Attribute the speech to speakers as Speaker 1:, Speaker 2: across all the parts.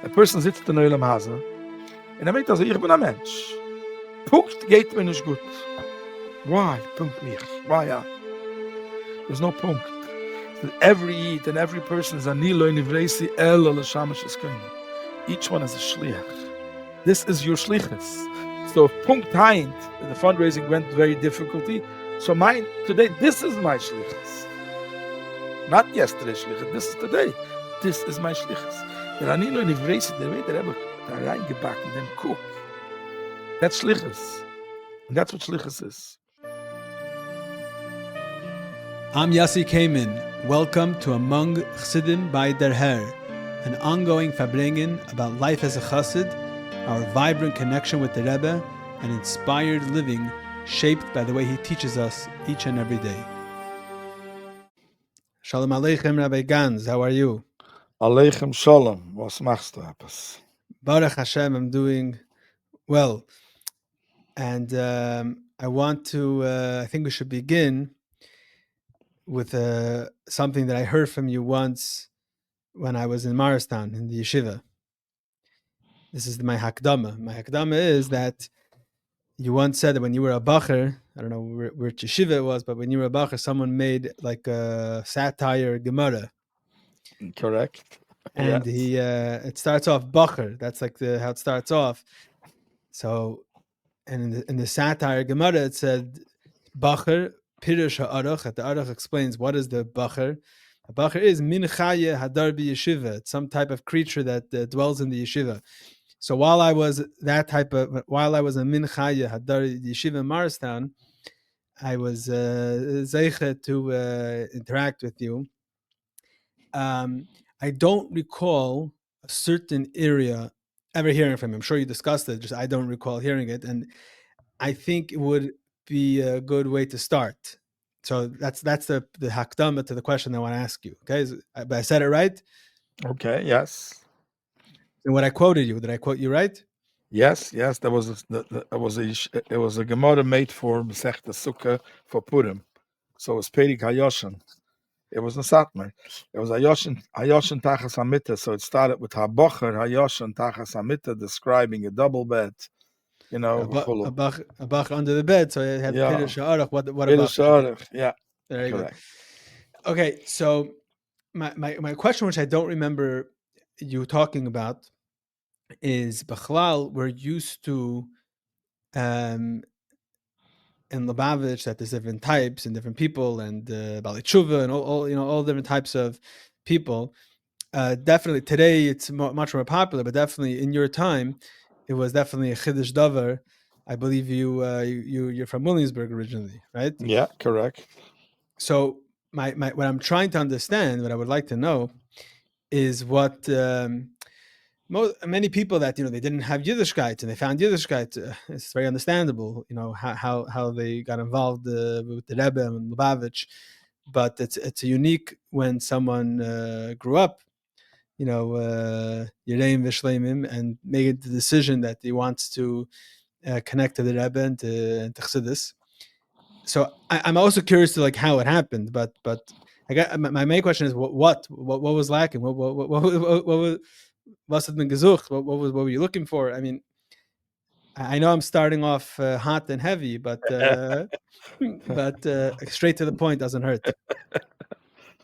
Speaker 1: A person sitzt in Olam Haza, und meint also, ich bin ein Mensch. Punkt geht mir nicht gut. Why? Punkt mich. Why? Ja. There's no punkt. Every Eid and every person is anilo nivresi el l'shamash eskaini. Each one is a shliach. This is your shlichus. So if punkt hind, the fundraising went very difficulty. So mine today, this is my shlichus. Not yesterday's shlichus. This is today. This is my shlichus. The anilo nivresi, the way that Rebbe reingebacken, them cook. That's shlichus. And that's what shlichus is.
Speaker 2: I'm Yossi Kamen. Welcome to Among Chsidim by Der Herr, an ongoing farbrengen about life as a chassid, our vibrant connection with the Rebbe, and inspired living shaped by the way he teaches us each and every day. Shalom Aleichem, Rabbi Gancz. How are you?
Speaker 1: Aleichem Shalom. Was machst du, Appas?
Speaker 2: Baruch Hashem, I'm doing well. And I want to, I think we should begin with something that I heard from you once when I was in Morristown in the Ishiva. This is my hakdama. My hakdama is that you once said that when you were a bacher, I don't know which Yeshiva it was, but when you were a bacher, someone made like a satire Gemara.
Speaker 1: Correct.
Speaker 2: And
Speaker 1: yes.
Speaker 2: It starts off bacher. That's like how it starts off. So, and in the satire Gemara, it said bacher Pirush ha'arach. That the arach explains what is the bacher. A bacher is min chaya hadar b'yeshiva. It's some type of creature that dwells in the yeshiva. So while I was a min chaya hadar yeshiva in Morristown, I was zeicha to interact with you. I don't recall a certain area ever hearing from him. I'm sure you discussed it. Just I don't recall hearing it, and I think it would be a good way to start. So that's the hakdama to the question I want to ask you. Okay, but I said it right?
Speaker 1: Okay, yes.
Speaker 2: And what I quoted you, did I quote you right?
Speaker 1: Yes. There was it was a Gemara made for Masechta Sukkah for Purim. So it was Perik Hayoshin. It was a Satmar. It was Hayoshin Tachas Hamita. So it started with Habocher Hayoshin Tachas Hamita, describing a double bed. You know,
Speaker 2: a bach under the bed. So it had Pirush ha'arach. What
Speaker 1: Pirush ha'arach? Yeah,
Speaker 2: there you
Speaker 1: correct.
Speaker 2: Go. Okay, so my question, which I don't remember you talking about, is Bechlal. We're used to in Lubavitch that there's different types and different people, and Bali Tshuva and all different types of people. Definitely today it's much more popular, but definitely in your time, it was definitely a Chidush Davar. I believe you're from Williamsburg originally, right?
Speaker 1: Yeah, correct.
Speaker 2: So my what I'm trying to understand, what I would like to know, is what many people that they didn't have Yiddishkeit and they found Yiddishkeit. It's very understandable, how they got involved with the Rebbe and Lubavitch, but it's unique when someone grew up, Yereim V'Shleimim, and made the decision that he wants to connect to the Rebbe and to Chassidus. So I'm also curious to how it happened, but I got my main question is what was lacking? What was it been gesucht? What were you looking for? I mean, I know I'm starting off hot and heavy, but straight to the point doesn't hurt.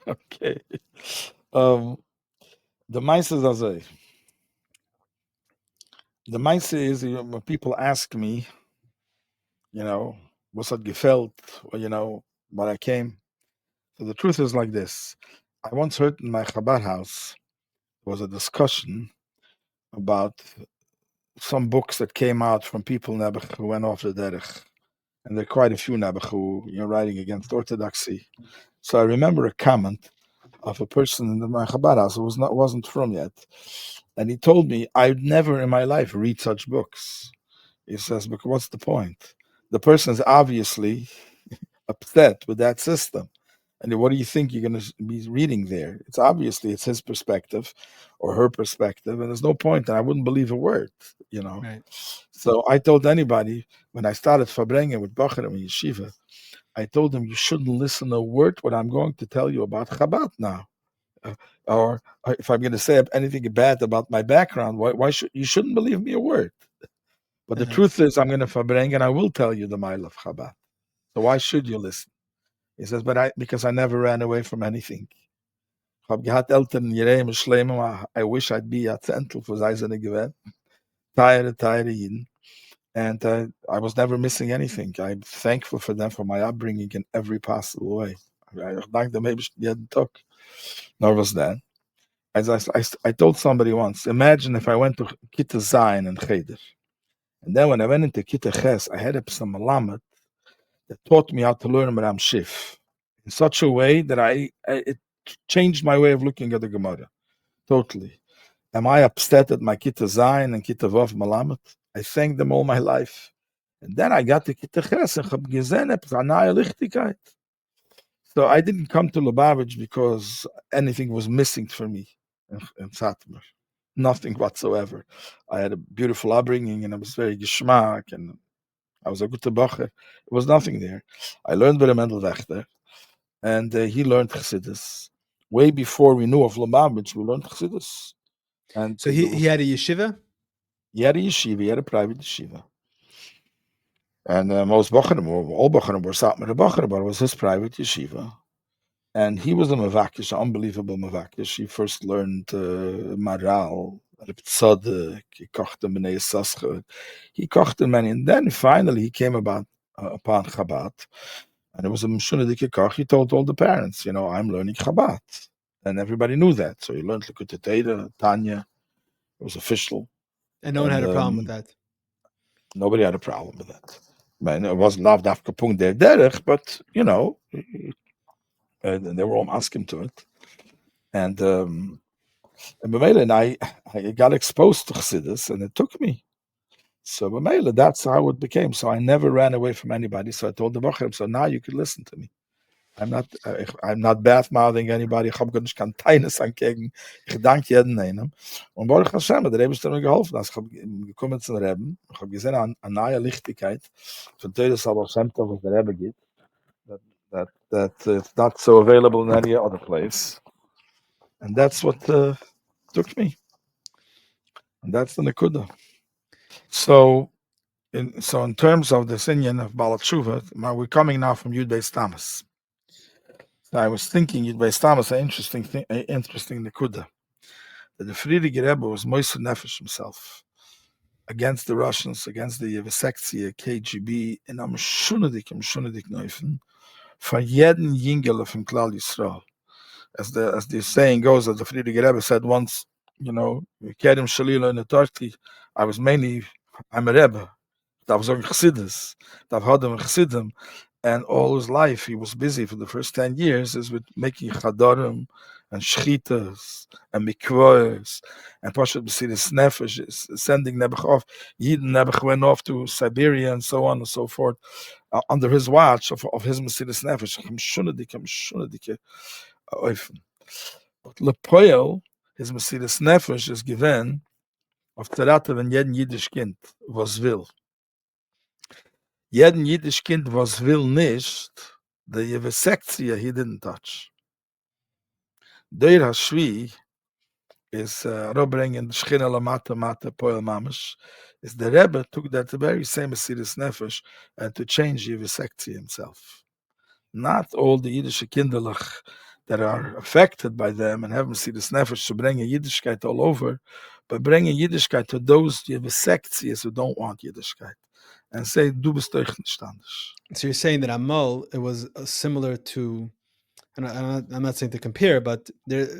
Speaker 1: Okay. The Maisa is the Maisa is when people ask me, what's that gefällt, or what I came. So the truth is like this. I once heard in my Chabad house there was a discussion about some books that came out from people Nebuch who went off the derech. And there are quite a few Nebuch who writing against orthodoxy. So I remember a comment of a person in my Chabad house who wasn't from yet. And he told me, I'd never in my life read such books. He says, because what's the point? The person is obviously upset with that system. And what do you think you're going to be reading there? It's his perspective or her perspective, and there's no point, and I wouldn't believe a word,
Speaker 2: Right.
Speaker 1: So I told anybody, when I started farbrengen with Bacher and Yeshiva, I told them, you shouldn't listen a word what I'm going to tell you about Chabad now. Or if I'm going to say anything bad about my background, why should you shouldn't believe me a word? But the truth is, I'm going to verbring, and I will tell you the mile of Chabad. So why should you listen? He says, because I never ran away from anything. I wish I'd be at Zentel for Zeisene gewesen. Tired Yidden. And I was never missing anything. I'm thankful for them for my upbringing in every possible way. I thank them maybe jeden Tag. Nor was that. As I told somebody once, imagine if I went to Kitta Zayin in Cheder. And then when I went into Kitta Ches, I had some Malamed that taught me how to learn Ram Shif in such a way that it changed my way of looking at the Gemara. Totally. Am I upset at my Kitta Zayin and Kitta Vav Malamed? I thank them all my life. And then I got to Kitta Ches and hab gesehen etwas neue Lichtigkeit. So I didn't come to Lubavitch because anything was missing for me in Satmar. Nothing whatsoever. I had a beautiful upbringing and I was very geschmack and I was a good bacher. It was nothing there. I learned with a Mendel Wächter and he learned Chassidus. Way before we knew of Lubavitch, we learned Chassidus. And
Speaker 2: so he had a yeshiva?
Speaker 1: He had a yeshiva, he had a private yeshiva. And most Bacharim, all Bacharim were Satmar Bacharim, but it was his private yeshiva. And he was a Mavakish, an unbelievable Mavakish. He first learned Maral, Rebbe Tzaddik, he kochte B'nai Yissaschar. He kochte many, and then finally he came upon Chabad. And it was a Mshunadike Koch. He told all the parents, I'm learning Chabad. And everybody knew that. So he learned Likutei Torah, Tanya. It was official.
Speaker 2: And no one had a problem with that?
Speaker 1: Nobody had a problem with that. Man, it wasn't Lav Dafka Punkt Der Derech, but, they were all asking to it. And I got exposed to Chassidus, and it took me. So B'meila, that's how it became. So I never ran away from anybody. So I told the Bacharim, so now you can listen to me. I'm not bad-mouthing anybody. Ich habe gar nicht kein Teines angegen. Ich danke jeden einen. Und Baruch Hashem, der Rebbe ist mir geholfen. Als ich gekommen zum Rebbe, ich habe gesehen eine neue Lichtigkeit von Teures aber Shemta, was der Rebbe gibt. That it's not so available in any other place. And that's what took me. And that's the Nekuda. So in terms of this Inyan of Baal Tshuva, we're coming now from Yud Beis Tammuz. So I was thinking Yud Beis Tammuz, an interesting Nekuda. That the Frierdiker Rebbe was Moiser Nefesh himself against the Russians, against the Yevsektia, KGB, and am Shunadik Neufen, for jeden Jingel of Klal Yisrael. As the saying goes, as the Frierdiker Rebbe said once, Kerim Shalila in the Turkey, I'm a Rebbe. That was on Chassidus, that had him Chassidim, and all his life he was busy for the first 10 years is with making Chadarim and Shchitas and Mikvahs and Pashat B'Sidis Nefesh, sending Nebuch off. Yidden Nebuch went off to Siberia and so on and so forth under his watch of his B'Sidis Nefesh. I'm Shunadike. But Lepoel, his B'Sidis Nefesh is given of Tzarata when jeden Yiddish Kind was will. Jeden Yiddish Kind was will nicht, the Yevsektia he didn't touch. Dor Hashvi'i is Robring and Shchinala Mata Poel Mamish. Is the Rebbe took that very same Mesiris Nefesh and to change Yevsektia himself. Not all the Yiddish Kinderlach that are affected by them and have Mesiris Nefesh to bring a Yiddishkeit all over, but bring a Yiddishkeit to those Yevsektias who don't want Yiddishkeit. And say, du bist euch nicht anders.
Speaker 2: So you're saying that Amal, it was similar to, and I'm not saying to compare, but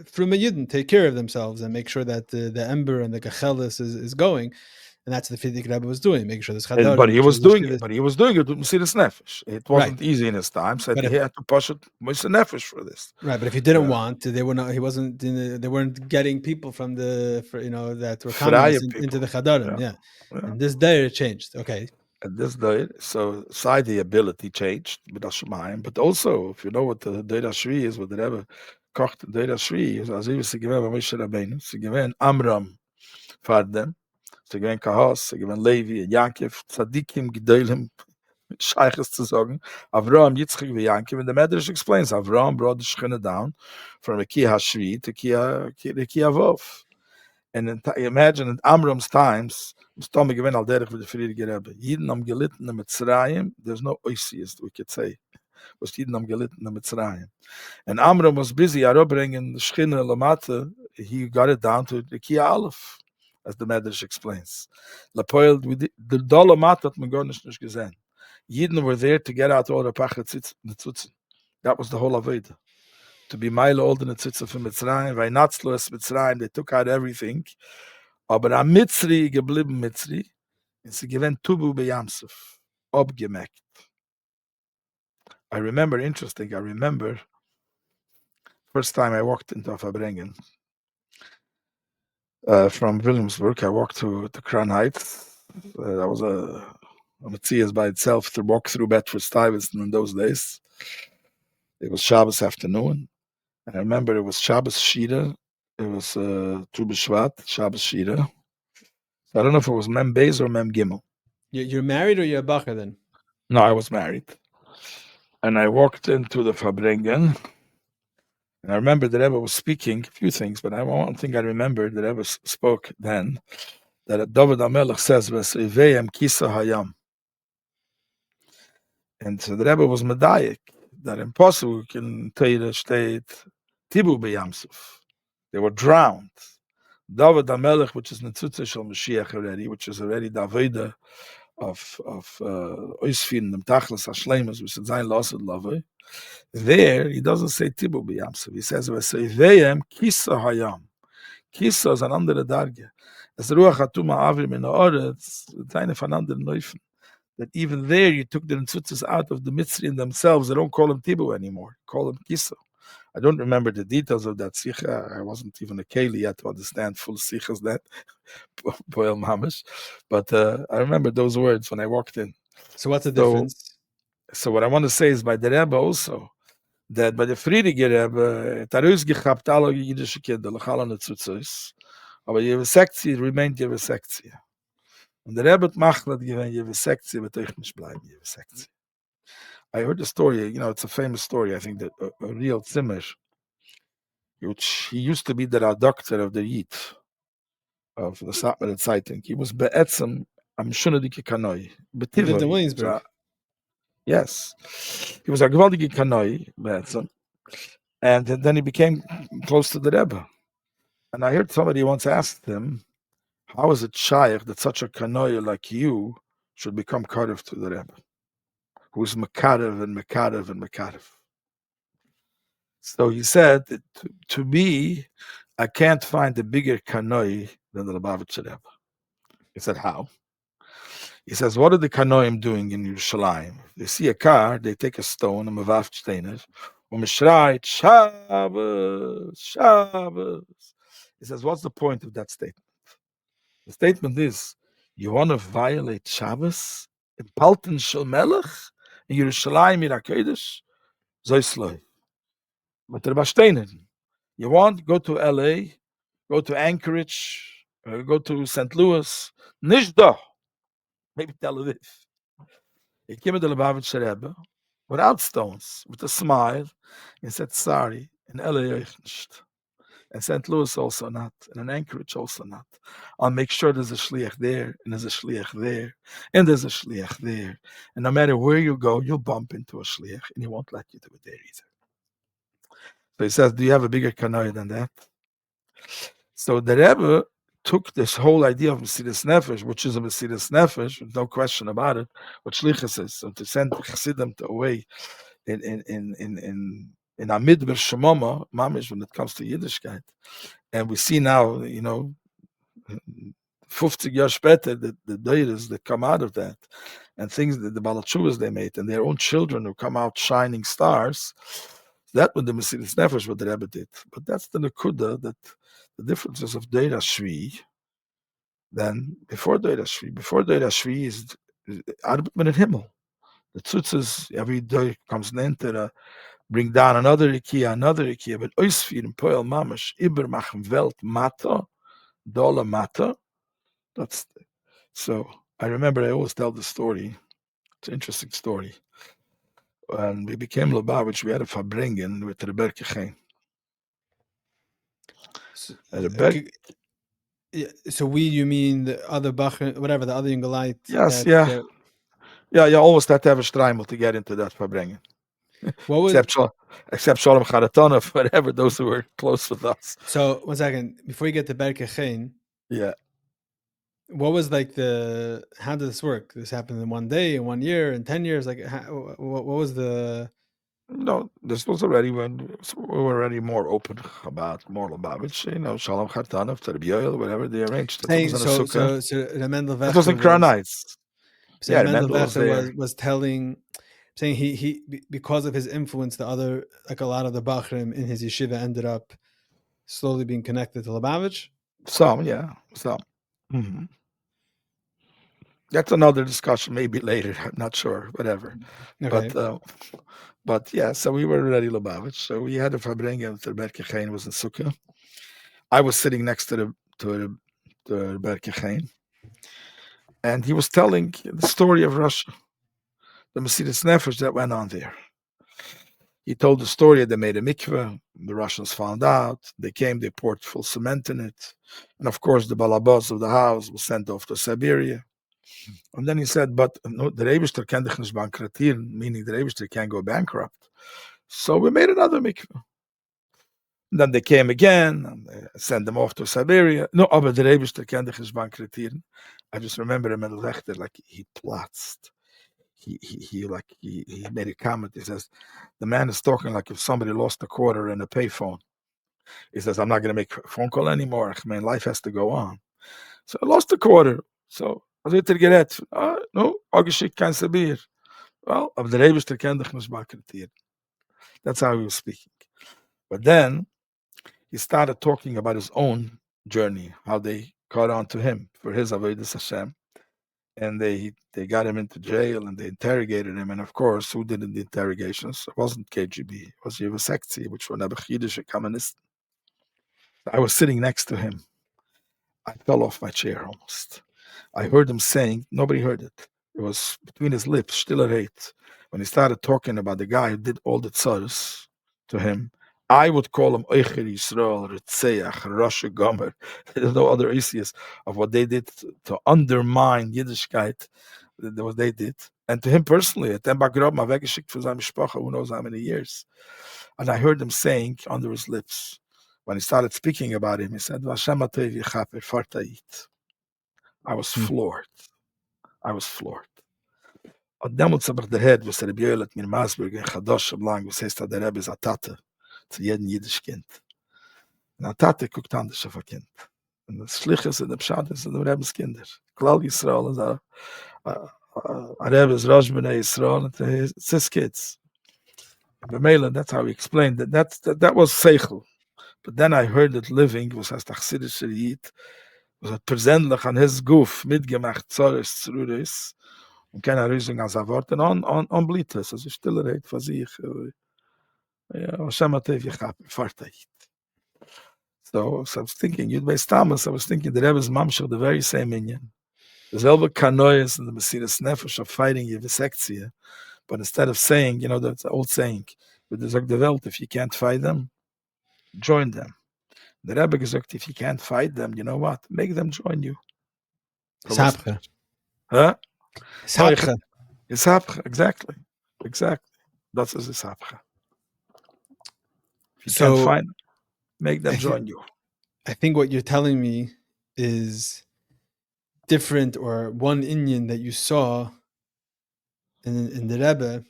Speaker 2: from a Yidden take care of themselves and make sure that the ember and the Gachelis is going, and that's what the Frierdiker Rebbe was doing, making sure this Chadarim.
Speaker 1: But he was doing it. But he was doing it with Mesiris Nefesh. It wasn't easy in his time. So he had to push it Mesiris Nefesh for this.
Speaker 2: Right, but if he didn't want, they were not. He wasn't. They weren't getting people from that were coming into the Chadarim. Yeah. And this day it changed. Okay.
Speaker 1: At this day, so side the ability changed, but also if you know what the Dor Hashvi'i is, what the Rebbe kocht Dor Hashvi'i is, as he was given by Moshe Rabbeinu, so given Amram for them, so given Kahos, so given Levi and Yaakov, Tzadikim Gedolim, Sheiches zu sagen, Avraham, Yitzchak, and Yankov, and the Medrash explains, Avraham brought the Shechina down from the Dor Hashvi'i to the Vov. And imagine in Amram's times, Tommy gewinnt al derech with the Frierdiker Rebbe. Jeden am gelitten in Mitzrayim, there's no oisiest, we could say. Was jeden am gelitten in Mitzrayim. And Amram was busy, bringing the Shechina Lamata, he got it down to the Kia Aleph, as the Medrash explains. Lapoil, the Dolamat hat man gar nicht gesehen. Jeden were there to get out all the Pachet Tzitzin. That was the whole Aveda. To be Mile old in the Tzitzin from Mitzrayim, by Natzlos Mitzrayim, they took out everything. Aber a Mitzri geblieben Mitzri, and sie gewinnt Tubu beyamsuf, abgemerkt. I remember first time I walked into Fabrengen from Williamsburg. I walked to Crown Heights. That was a Matthias by itself to walk through Bedford-Stuyvesant in those days. It was Shabbos afternoon. And I remember it was Shabbos Shira. It was Tu B'Shvat, Shabbos Shira. I don't know if it was Mem Beis or Mem Gimel.
Speaker 2: You're married or you're a bacher then?
Speaker 1: No, I was married. And I walked into the Fabrengen. And I remember the Rebbe was speaking a few things, but one thing I remember the Rebbe spoke then, that David HaMelech says, V'seiveyem kisa hayam. And so the Rebbe was medayik, that impossible can Teira state Tibu b'yamsuf. They were drowned. David HaMelech, which is Netzutze Shel Mashiach already, which is already the Aveda of Oisfin, the Tachlis HaShleimus, which is Zayin Lasud Lavoi. There, he doesn't say Tibu b'yamsuf. He says, V'seiveyem kisa hayam. Kisa is an andere Darge. As Ruach Hatuma Avrim in the Oretz, it's eine von anderen Neufen. That even there you took the Netzutzes out of the Mitzri themselves. They don't call them Tibu anymore. Call them Kisa. I don't remember the details of that Sicha. I wasn't even a Keli yet to understand full Sichas that. Boil Mamish. But I remember those words when I walked in.
Speaker 2: So what's the difference?
Speaker 1: So what I want to say is by the Rebbe also, that by the Frierdiker Rebbe, it gehabt alle jüdische Kinder, lechal an Netzutzes, aber jede Sektie remained jede Sektie. Und der Rebbe macht nicht gewinnt jede Sektie, but euch nicht bleiben jede Sektie. I heard a story, it's a famous story, I think, that a real Zimmer, which he used to be the doctor of the Yid, of the Satmar Zeitung. He was be'etzem am Shunadike Kanoi.
Speaker 2: He lived in Williamsburg.
Speaker 1: Yes. He was a gewaltige Kanoi, be'etzem. And then he became close to the Rebbe. And I heard somebody once asked him, how is it shaykh that such a Kanoi like you should become Karev to the Rebbe, who's Mekarev and Mekarev and Mekarev? So he said, to me, I can't find a bigger Kanoi than the Lubavitcher Rebbe. He said, how? He says, what are the Kanoim doing in Yerushalayim? They see a car, they take a stone, a Mavav Steiner, Umeshreit, Shabbos, Shabbos. He says, what's the point of that statement? The statement is, you want to violate Shabbos? In Palten Shel Melech? In Yerushalayim, Irakedesh? Zoisloi. But the Bashtainen. You want, go to LA, go to Anchorage, go to St. Louis, Nishda. Maybe Tel Aviv. He came to the Lubavitcher Rebbe without stones, with a smile, and said, sorry, in LA, and St. Louis also not, and in Anchorage also not. I'll make sure there's a Shliach there, and there's a Shliach there, and there's a Shliach there. And no matter where you go, you'll bump into a Shliach, and he won't let you do it there either. So he says, do you have a bigger kanoi than that? So the Rebbe took this whole idea of Mesiras Nefesh, which is a Mesiras Nefesh, no question about it, what Shlichus is, so to send Chassidim away in Amidbar Shemoma, Mamish, when it comes to Yiddishkeit. And we see now, 50 years better, the deiras that come out of that, and things that the Balachuvas they made, and their own children who come out shining stars. That was the Mesiras Nefesh, what the Rebbe did. But that's the Nekuda, that the differences of Dor Hashvi'i than before Dor Hashvi'i. Before Dor Hashvi'i is Arbet mit Himmel. The tzutzes, every day comes an enter, bring down another Ikea, but Oisfir and Poel Mamash, Iber machen Welt Mata, Dollar Mata. So I remember I always tell the story It's an interesting story. And we became Lubavitch, we had a Fabringen with Rebbe Chaim.
Speaker 2: So we, you mean the other Bach, whatever, the other Yungalite?
Speaker 1: Yes, yeah. You always had to have a streimel to get into that Fabringen.
Speaker 2: What was
Speaker 1: except Shalom Charatonov, whatever, those who were close with us.
Speaker 2: So 1 second, before you get to Berke Chaim,
Speaker 1: yeah.
Speaker 2: What was like how did this work? This happened in 1 day, in 1 year, in 10 years? Like, what was the?
Speaker 1: No, this was already when we were already more open about more Lubavitch, Shalom Chartanov, Terbiyoel, whatever they arranged.
Speaker 2: So Mendel
Speaker 1: that was in Crown Heights.
Speaker 2: Yeah, Mendel was telling, saying he because of his influence, a lot of the Bachrim in his yeshiva ended up slowly being connected to Lubavitch.
Speaker 1: Some. Mm-hmm. That's another discussion, maybe later. I'm not sure, whatever. Okay. But yeah, so we were already Lubavitch. So we had a Fabringen. The Rebbe Chaim was in Sukkah. I was sitting next to the Rebbe Chaim, and he was telling the story of Russia, the Mesiras Nefesh that went on there. He told the story that they made a mikveh. The Russians found out. They came. They poured full cement in it, and of course, the balabas of the house was sent off to Siberia. And then he said, but no, the Rebbe can dich nicht bankrottieren, meaning the Rebbe can't go bankrupt. So we made another mikveh. And then they came again, and they sent them off to Siberia. No, but the Rebbe can dich nicht bankrottieren. I just remember him in the Lechter, like he platzed. He made a comment. He says, the man is talking like if somebody lost a quarter in a payphone. He says, I'm not going to make a phone call anymore. I mean, life has to go on. So I lost a quarter. So was wird gerät? No, geschickt kein Sabir. Well, aber der Rebbe kann dich nicht bankrottieren. That's how he was speaking. But then he started talking about his own journey, how they caught on to him for his Avodas Hashem. And they got him into jail and they interrogated him. And of course, who did the interrogations? It wasn't KGB. It was Ishiva Sekzi, which were Chidushim communists. I was sitting next to him. I fell off my chair almost. I heard him saying, nobody heard it. It was between his lips, stiller hate. When he started talking about the guy who did all the tzaras to him, I would call him Eicher Yisrael, Ritzeach, Rasha Gomer. There's no other issues of what they did to undermine Yiddishkeit, what they did. And to him personally, at Tembagrob, ma weggeschickt for seine Sprache, who knows how many years. And I heard him saying under his lips, when he started speaking about him, he said, I was floored. Und damals habe ich gehört, was Rabbi Aaron hat mir in Masburg in Chidushim lang, was heißt, der Rebbe ist a Tate zu jedem jüdisch Kind. Und a Tate guckt anders auf ein Kind. Und das Schliche ist in der Pschad, ist in der Rebbe's Kinder. Klal Yisrael ist a Rebbe's Rosh B'nai Yisrael, and it's his kids. B'meila, that's how he explained it. That was Seichel. But then I heard it living, was heißt Achsidischer Yid, was hat persönlich an his Guf mitgemacht, Zores, Zeruris, und keiner Rüsung als Wort, und on Blites, also stille Rede für sich. Hashem Atev Yechap, Farteit. So I was thinking, Yud Beis Tamas, I was thinking the Rebbe's Mamshach, the very same Inyan. The selbe Kanois and the Mesiras Nefesh of fighting Yivisektia, but instead of saying, that's the old saying, with the Zog de Welt, if you can't fight them, join them. The Rebbe gesagt, if you can't fight them, you know what? Make them join you.
Speaker 2: Sapcha.
Speaker 1: Huh?
Speaker 2: Sapcha.
Speaker 1: Sapcha, exactly. That's a Sapcha. If you can't find them, make them join you.
Speaker 2: I think what you're telling me is different, or one Inyan that you saw in the Rebbe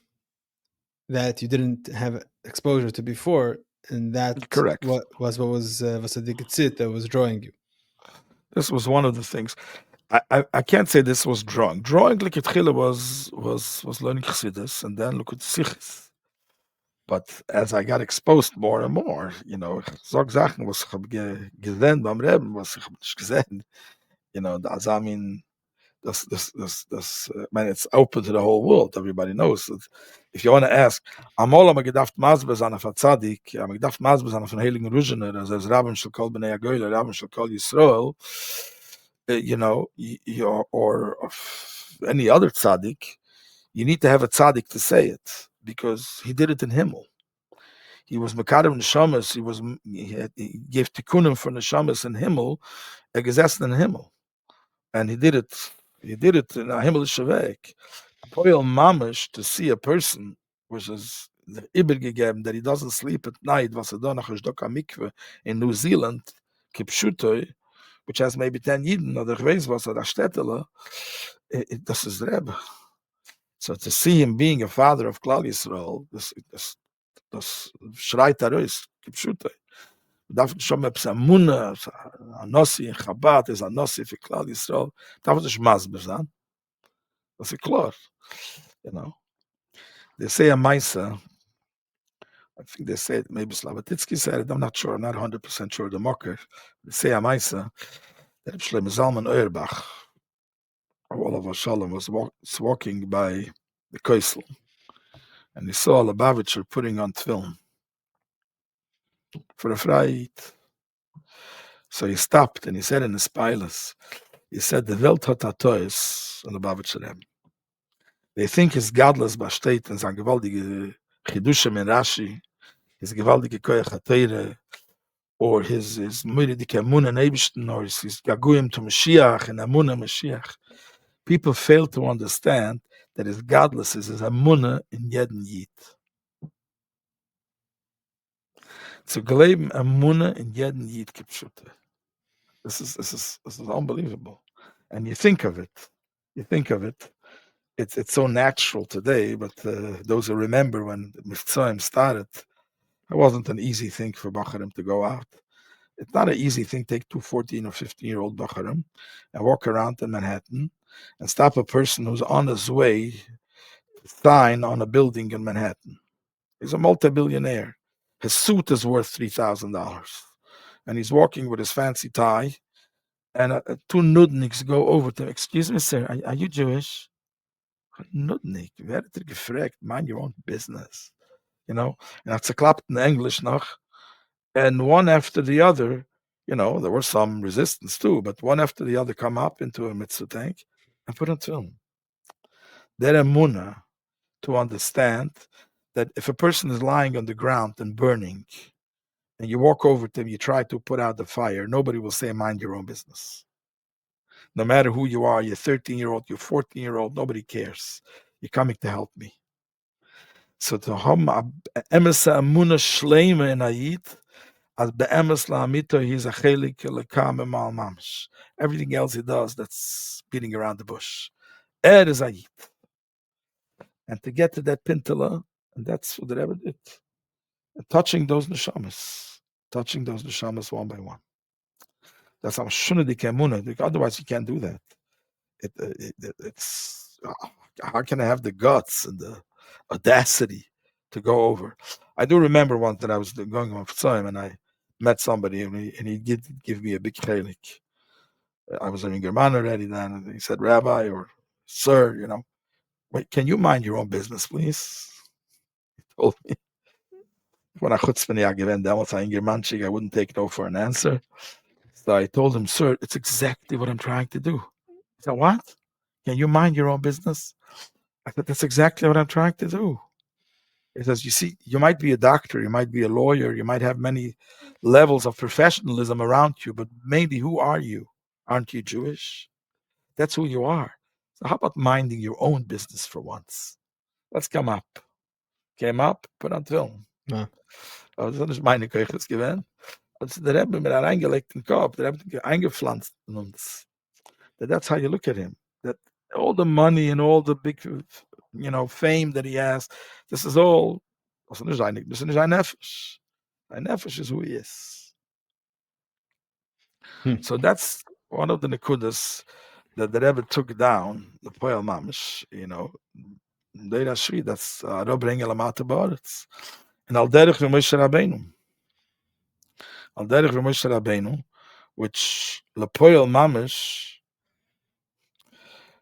Speaker 2: that you didn't have exposure to before, and that
Speaker 1: correct.
Speaker 2: What was the Getzit that was drawing you?
Speaker 1: This was one of the things. I can't say this was drawing. Drawing like Tchila was learning Chassidus, and then look at Sichis. But as I got exposed more and more, Zog Sachen, was ich habe gesehen beim Rebbe, was ich habe nicht gesehen. I mean, it's open to the whole world. Everybody knows that. If you want to ask, Amol am gedacht Masbes an von Tzadik, am gedacht Masbes an von Heiligen Rujener, as Rabbi shall call Bnei Agoyla, Rabbi shall call Yisrael, or of any other Tzadik, You need to have a tzaddik to say it, because he did it in Himmel. He was Mekadev Neshamas, he gave tikkunim for Neshamas in Himmel, gesessen in Himmel. And he did it in a Himmel Shavek. Poil Mamish, to see a person which is the übergegeben, that he doesn't sleep at night, was er da nach mikve in New Zealand, Kipshutoi, which has maybe 10 Yidden, or the Chweis was a Shtetele, das is Rebbe. So to see him being a father of Klal Yisrael, das schreit aus, Kipshutoi. Darf schon mal Psamuna, Anossi in Chabad, is Anossi für Klal Yisrael, darf nicht Masber sein. Das ist klar, you know. They say a Maisa, I think they say it, maybe Slavatitsky said it, I'm not sure, I'm not 100% sure, the Mocker. They say a Maisa, that Shlomo Zalman Auerbach, all of Shalom, was walking by the Koisel, and he saw a Lubavitcher putting on film for a Freit. So he stopped and he said in his pilus, he said, the Welt hat a Toys, a Lubavitcher. They think his godless besteht in sein gewaltige Chidushim in Rashi, his gewaltige Koyach HaTeire, or his Muridike Amunah Nebishten, or his Gaguyim to Mashiach and Amunah Mashiach. People fail to understand that his godless is his Amunah in jeden Yid. Zu glauben Amunah in jeden Yid kipshute. This is unbelievable. And you think of it. It's so natural today, but those who remember when the Mitzvahim started, it wasn't an easy thing for Bacharim to go out. It's not an easy thing to take two 14 or 15-year-old Bacharim and walk around in Manhattan and stop a person who's on his way to sign on a building in Manhattan. He's a multi-billionaire. His suit is worth $3,000. And he's walking with his fancy tie, and two nudniks go over to him. Excuse me, sir, are you Jewish? Nudnik, werdet gefragt, mind your own business. You know, and that's a klapt in English noch. And one after the other, you know, there was some resistance too, but one after the other come up into a mitzvah tank and put on film. Their emunah to understand that if a person is lying on the ground and burning, and you walk over to him, you try to put out the fire, nobody will say, mind your own business. No matter who you are, you're 13-year-old, you're 14-year-old, nobody cares. You're coming to help me. So to have emesa amuna shleima in ayit, as be'emes la'amito, he's a chelik lekam emal mamish. Everything else he does, that's beating around the bush. Is ayit. And to get to that pintala, and that's what the Rebbe did. And touching those neshamas one by one. That's how shunadik emunah. Otherwise, you can't do that. It's how can I have the guts and the audacity to go over? I do remember once that I was going on time and I met somebody and he did give me a big chelik. I was in German already then, and he said, Rabbi or Sir, you know, wait, can you mind your own business, please? He told me. When I chutzpah given damals in Germanchik, I wouldn't take no for an answer. So I told him, Sir, it's exactly what I'm trying to do. He said, what? Can you mind your own business? I said, that's exactly what I'm trying to do. He says, you see, you might be a doctor, you might be a lawyer, you might have many levels of professionalism around you, but maybe who are you? Aren't you Jewish? That's who you are. So how about minding your own business for once? Let's come up. Came up, put on film.
Speaker 2: Ja.
Speaker 1: Das ist nicht meine Kirche gewesen. Also der Rebbe mit einem eingelegten Kopf, der Rebbe eingepflanzt in uns. That's how you look at him. That all the money and all the big, you know, fame that he has, this is all, this is nicht ein Nefesh. Ein Nefesh is who he is. So that's one of the nekudas that the Rebbe took down, the Poel Mamish, you know, Dor Hashvi'i, that's Rabbi Aaron Dovid Gancz. And Al Derech Moshe Rabbeinu, which the Poel Mamish,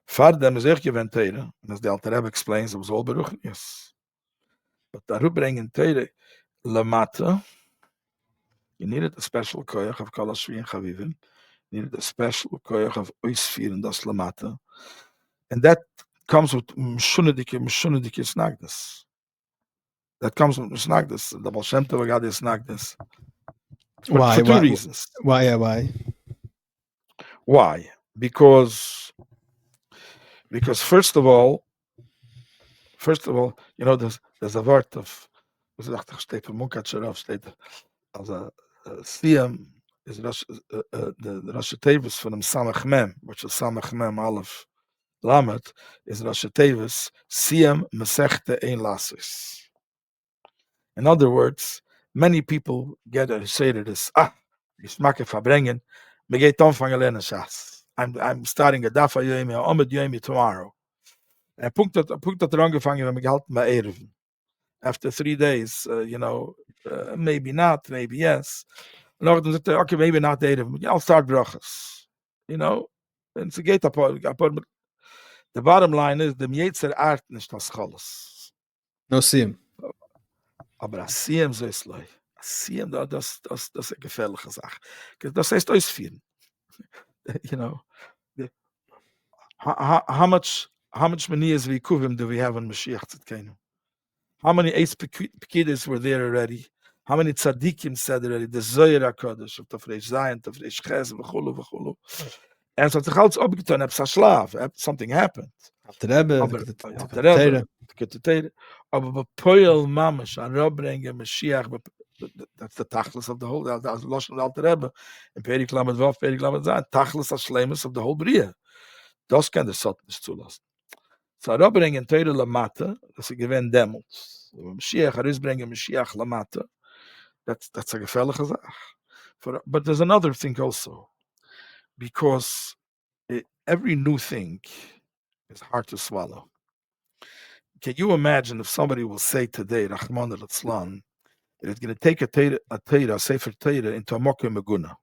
Speaker 1: Fardem is echt gewend Teire, and as the Alter Rebbe explains, it was all Beruch, yes. But the Rubring Teire, Lamata, you needed a special koyach of Kol Hashvi'i and Chavivim, you needed a special koyach of Oisfir and Das Lamata, and that comes with Mshunadike Snagdas. That comes with Snagdas. The Baal Shem Tov got this Snagdas.
Speaker 2: Why?
Speaker 1: For two reasons.
Speaker 2: Why? Yeah, why?
Speaker 1: Why? Because first of all, there's a word of steht von Munkatscherav steht als a Siyam is the Rosh Tevis from Samach Mem, which is Samach Mem Aleph Lamed, is Rosh Tevis Siyam Mesechte Ein Lasis. In other words, many people get a Seder this Geschmacke verbringen, me geht anfangen lernen Shas. I'm starting a Daf Yomi, Omid Yomi tomorrow. And Punkt hat angefangen, wenn wir gehalten bei Erven. After 3 days, maybe not, maybe yes. And then said, okay, maybe not Erven. I'll start brachas. And it's a gate apart. The bottom line is, the Yetzer Art nicht das Cholos.
Speaker 2: No Siyam.
Speaker 1: Aber das Siyam so ist leu. Siyam, das ist eine gefährliche Sache. Das heißt ausführen. How much Manias Vikuvim do we have on Mashiach Tzidkenu? How many Eis Pekidis were there already? How many Tzadikim said already? The Zoyer HaKadosh of Tafresh Zayin, Tafresh Ches, v'chulu. And so it's alles abgetan, something happened.
Speaker 2: After Rebbe,
Speaker 1: get the Teire. Aber Poel Mamash, Arabrenga, Mashiach, that's the Tachlis of the whole, that's the Lashon of the Rebbe. And Perik Lamed Vav, Perik Lamed Zayin, Tachlis HaShlemus of the whole Bria. Das kann der Sot nicht zulassen. So Arabrenga Teire Lamata, das ist gewähnt Dämmelt. Mashiach, Arisbrenga Mashiach Lamata, that's a gefährliche Sache. But there's another thing also. Because every new thing is hard to swallow. Can you imagine if somebody will say today, Rahman al-Islam, that it's going to take a Sefer Teira into a Mokim Meguna?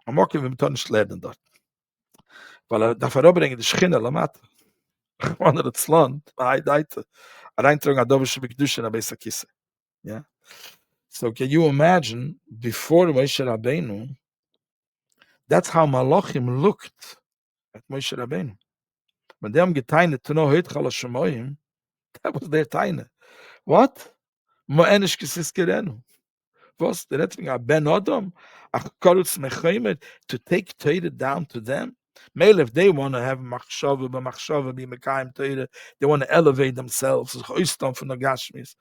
Speaker 1: A Mokim Meguna nicht lernen dort. Weil darf bringen die Schinne lamat. Rahman al-Islam, Eintragung Adobische Bekdushin Abesa Kisse. Yeah. So can you imagine, before Moshe Rabbeinu, that's how Malachim looked at Moshe Rabbeinu. When they geteinet to know Heitchala Shemoyim, that was their taine. What? Mo'enish Kisis Kerenu. Was? The Retzing a Ben Adam, a Korutz Mechaimed, to take Teire down to them. Mail if they want to have Machshava, be Mekayim Teire, they want to elevate themselves, Oistam from the Gashmis.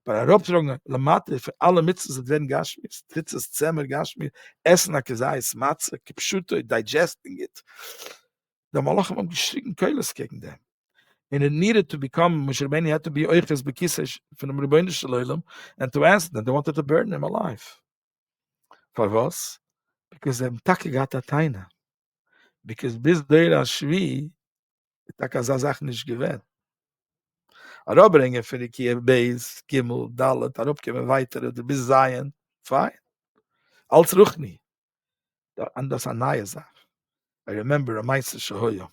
Speaker 1: But I hope Lamate for alle mitzvahs that werden Gashmis, Titzes Zemer Gashmis, Essen Akazais Matze, Kipshuto, digesting it. The Malachim haben geschrien Keules gegen them. And it needed to become, Moshe Rabbeinu had to be Oiches Bekisesh from the Rebbeinu Shalom and to ask them, they wanted to burn him alive. For what? Because them Taki got a taina. Because bis Dor Hashvi'i, Takazazach nicht gewähnt. Arabringen für die Kiew Beis, Gimel, Dalet, Arabkemen weiter, der bis Zion, fine. Als Ruchni. And that's a neue Sache. I remember a Meister Shahoya.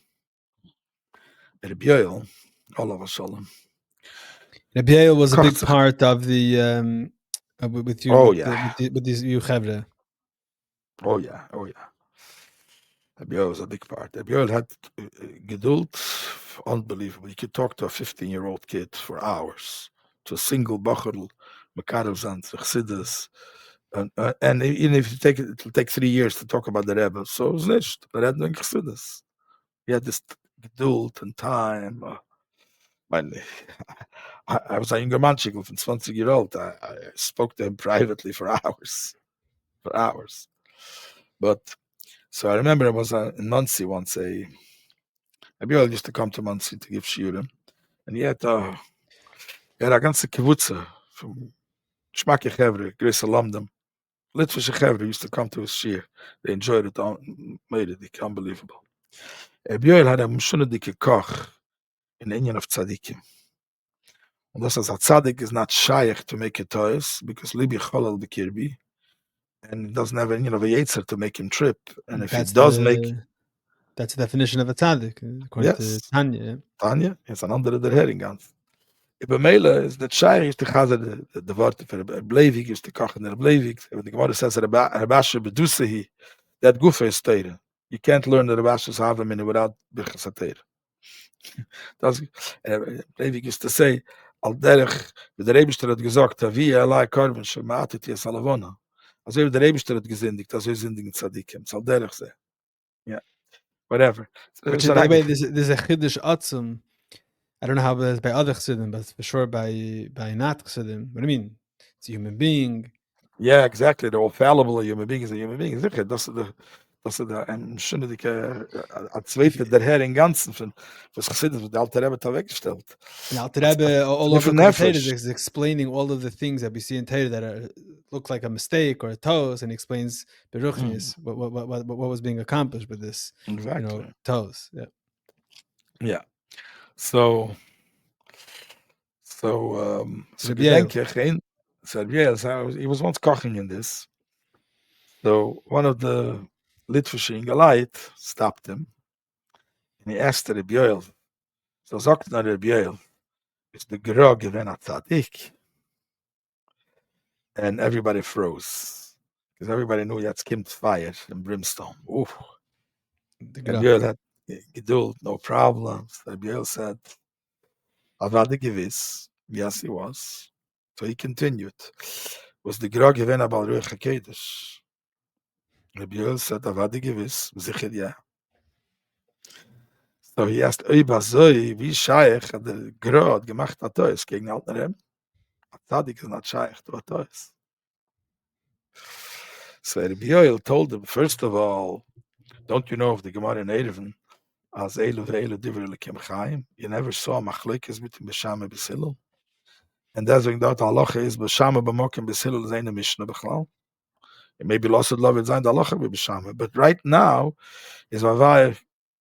Speaker 1: Rebbe Aaron, Olav Shalom.
Speaker 2: Rebbe Aaron was a big part of the with you. With these you Chevre.
Speaker 1: Oh yeah. Rebbe Aaron was a big part. Rebbe Aaron had geduld, unbelievable. You could talk to a 15-year-old kid for hours, to a single bachel, Makarev and Chassidus. And even if you take it, it'll take 3 years to talk about the Rebbe. So it was nicht, but had no Chassidus. He had this geduld and time. I was a younger man, from 20-year-old. I spoke to him privately for hours. But so I remember I was in Muncie once. Rebbe used to come to Muncie to give shiurim, and he had a ganze kibbutza from Shmaki Chevre, Grace Alamdam. Litvische Chevre used to come to his shir. They enjoyed it, made it unbelievable. Rebbe had a mshunadike koch in the Indian of tzadikim. And das as a tzadik is not shaykh to make it toys, because libi cholal b'kirbi, and it doesn't have any of a yetzer to make him trip. And if he does
Speaker 2: that's the definition of a tzaddik, according to Tanya.
Speaker 1: Tanya, it's an andere der Heringgans. Ibe Mele is that shaykh is to chazer the word for Bleivik is to kochen der Bleivik. When the Gemara says Rabasha bedusehi, that gufa is teire. You can't learn the Rabasha's havamina without bichas teire. Das, Rebbe used to say, al derech, der Rebbe hat gesagt, wie Allah karben shematet yes alavona. Also der Rebbe hat gesündigt, also sündigen Tzadikim. Al derech say. Yeah, whatever.
Speaker 2: Which
Speaker 1: It's
Speaker 2: is,
Speaker 1: an
Speaker 2: by the way,
Speaker 1: agif.
Speaker 2: there's a Chidush Atzum. I don't know how it is by other Chassidim, but for sure by not Chassidim. What do you mean? It's a human being.
Speaker 1: Yeah, exactly. They're all fallible. A human being is a human being. Sicher, das ist der, ein schöne, a
Speaker 2: If
Speaker 1: zweite, der Herr im Ganzen, von, was Chassidus, was der alte Rebbe da weggestellt.
Speaker 2: And Alter
Speaker 1: Als
Speaker 2: Rebbe, all over
Speaker 1: different
Speaker 2: commentators,
Speaker 1: nefesh.
Speaker 2: is explaining all of the things that we see in Torah that look like a mistake or a toes, and he explains beruchnis what was being accomplished with this,
Speaker 1: Exactly.
Speaker 2: toes. Yeah.
Speaker 1: Yeah. So
Speaker 2: Rabbi Yael.
Speaker 1: He was once koching in this. So one of the Litvische Ingelait stopped him, and he asked Rabbi Yael, so sagt na Rabbi Yael, is the Gerog given a tzaddik? And everybody froze, because everybody knew that's Kim's fire and brimstone. Oof. Rabbi Yael had geduld, no problems. Rabbi Yael said, Avada gewiss. Yes, he was. So he continued. Was the Gerog given about Ruach HaKodesh? Rabbi Yael said, Avada gewiss. Sicher, yeah. So he asked, Zoi, wie Shaykh hat der Gerog gemacht hat Tois gegen Alterem? Tzadik is not Shaykh to a Tois. So Rabbi Yael told him, first of all, don't you know of the Gemara in Erevin, as Elu ve'elu divrei lekem chaim, you never saw a machlokes between B'shama and B'silul? And deswegen dort Halacha is B'shama b'mokem B'silul is eine Mishnah b'chlal. It may be lost love it zayin Halacha b'B'shama, but right now is Vavai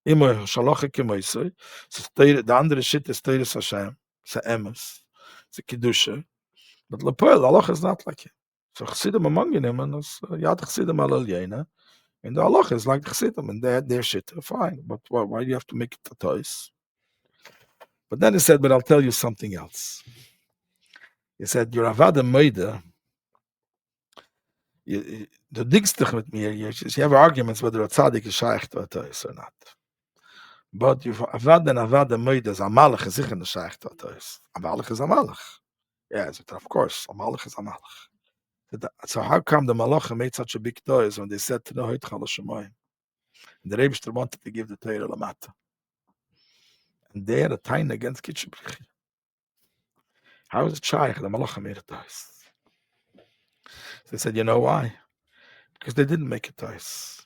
Speaker 1: immer Shalocha kemoisei. So the andere shit is Teiris Hashem, it's a emes, it's a Chidushim. But Lepoel, Halacha is not like it. So Chassidim among them, and Yad Chassidim alal Yena, and the Halacha is like the Chassidim, and their shit, fine. But why do you have to make it a toys? But then he said, but I'll tell you something else. He said, you're Avada Meida. The digstich with me, you have arguments whether a tzaddik is shaykh to a toys or not. But you've Avada and Avada Meida is a malach is sicher shaykh to a toys. A malach is a malach. Yeah, of course, a malach is a malach. So how come the malach made such a big toys when they said to the Hoyt Chalashamoyim? And the Rebbe wanted to give the Torah Lamata. And they had a time against Kitchebrich. How is it shaykh? The malach made a toys. They said, you know why? Because they didn't make it toys.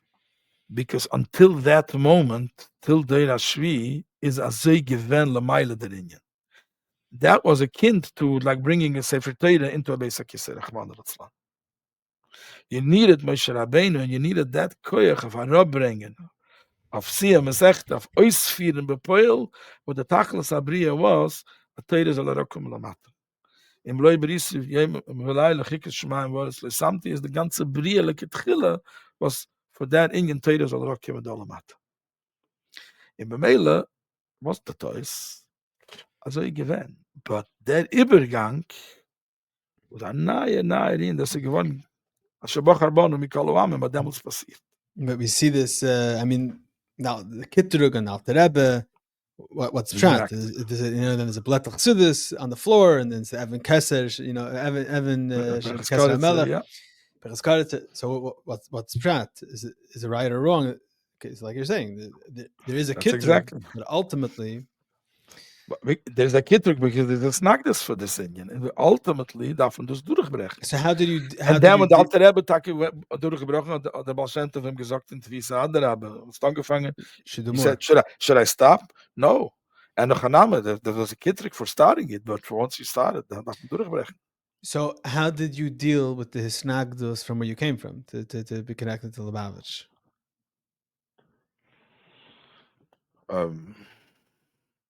Speaker 1: Because until that moment, till Dor Hashvi'i, is azay given l'mayla derinyan. That was akin to like bringing a Sefer Torah into a Beis HaKisei, Rachmana litzlan. You needed Moshe Rabbeinu, and you needed that koyach of harabringen, of Siyah Masechta, of Oisfiren Bepoil, what the Tachlis Abriya was, a Torah is a l'rokum l'mata. Im loy berisiv yem velay lechik shmaim was something is the ganze brie leketchila was for that Indian Torah zal rokem dolamat. In Bemele was the toys also given, but der Übergang was a nahe in das gewon a shabach arbonu mikol am mit dem passiert.
Speaker 2: But we see this, now the Kitrug and Alter Rebbe, what's pshat? Then there's a blet chassidus on the floor, and then it's Evan Kesser, Evan Kesser Melech. So what's pshat? Is it right or wrong? It's like you're saying, there is a Kitrug, exactly. But ultimately,
Speaker 1: there's a Kitrug because there's a snagdus for this Indian, and ultimately davon das durchbrechen.
Speaker 2: So how did you?
Speaker 1: And then when the Alter Rebbe durchgebrochen hat, der Baal Shem Tov ihm gesagt in Tvisa Adar Rebbe, it's angefangen. He said, should I stop? No. And the Hanhala, there was a Kitrug for starting it, but for once you started, dann darf man durchbrechen.
Speaker 2: So how did you deal with the snagdus from where you came from to be connected to Lubavitch?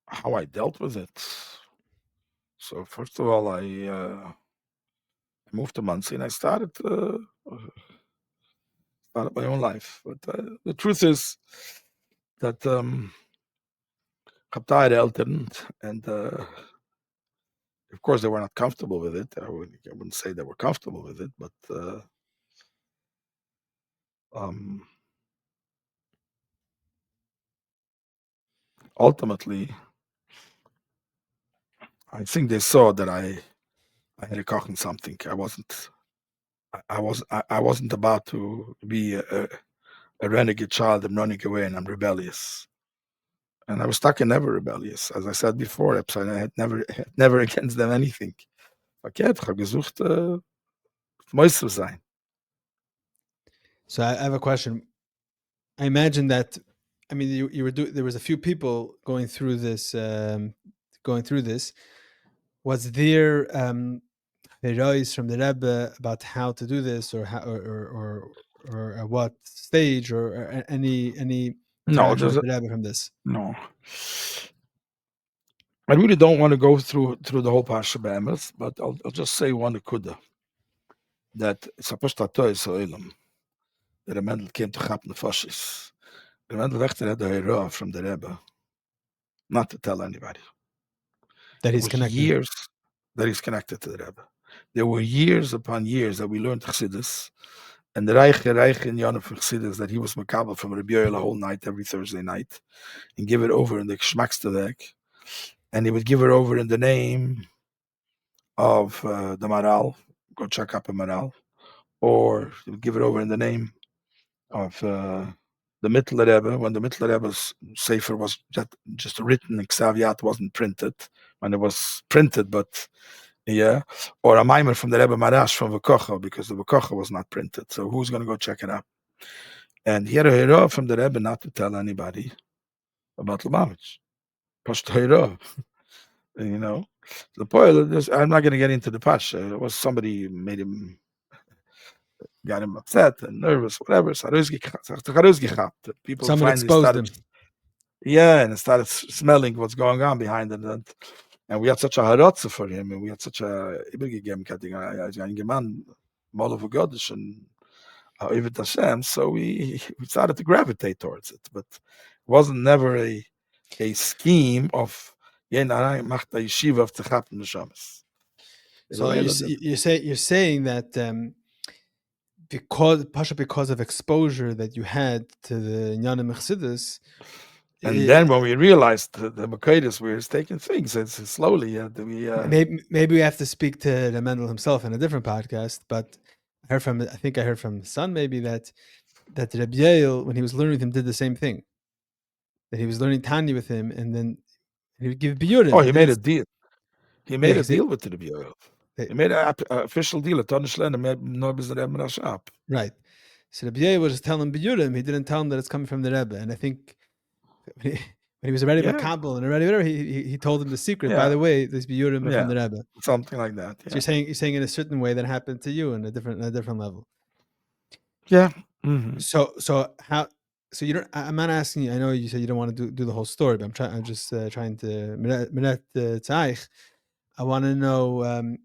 Speaker 1: How I dealt with it. So first of all, I moved to Muncie and I started my own life. But the truth is that Kaptai Eltern, and of course they were not comfortable with it. I wouldn't say they were comfortable with it, but ultimately, I think they saw that I had a cock in something. I wasn't about to be a renegade child. I'm running away and I'm rebellious. And I was stuck and never rebellious. As I said before, I had never against them anything. Verkehrt, ich habe gesucht, Meister sein.
Speaker 2: So I have a question. I imagine that, I mean, you were there was a few people going through this. Was there advice from the Rebbe about how to do this, or how, or at what stage, or any
Speaker 1: No,
Speaker 2: interaction
Speaker 1: there's
Speaker 2: with the Rebbe from this?
Speaker 1: no. I really don't want to go through the whole Parsha Be'emes, but I'll just say one kuda that it's a pashtato Israelim that a Mendel came to Chap Nefashis. The Mendel Wechter had a hera from the Rebbe, not to tell anybody.
Speaker 2: That
Speaker 1: It
Speaker 2: he's
Speaker 1: was
Speaker 2: connected.
Speaker 1: years that he's connected to the Rebbe. There were years upon years that we learned Chassidus, and the Reiche in Yonah for Chassidus that he was makabel from Rabbi Yoel a whole night, every Thursday night, and give it over in the Geschmackstevek, and he would give it over in the name of the Maral, go check up a Maral, or he would give it over in the name of the Mittler Rebbe, when the Mittler Rebbe's Sefer was just written, Xaviat wasn't printed, when it was printed, but yeah, or a mimer from the Rebbe Marash from Vakocha, because the Vakocha was not printed. So who's going to go check it out? And he had a hero from the Rebbe not to tell anybody about Lubavitch. Post hero, you know. The point, I'm not going to get into the pasha. It was somebody got him upset and nervous, whatever. People
Speaker 2: Someone
Speaker 1: finally
Speaker 2: exposed
Speaker 1: started,
Speaker 2: him.
Speaker 1: yeah, and started smelling what's going on behind it. And we had such a harotze for him, and we had such a ein Mann, Mol of Goddess, and Oivit Hashem. So we started to gravitate towards it, but it wasn't never a scheme of macht a Ishiva of Tzechat Neshamas.
Speaker 2: So you're saying that because of exposure that you had to the Inyanim Chassidus,
Speaker 1: and then when we realized the Makaitis, we were taking things it's slowly.
Speaker 2: Maybe we have to speak to the Mendel himself in a different podcast. But I think I heard from his son maybe that Rebbe Yael, when he was learning with him, did the same thing. That he was learning Tanya with him, and then he would give biurim.
Speaker 1: Oh, he made a deal. He made
Speaker 2: Yeah,
Speaker 1: a deal with the Rebbe. He made an official deal.
Speaker 2: Right. So Rebbe Yael was just telling biurim. He didn't tell him that it's coming from the Rebbe. And I think when he was already makabel and already whatever, he told him the secret. By the way, this biurim from the Rebbe.
Speaker 1: Something like that.
Speaker 2: So you're saying in a certain way that happened to you in a different level.
Speaker 1: Yeah. Mm-hmm.
Speaker 2: So how? So you don't. I'm not asking you. I know you said you don't want to do the whole story, but I'm just trying to. I want to know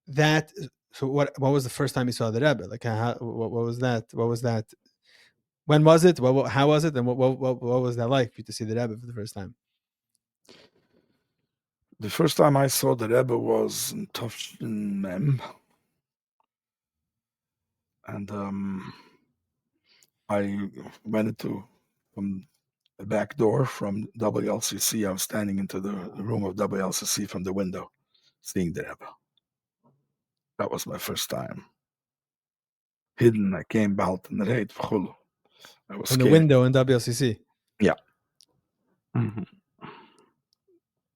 Speaker 2: that. So what was the first time you saw the Rebbe? Like what was that? What was that? When was it? How was it? And what was that like for you to see the Rebbe for the first time?
Speaker 1: The first time I saw the Rebbe was in Tomchei, and I went from the back door from WLCC. I was standing into the room of WLCC from the window, seeing the Rebbe. That was my first time. Hidden, I came behalten the rate. I was
Speaker 2: from
Speaker 1: scared.
Speaker 2: The window in WLCC.
Speaker 1: Yeah. Mm-hmm.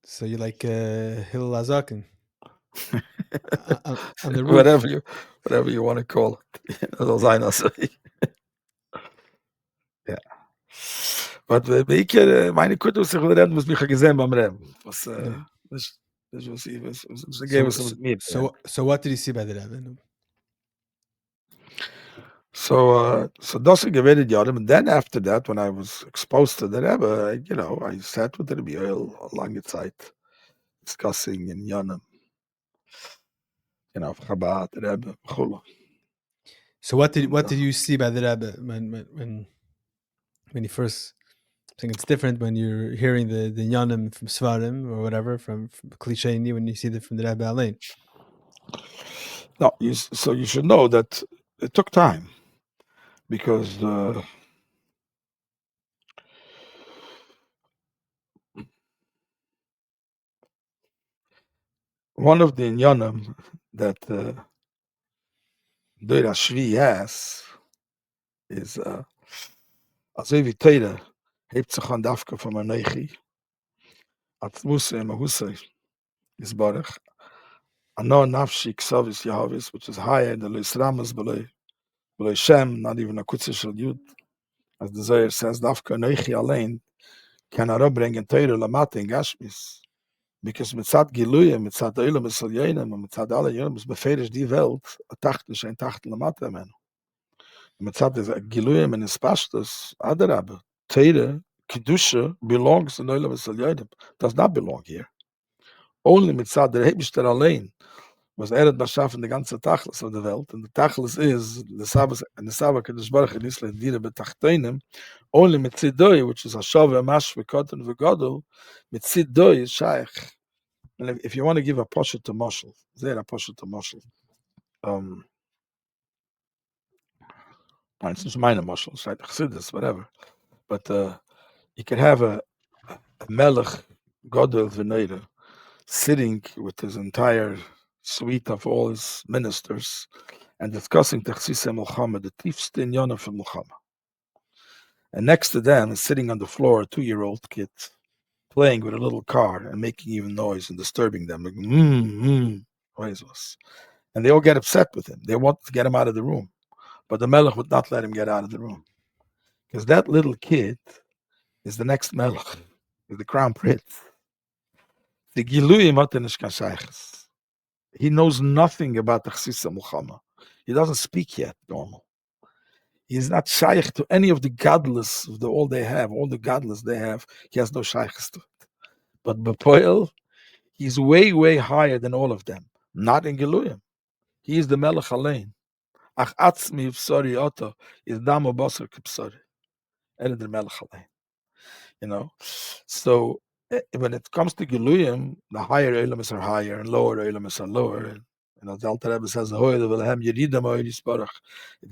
Speaker 2: So you're like Hillel Azakin on the roof.
Speaker 1: whatever you want to call it. Yeah. But meine Kutte, sich will reden, was mich gesehen beim Reben. Was gave us with me.
Speaker 2: So what did you see by the Rebbe?
Speaker 1: So das gewählt Jahren, and then after that, when I was exposed to the Rebbe, I sat with the Rebbe a lange Zeit, discussing in Yonah, Chabad, Rebbe, Chula.
Speaker 2: So what did you see by the Rebbe when you first? I think it's different when you're hearing the Yanim from Svarim or whatever from Klisheni when you see it from the Rebbe Alain.
Speaker 1: No, so you should know that it took time because one of the inyanim that Dor Hashvi'i has is also wie Teire hebt sich an Dafka von Anochi, Atzmuse and Mahusay is Baruch, Ano Nafshi Ksavis Yahavis, which is higher than the Isramas below Shem, not even a Kutzishal Yud. As the Zohar says, Dafka Anochi allein can bringen Teire Lamate in Gashmis. Because mitzad Giluyim, mitzad Olam Esalyenim, and mitzad alle Yom is beferish die Welt, a tachtisch ein Tachtel Lamate men. Mitzad is Giluyim and Ispashtus, Adarabbe, Teire, Kedusha belongs in Olam Esalyenim, does not belong here. Only mitzad der Hebishter allein was Eret Bashafen the ganze Tachlis of the Welt, and the Tachlis is the Sabbath and the Sabbath Kedush Baruch in Israel Dira Betachtenim, only mitzidoi, which is Hashava Mash V'Kotan V'Godol, mitzidoi is Shaykh. And if you want to give a poshet to Moshel, there a poshet to Moshel. It's just minor Moshel, right? Chassidus, whatever. But you could have a Melech Godel V'Neira sitting with his entire suite of all his ministers and discussing Techsisei Milchama, the tiefste inyanim for Milchama. And next to them is sitting on the floor a 2-year-old kid playing with a little car and making even noise and disturbing them. Like, and they all get upset with him. They want to get him out of the room. But the Melech would not let him get out of the room. Because that little kid is the next Melech, is the crown prince. The Giluyim hat nicht kein Sheiches. He knows nothing about the Chassidus Milchama. He doesn't speak yet, normal. He is not shaykh to any of the gadlus of all they have. All the gadlus they have, he has no shaykhs to it. But B'Poel, he's way, way higher than all of them. Not in Giluyim. He is the Melech Alein. Ach atzmi v'sori oto is damo basar k'psori. And the Melech Alein. You know? So, when it comes to Giluyim, the higher Elamis are higher and lower Elamis are lower. And, you know, the Alter Rebbe says, it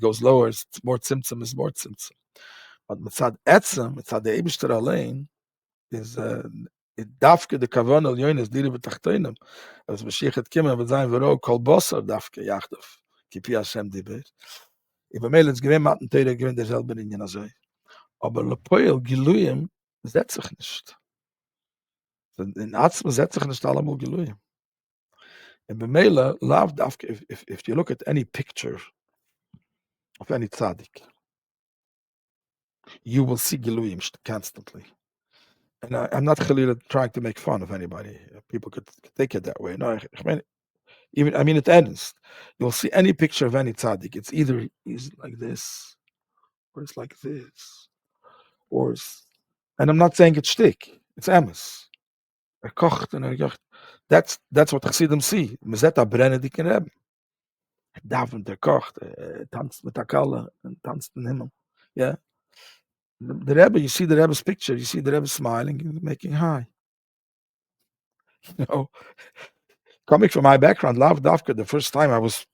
Speaker 1: goes lower, it's more tzimtzum, is more tzimtzum. But mitzad etzem, mitzad the Eibishter Alein, is it dafke the kavan al yoines diri b'tachtenim. As Mashiach et kimah v'zayin v'ro kol bosar dafke yachdav. Kipi Hashem dibir. If a male is gewinn matten teire gewinn derselbe in Yenazoi. Aber lepoil Giluyim setzt sich nicht. In Atzma setzt sich nicht allemal Giluyim. And B'meila, lav dafke, if you look at any picture of any tzaddik, you will see Giluyim constantly. And I'm not trying to make fun of anybody. People could take it that way. No, I mean it ends. You'll see any picture of any tzaddik. It's either he's like this, or it's like this, or it's, and I'm not saying it's shtick. It's emes. Kocht and kocht. That's what Chassidim see. Mezeta Brennedik and Rebbe. Davent kocht, tanzt mit der Kalle and tanzt in Himmel. Yeah. The Rebbe, you see the Rebbe's picture. You see the Rebbe smiling and making high. You know, coming from my background, Lav Davka, the first time I was,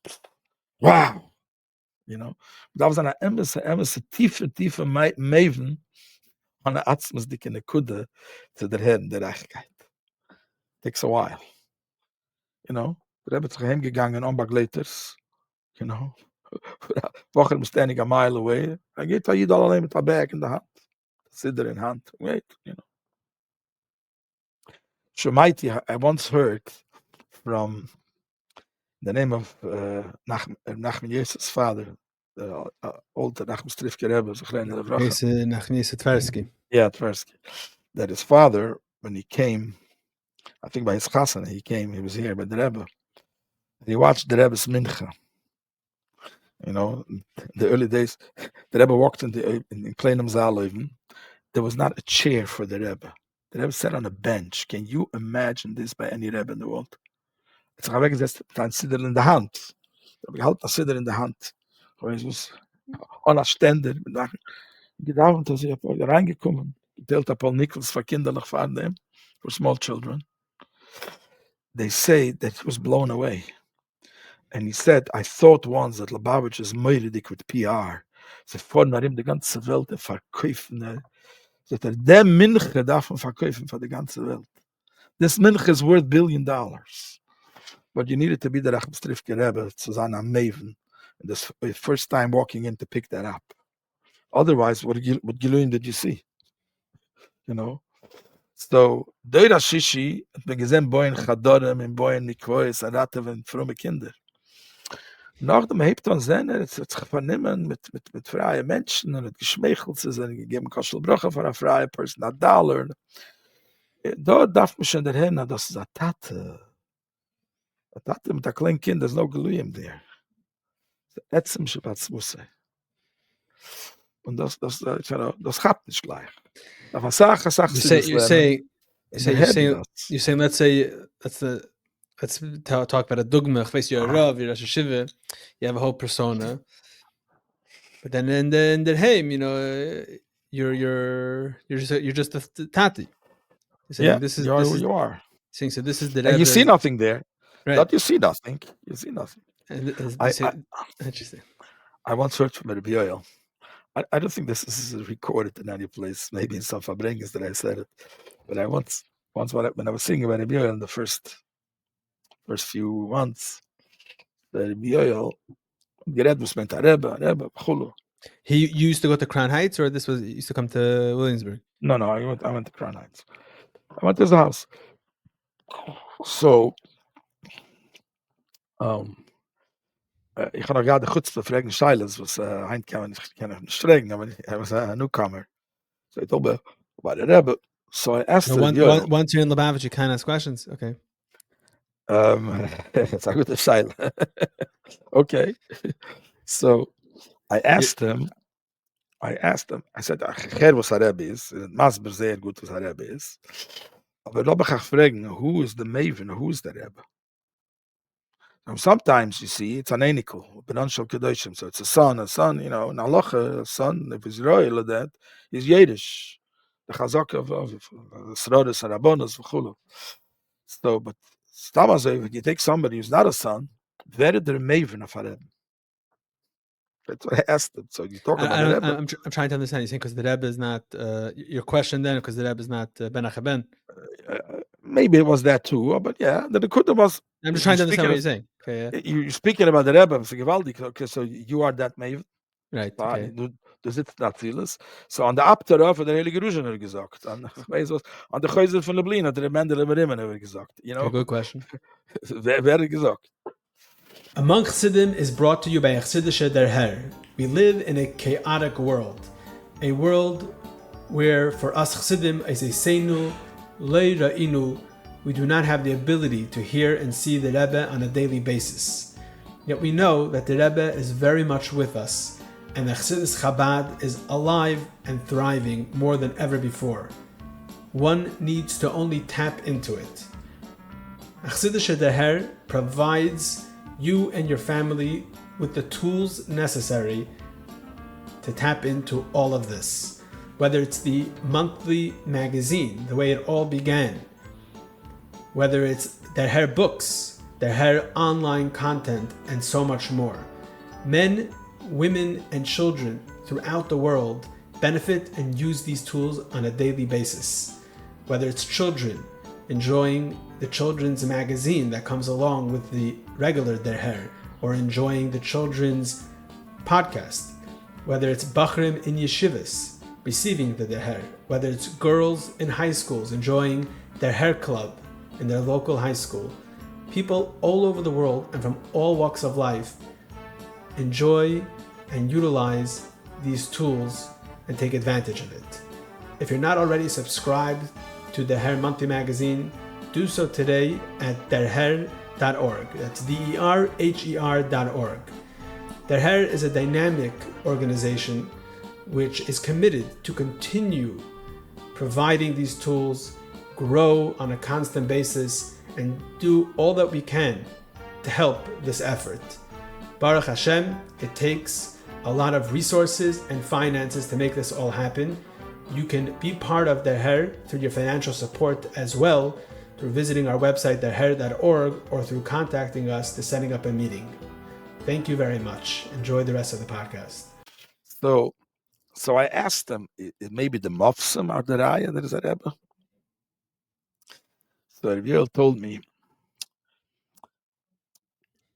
Speaker 1: wow. You know, that was an emes tiefe maven on the atzmas dik in the kude to the head in the Reichkeit. Takes a while. You know, the Rebbe is heimgegangen unbegleiters. You know, Wochen standing a mile away. I get to Yid all with a bag in the hand, Seder in hand. Wait, you know. Shemaiti, I once heard from the name of Nachman Yosef's father, the old Nachman Strifke Rebbe,
Speaker 2: Nachman Tversky.
Speaker 1: Yeah, Tversky. That his father, when he came, I think by his chasana, he was here by the Rebbe. He watched the Rebbe's mincha. You know, the early days, the Rebbe walked in Kleinam Zaal even. There was not a chair for the Rebbe. The Rebbe sat on a bench. Can you imagine this by any Rebbe in the world? It's ein Seder in der Hand. Ich halte ein Seder in der Hand. Es was an a Ständer. Gedauert, dass ich reingekommen. Geteilt ein paar Nickels für kinderlich fahren, for small children. They say that he was blown away. And he said, I thought once that Lubavitch is moiridik with PR. Sie fahren nach ihm die ganze Welt und verkaufen. Der Minche darf man verkaufen für die ganze Welt. This Minche is worth $1 billion. but you needed to be the Rachmstrifke Rebbe, Susanna Maven, this first time walking in to pick that up. Otherwise, what Giluim did you see? You know? So, Dor Hashvi'i, hat man gesehen, boyen Chadorim, in boyen Mikvois, Aratev, und frumme Kinder. Nach dem hebt man sehen, hat sich vernehmen mit freien Menschen, und hat geschmeichelt, sie sind gegeben Koschel Brache für eine freie Person, $1. Dort darf man schon dahin, das ist eine Tate. Eine Tate mit einem kleinen Kind, there's no Geluyim there. Ätzem Shabbat Musse. Und das hat nicht gleich. Aber Sache
Speaker 2: You're saying, let's talk about a dogma. You're a Rav, you're a Ishiva, you have a whole persona. But then in the home, you're just a tati. You're saying this is
Speaker 1: you are.
Speaker 2: Saying so this is the
Speaker 1: and you see nothing there.
Speaker 2: Right.
Speaker 1: Not you see nothing. You see nothing.
Speaker 2: Interesting.
Speaker 1: I once heard from Rabbi Aaron. I don't think this is recorded in any place. Maybe in some Fabrengens that I said it. But I once when I was singing about Rabbi Aaron the first few months, the Rabbi Aaron gered was meant Rebbe, Chulu.
Speaker 2: He used to go to Crown Heights, or this was used to come to Williamsburg?
Speaker 1: No, I went to Crown Heights. I went to his house. So, ich habe noch gerade Chutzpe fragen Scheiles, was Hein kann ich nicht fragen, aber I was a newcomer. So I told him about the Rebbe. So I asked him.
Speaker 2: Once you're in Lubavitch, you can't ask questions. Okay.
Speaker 1: It's a good Scheile. Okay. So I asked him, I said, Cher was a Rebbe is, Masber sehr gut was a Rebbe is. Aber Rebbe kann fragen, who is the Maven, who is the Rebbe? And sometimes you see it's an enical, Chidushim, so it's a son, in Halacha, a son, if he's royal, that is Yiddish. The Chazak of Srodas and Rabbonos, v'chulu. So, but if you take somebody who's not a son, very the Maven of a Rebbe. That's what I asked him. So you talk about the Rebbe.
Speaker 2: I'm trying to understand. You're saying because the Rebbe is not your question then, because the Rebbe is not Ben Achaben.
Speaker 1: Maybe it was that too, but yeah, the Nekuda was.
Speaker 2: I'm just trying to understand what you're saying. Okay, yeah.
Speaker 1: You're speaking about the Rebbe, so Givaldi. Okay, so you are that Maven,
Speaker 2: right? Okay.
Speaker 1: Du sitzt da vieles. So an der Abtera von der Heilige Ruschen gesagt. An der Häuser von Lublin hat der Mendel immer gesagt.
Speaker 2: Okay, good question.
Speaker 1: Wer gesagt?
Speaker 2: Among Chassidim is brought to you by Chassidische Der Herr. We live in a chaotic world. A world where for us Chassidim is a seinu, lei ra'inu, we do not have the ability to hear and see the Rebbe on a daily basis. Yet we know that the Rebbe is very much with us, and the Chassidus Chabad is alive and thriving more than ever before. One needs to only tap into it. Chassidische Der Herr provides you and your family with the tools necessary to tap into all of this. Whether it's the monthly magazine, the way it all began, whether it's Der Herr books, Der Herr online content, and so much more. Men, women, and children throughout the world benefit and use these tools on a daily basis. Whether it's children enjoying the children's magazine that comes along with the regular Der Herr, or enjoying the children's podcast, whether it's Bachrim in yeshivas receiving the Der Herr, whether it's girls in high schools enjoying Der Herr club in their local high school. People all over the world and from all walks of life enjoy and utilize these tools and take advantage of it. If you're not already subscribed to the Herr Monthly Magazine, do so today at derher.org. That's derher.org. Der Herr is a dynamic organization which is committed to continue providing these tools, grow on a constant basis, and do all that we can to help this effort. Baruch Hashem, it takes a lot of resources and finances to make this all happen. You can be part of Der Herr through your financial support as well, through visiting our website derher.org, or through contacting us to setting up a meeting. Thank you very much. Enjoy the rest of the podcast.
Speaker 1: So I asked them, maybe the Mofsim are the Raya that is a Rebbe. So Rebbe told me,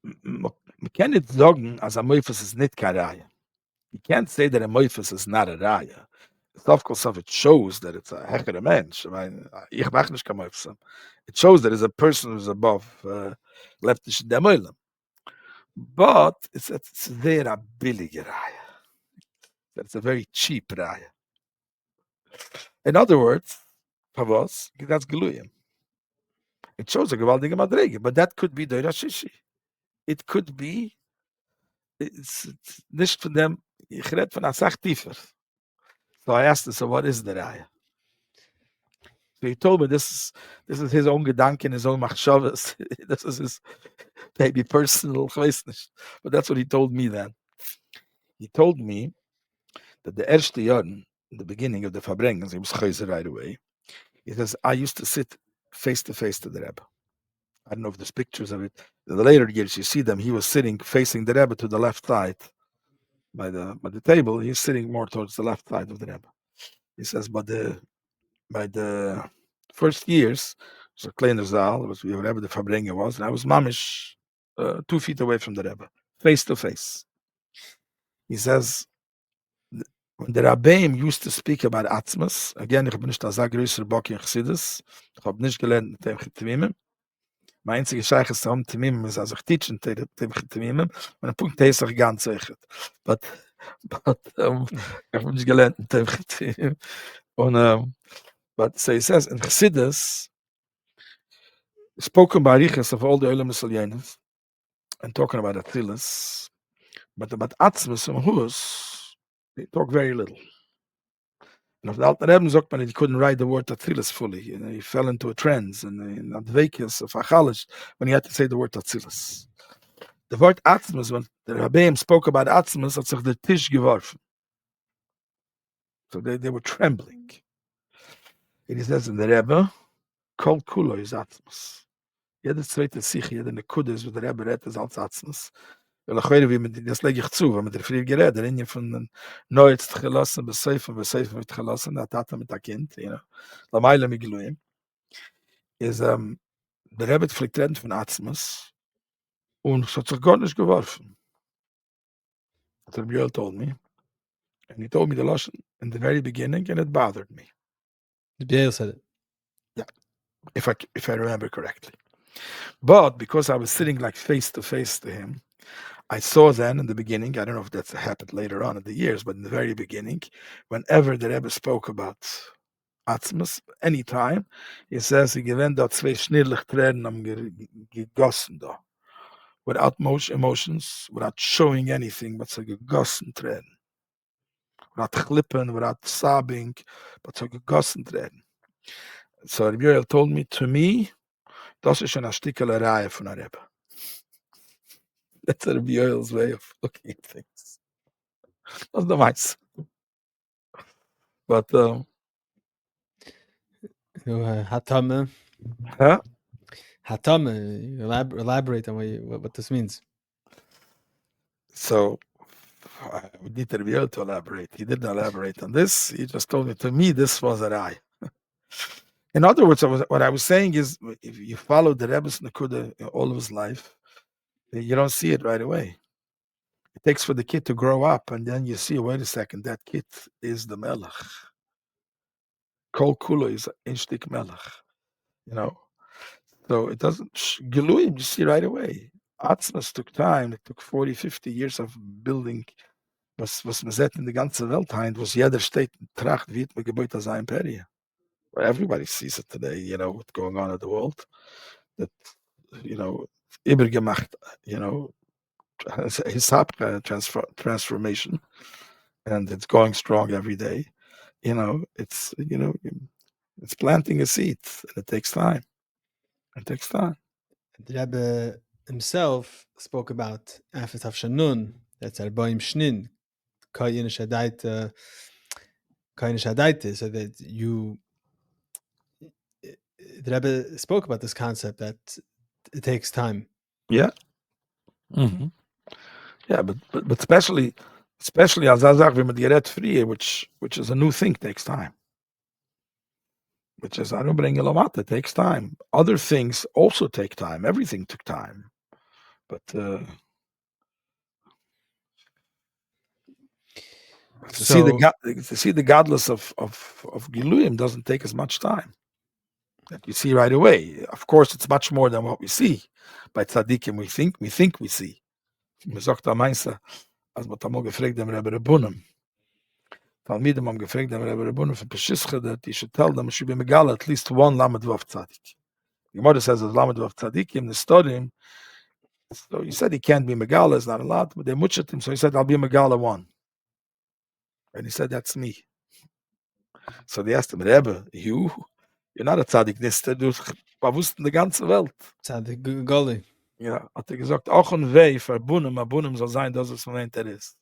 Speaker 1: man kann nicht sagen, als ein Meufes ist nicht keine Reihe. You can't say that a Meufes is not a Raya. Of course, it shows that it's a hechere mensch. I mean, ich mach nicht kein Meufes. It shows that it's a person who's above left in der Meulam. But it's there a billige Raya. It's a very cheap Raya. In other words, Pavos, that's Geluyim. It shows a gewaltige Madrege, but that could be Dor Hashvi'i. It could be, it's nicht von dem, ich red von einer Sach tiefer. So I asked him, so what is the Raya? So he told me this is his own Gedanken, his own Machshavas. This is his maybe personal, ich weiß nicht. But that's what he told me then. He told me that the erste Jahren, in the beginning of the Verbrengens, he was chayzer right away. He says, I used to sit face to face to the Rebbe. I don't know if there's pictures of it. In the later years, you see them. He was sitting facing the Rebbe to the left side by the table. He's sitting more towards the left side of the Rebbe. He says, but by the first years, it was a kleiner Zaal. It was wherever the Verbrenger was, and I was mamish 2 feet away from the Rebbe, face to face. He says, when the Rabbeim used to speak about Atzmas, again, ich bin nicht als größer Bock in Chassidus, ich habe nicht gelernt mit dem Temimim. Mein einziger Scheich ist am Temimim, ist als ich teachen dem Temimim, und ein Punkt ist auch ganz sicher. But ich habe nicht gelernt mit dem Temimim. Und but so he says, in Chassidus, spoken by Riches of all the Olam Yisraelis, and talking about Atzilas, but about Atzmas and Hus, they talk very little. And of the Alten Rebbe sagt man, he couldn't write the word Atzilas fully. You know, he fell into a trance and in Advekis of Achalish when he had to say the word Atzilas. The word Atzmas, when the Rabbeim spoke about Atzmas, hat sich der Tisch geworfen. So they were trembling. And he says in the Rebbe, Kol Kulo is Atzmas. Jede zweite Sich, jede Nekudes, wo der Rebbe redet, ist als Atzmas. Weil ich höre, das lege ich zu, wenn man der früher geredet, der Ingen von den Neuetzt gelassen, beseifen wird gelassen, der Tata mit der Kind, you know, la Meile mit Geluyim, ist, der Rebbe fliegt reden von Atzmas, und es hat sich gar nicht geworfen. That's what Rabbi told me. And he told me the lesson in the very beginning, and it bothered me.
Speaker 2: Rabbi said it.
Speaker 1: Yeah, if I remember correctly. But because I was sitting like face to face to him, I saw then in the beginning, I don't know if that's happened later on in the years, but in the very beginning, whenever the Rebbe spoke about Atzmas, anytime, he says, he gewinnt da zwei schnirrlich Tränen am gegossen da. Without emotions, without showing anything, but so gegossen Tränen. Without chlippen, without sobbing, but so gegossen Tränen. So Rabbi Yoel told me, to me, das ist schon ein Stickel Reihe von der Rebbe. That's Rabbi Yoel's way of looking at things. That's the mice. But
Speaker 2: Hatame.
Speaker 1: huh?
Speaker 2: Hatame. Elaborate on what this means.
Speaker 1: So I would need Rabbi Yoel to elaborate. He didn't elaborate on this. He just told me, to me, this was a rai. In other words, what I was saying is, if you follow the Rebbe's Nakuda all of his life, you don't see it right away. It takes for the kid to grow up, and then you see, wait a second, that kid is the Melech. Kol Kula is Inshtik Melech. You know? So it doesn't, Geluyim, you see right away. Atzmas took time. It took 40, 50 years of building. Was man sieht in der ganzen Welt heint, was jeder steht in Tracht, wie man gebaut als ein Imperie. Everybody sees it today, you know, what's going on in the world. That, you know, übergemacht, you know, transformation, and it's going strong every day. You know, it's planting a seed, and it takes time. It takes time.
Speaker 2: The Rebbe himself spoke about Afet Afshanun, that's Arbaim Shnin, Kayin Shadaita, so that the Rebbe spoke about this concept that it takes time.
Speaker 1: Yeah. Mm-hmm. Yeah, but especially as I sag, with Geret Frie, which is a new thing, takes time. Which is, I don't bring Elamat, it takes time. Other things also take time. Everything took time. But to see the godless of Giluyim doesn't take as much time. That you see right away. Of course, it's much more than what we see. By tzaddikim, we think we see. Man sagt am Mainzer, als man einmal gefragt dem Rebbe Rebunim. Talmidim haben gefragt dem Rebbe Rebunim for Peshischa that he should tell them should be megal at least one Lamed Vav Tzaddik. The Gemara says there's Lamed Vav Tzaddik in the study. So he said he can't be megala, it's not a lot, but they mutched him, so he said, I'll be megala one. And he said, that's me. So they asked him, Rebbe, you're not a tzaddik nister, du bewusst in der ganzen Welt.
Speaker 2: Tzaddik Goli.
Speaker 1: Ja, hat gesagt, auch ein Weh für Bunim soll sein, dass es von ist.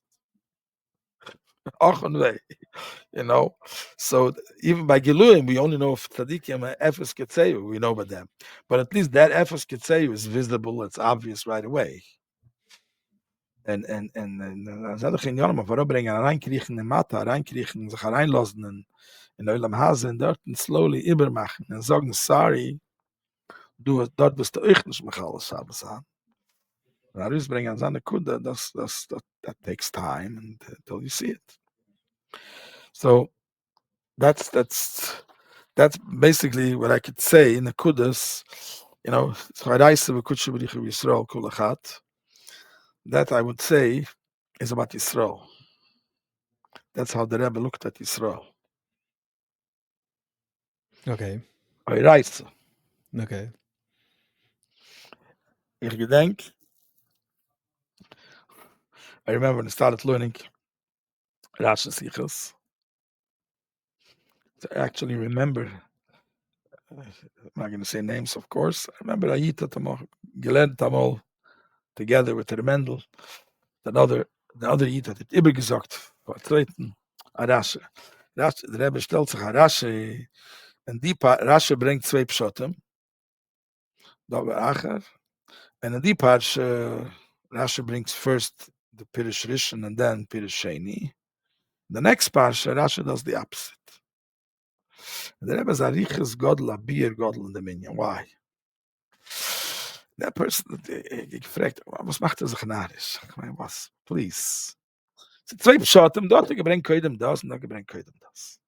Speaker 1: Auch ein Weh, So even by Giluyim, we only know of tzaddikim, Efes Ketzeu, we know about them. But at least that Efes Ketzeu is visible, it's obvious right away. En dat ging jammer, waarom brengen reinkriechen in Mata, reinkriechen, sich reinlassen in Olam Haze und dort slowly übermachen und sagen, sorry, du dort bist du echt nicht mehr alles haben sagen. Und rausbringen an seine Kunde, that takes time until you see it. So that's basically what I could say in the Kudus, that I would say is about Yisrael. That's how the Rebbe looked at Yisrael.
Speaker 2: Okay.
Speaker 1: Okay. Ich gedenk, I remember when I started learning Rashi Sichos. I actually remember, I'm not going to say names, of course. I remember Ayita gelernt Tamal together with the Mendel. The other Yita hat immer gesagt, vertreten Rashi. Der Rebbe stellt sich an Rashi, und Rashi bringt zwei Pshotim. Da war Acher. And in die Parsha, Rashi brings first the Pirush Rishon and then Pirush Sheni. The next Parsha, Rashi does the opposite. And the Rebbe is a riches godel, a beer godel in the minyan. Why? That person, ich fragte, was macht sich narisch? Ich meine, was? Please. Zwei Pshotim, dort gebrengt koidem das, und dort gebrengt koidem das.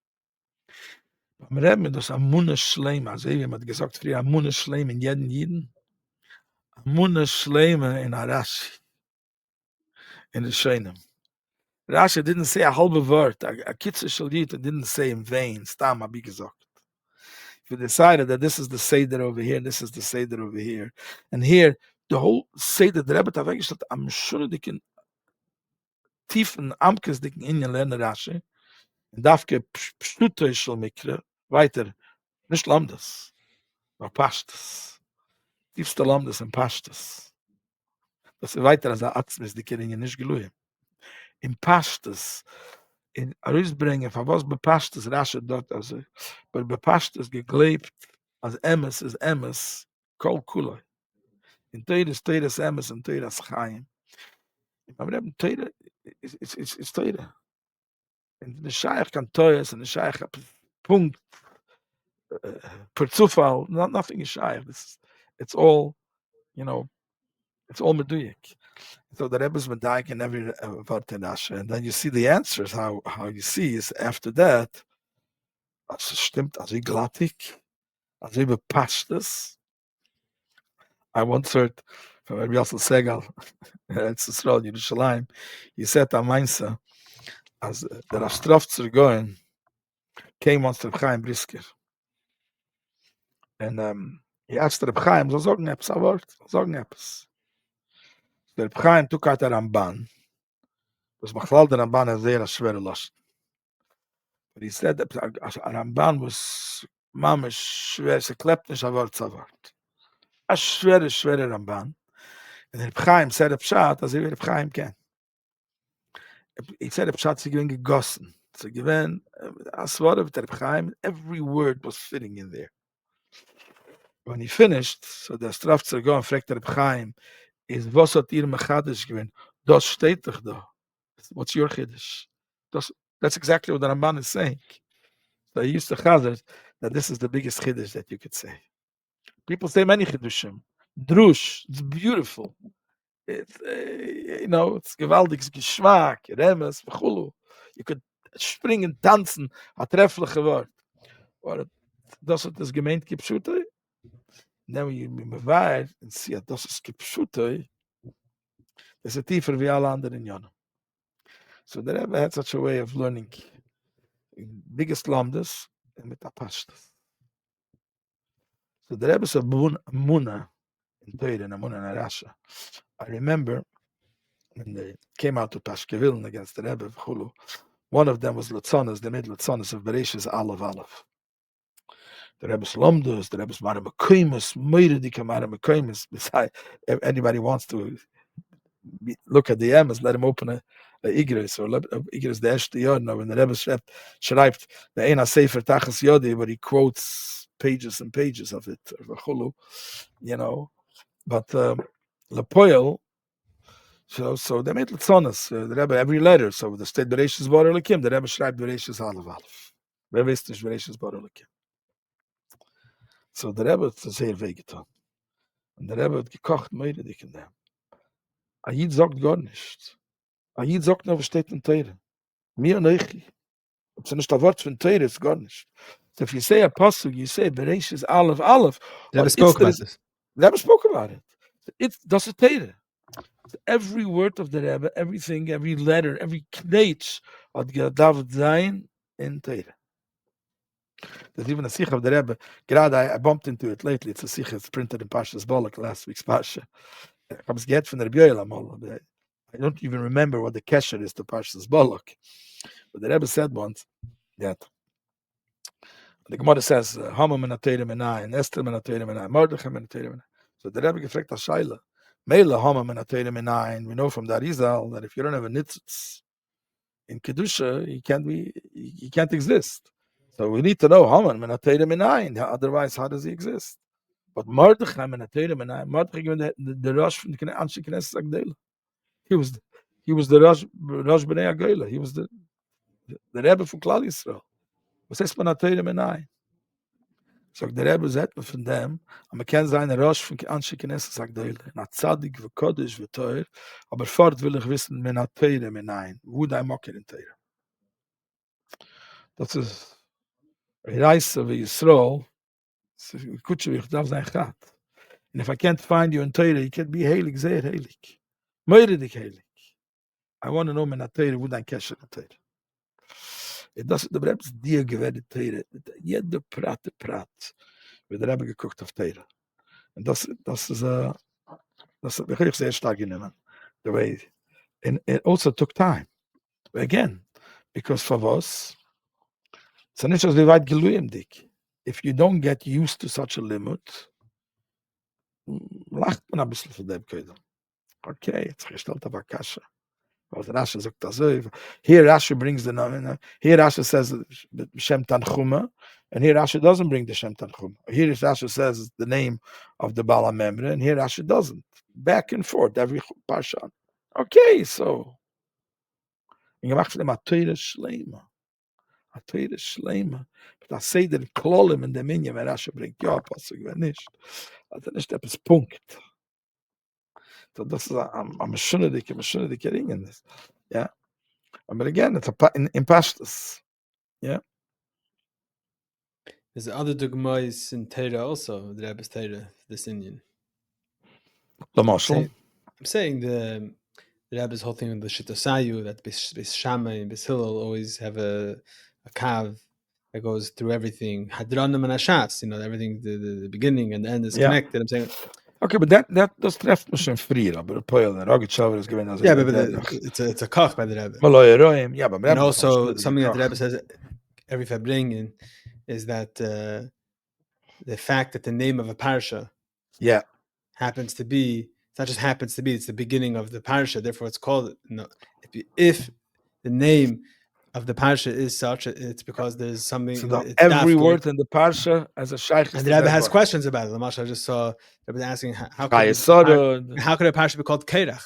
Speaker 1: Am Rebbe, das Amunah Shleim, also wie man gesagt früher, Amunah Shleim in jeden Jiden, Amunah Shleim in Arashi, in the Sheinem. Rashi didn't say a halbe word, a kitzur shel Yid didn't say in vain, stam abi gesagt. If you decided that this is the Seder over here, this is the Seder over here, and here, the whole Seder, the Rebbe hat weggestellt, am schuldigen, tiefen, amkesdicken Inyan lernen Rashi, und dafke pshutoi shel mikre, weiter, nicht lamdas, aber pashtas. Tiefste lamdas und pashtas. Das ist weiter als Atzmis, die Kirin nicht gelungen. In pashtas, in Arisbringen, von was bepashtas Rashi dort, also, but bepashtas geglebt, als Emes ist Emes, kol kuloi. In Teires Emes, und Teires Chaim. Aber eben Teire, ist Teire. Und der Shliach kann Teures, und der Shliach hat Punkt, per Zufall, nothing is Shliach. It's all, it's all meduyik. So the Rebbe's medayik in every word in Rashi, and then you see the answers. How you see is after that. Also stimmt, also glattig, also bepashtes. I once heard from Rabbi Yosel Segal, it's Israel, Yerushalayim. He said, "I Mainzer, as the Rastrofzer going came once to Reb Chaim Brisker, and he asked Reb Chaim, so sagen etwas, a word, sagen etwas." Der Reb Chaim took out a Ramban. Das Machlal der Ramban is sehr schwer lost. But he said that a Ramban was mamish schwer, se klept nicht a word zu word. A schwere Ramban. And Reb Chaim said a pshat, as Reb Chaim can. He said a pshat, sie gewinnt gegossen. So gewinnt, as word of Reb Chaim, every word was fitting in there. When he finished, so der Strafzer go and fragt Reb Chaim, is was hat ihr mechadisch gewinnt? Das steht doch da. What's your chiddush? That's exactly what the Ramban is saying. So he used to chazard that this is the biggest chiddush that you could say. People say many chidushim. Drush, it's beautiful. It's it's gewaltiges Geschmack, Remes, Chulu. You could springen, tanzen, a treffliche Wort. Or das hat das gemeint Kipschutoi. Now you mevair and see das ist Kipschutoi. It's a tiefer wie alle anderen Jahren. So the Rebbe had such a way of learning biggest lamdas and mit apashtas. So the Rebbe said Muna in Teire and Muna in Rasha. I remember when they came out to Pashkeviln against the Rebbe of Chulu, one of them was Lutzonis, they made Lutzonis of Bereshis Aleph. The Rebbe's Lomdus, the Rebbe's Maramekaimus, Meirudika Maramekaimus. Besides, if anybody wants to look at the Emes, let him open a Igris, or Igris the Eshte Yodna, when the Rebbe schreibt the Eina Sefer Tachas Yodi, where he quotes pages and pages of it, Chulu, But Lepoil, so they made Litzonis, the Rebbe, every letter. So the state Bereshis Bar Elikim, the Rebbe schreibt Bereshis Aleph. Rebbe ist nicht Bereshis Bar Elikim. So the Rebbe hat es sehr wehgetan. Und der Rebbe hat gekocht, Meiredig in dem. A Yid sagt gar nichts. A Yid sagt nur, was steht in Teire. Mir und ich. Ob es nicht ein Wort von Teire ist, gar nicht. So if you say a pasuk, you say, Bereshis Aleph.
Speaker 2: The Rebbe spoke about this.
Speaker 1: The Rebbe spoke about it. That's a Teire. Every word of the Rebbe, everything, every letter, every knetch, hat gedacht sein in Teire. There's even a sikh of the Rebbe. I bumped into it lately. It's a sikh. It's printed in Parshas Balak, last week's Parsha. I was get from the Rebbe. I don't even remember what the kesher is to Parshas Balak. But the Rebbe said once that the Gemara says, Hama menateirim enai, and Esther menateirim enai, Mordechai menateirim enai. So the Rebbe gefragt Shaila, Meila Hama menateirim enai, and we know from the Arizal that if you don't have a nitzitz in Kedusha, he can't exist. So we need to know Haman menateirim enai, otherwise how does he exist? But Mordechai menateirim enai, Mordechai the Rosh from the Anshe Knesset Agdela. He was the Rosh Bnei Agdela. He was the Rebbe from Klal Yisrael. Was heißt menateirim enai? So the Rebbe said from them, man kann sein Rosh von Anshe Knesset Agdela, na Tzadik v'Kodesh v'Toir, aber fort will ich wissen menateirim enai, wo dein Mocker in Teir. Das ist Reise wie Yisrael. Kutschewich darf sein Chat. And if I can't find you in Torah, you can't be heilig, sehr heilig. Meiredig heilig. I want to know in Torah, wo dein Kesher in Torah. Das ist der Rebbe's dir gewährt Torah. Jeder Prat, wie der Rebbe geguckt auf Torah. Und das habe ich sehr stark genommen. The way, and it also took time. Again, because for us, it's nicht so weit geluyem dik. If you don't get used to such a limit, lacht man ein bisschen von dem Köder. Okay, jetzt gestellt aber Kasche. Was Rashi sagt das so. Here Rashi brings the name. Here Rashi says Shem Tanchuma, and here Rashi doesn't bring the Shem Tanchuma. Here Rashi says the name of the Bala Memre, and here Rashi doesn't. Back and forth every parsha. Okay, so gemacht von dem Teire Schleima. A Teire Schleima. Da Seder Klolim in der Minja, wenn Rashi bringt. Ja, Pasuk, wenn nicht. Also nicht etwas Punkt. So das ist am schöne dicke Ringen. Yeah. But again, it's in Pashtus. Yeah.
Speaker 2: There's other dogmas in Torah also, the Rebbe's Torah, this Indian.
Speaker 1: The Marshal.
Speaker 2: I'm saying the Rebbe's whole thing with the Shitasayu, that Bis Shammai and Bis Hillel always have a kav that goes through everything. Hadranam and Ashas, everything, the beginning and the end is connected. I'm saying,
Speaker 1: okay, but that trefft mich schon früher, aber der Poel, der Rogetschauer ist gewinnt.
Speaker 2: Yeah, but it's a kach by the Rebbe.
Speaker 1: Yeah, but
Speaker 2: and also something that the Rebbe says every Fabringen is that the fact that the name of a parsha happens to be, it's not just happens to be, it's the beginning of the parsha, therefore it's called, if the name of the parsha is such, it's because there's something.
Speaker 1: So every word in the parsha as a shaykh.
Speaker 2: And the Rebbe has questions about it. I just saw the Rebbe asking how could a parsha be called Keirach?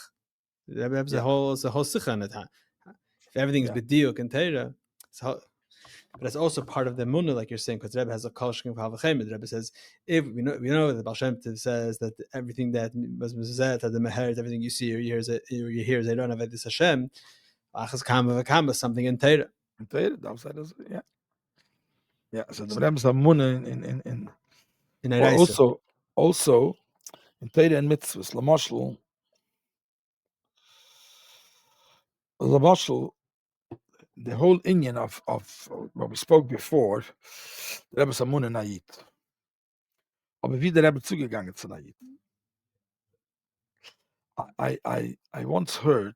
Speaker 2: The Rebbe has a whole sikha on it. If everything is b'diuk and Torah, But it's also part of the Munah, like you're saying, because Rebbe has a Kol Shkin V'Havachem. The Rebbe says, if we know that Baal Shem Tov says that everything that was Mezuzet, that the Meher, everything you see or you hear is Eiron Avedis Hashem, Achas Kama V'Kama, something in Torah.
Speaker 1: In Torah, yeah. Yeah, so the Rebbe's Amunah in
Speaker 2: Eraisa.
Speaker 1: also in Torah and mitzvahs, Lamashal, the whole Indian of what we spoke before, the Rebbe's Amunah Nayit. Aber wie der Rebbe zugegangen zu Nayit. I once heard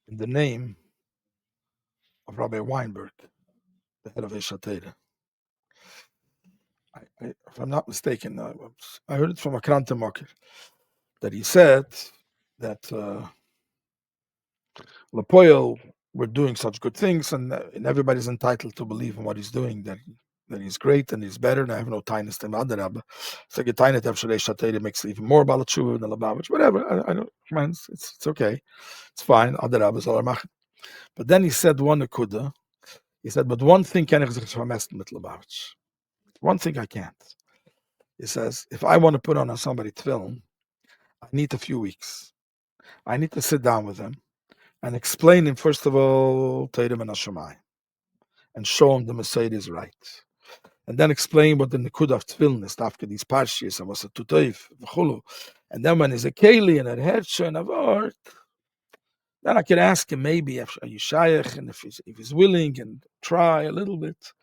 Speaker 1: in the name of Rabbi Weinberg, the head of Eshatera. If I'm not mistaken, I heard it from a Krantemoker, that he said that Lapoil were doing such good things, and everybody's entitled to believe in what he's doing, that he's great and he's better, and I have no tinus to other Rabbi. So get tinus to Eshatera makes it even more Balachu than Lubavitch, whatever. I don't, man, it's okay. It's fine. Other Rabbis are machen. But then he said one akuda. He said, but one thing can ich sich vermessen mit Lubavitch. One thing I can't. He says, if I want to put on somebody tefillin, I need a few weeks. I need to sit down with him and explain him, first of all, Teirem and Hashemayim, and show him the Messiah is right. And then explain what the Nikud of tefillin is, after these parshiyas, and what's a tutoif, v'chulu. And then when he's a keli and a hersha and a vort, then I could ask him maybe, are you shayach, and if he's willing, and try a little bit.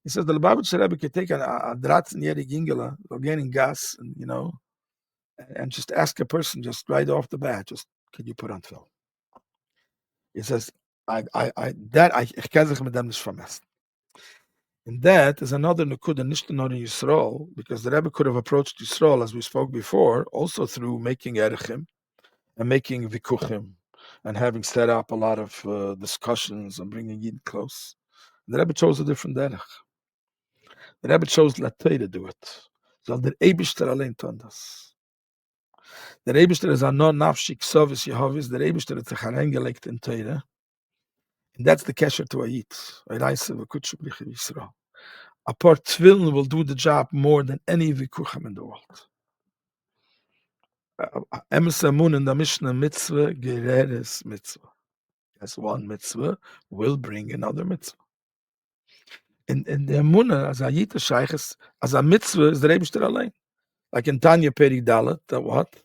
Speaker 1: He says, the Lubavitcher Rebbe could take a 13-jährige Ingela, organic gas, and and just ask a person just right off the bat, just, could you put on film? He says, ich kann sich mit dem nicht vermessen. And that is another Nekuda, nicht nur in Yisrael, because the Rebbe could have approached Yisrael, as we spoke before, also through making erechim and making vikuchim, and having set up a lot of discussions and bringing Yid close. The Rebbe chose a different derech. The Rebbe chose Latei to do it. So der Eibishter allein tun das. Der Eibishter is a non-nafshik sovis Yehovis. Der Eibishter hat sich hereingelegt in Teire. And that's the kesher to Ayit. A part Tvillin will do the job more than any Vikuchim in the world. Emes Amun in the Mishnah mitzvah, gereres mitzvah. As one mitzvah will bring another mitzvah. In the Amunah, as Ayit Shayches, as a mitzvah is the Eibishter allein. Like in Tanya Peri Dalet, that what?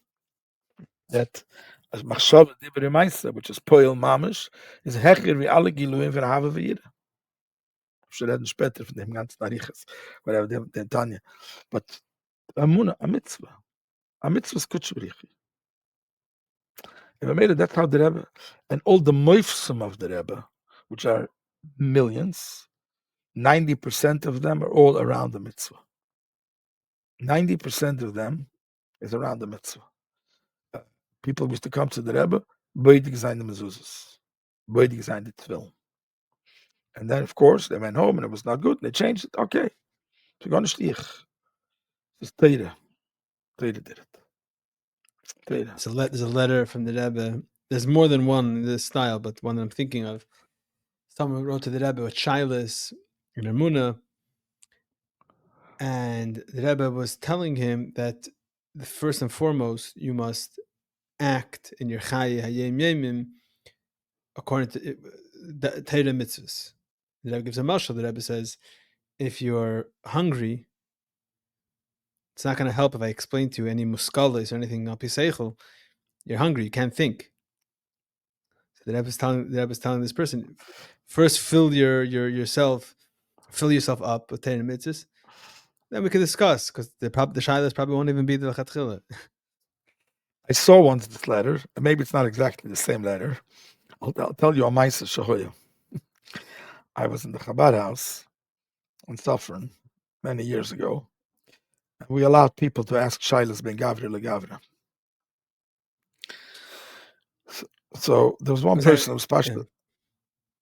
Speaker 1: That as Machshav Divrei Maisa, which is Poel Mamish, is hecher wie alle Giluim von Hava V'Yira. Wir reden später von dem ganzen Arichas, whatever the Tanya. But Amunah, a mitzvah is Kutshbrichi. If I made it, that's how the Rebbe, and all the moifsum of the Rebbe, which are millions, 90% of them are all around the mitzvah. 90% of them is around the mitzvah. People used to come to the Rebbe, beidig sein the mezuzahs, beidig sein the tefillin. And then, of course, they went home and it was not good. And they changed it. Okay, so we're going to Shliach. It's Teira. Teira did it. Teira.
Speaker 2: So there's a letter from the Rebbe. There's more than one in this style, but one that I'm thinking of. Someone wrote to the Rebbe with Shilas and Ramuna, and the Rebbe was telling him that first and foremost, you must act in your Chayi Hayem Yemim according to Teira mitzvahs. The Rebbe gives a mashal. The Rebbe says, if you're hungry, it's not going to help if I explain to you any muskalis or anything al piseichel. You're hungry, you can't think. So the Rebbe is telling this person, first fill yourself up with Teira mitzvahs. Then we can discuss, because the shilas probably won't even be the lechatchila.
Speaker 1: I saw once this letter, and maybe it's not exactly the same letter. I'll tell you a Maisa Shahoya. I was in the Chabad house in Suffern many years ago, and we allowed people to ask Shilas ben Gavri legavra. So there was one person who was passionate.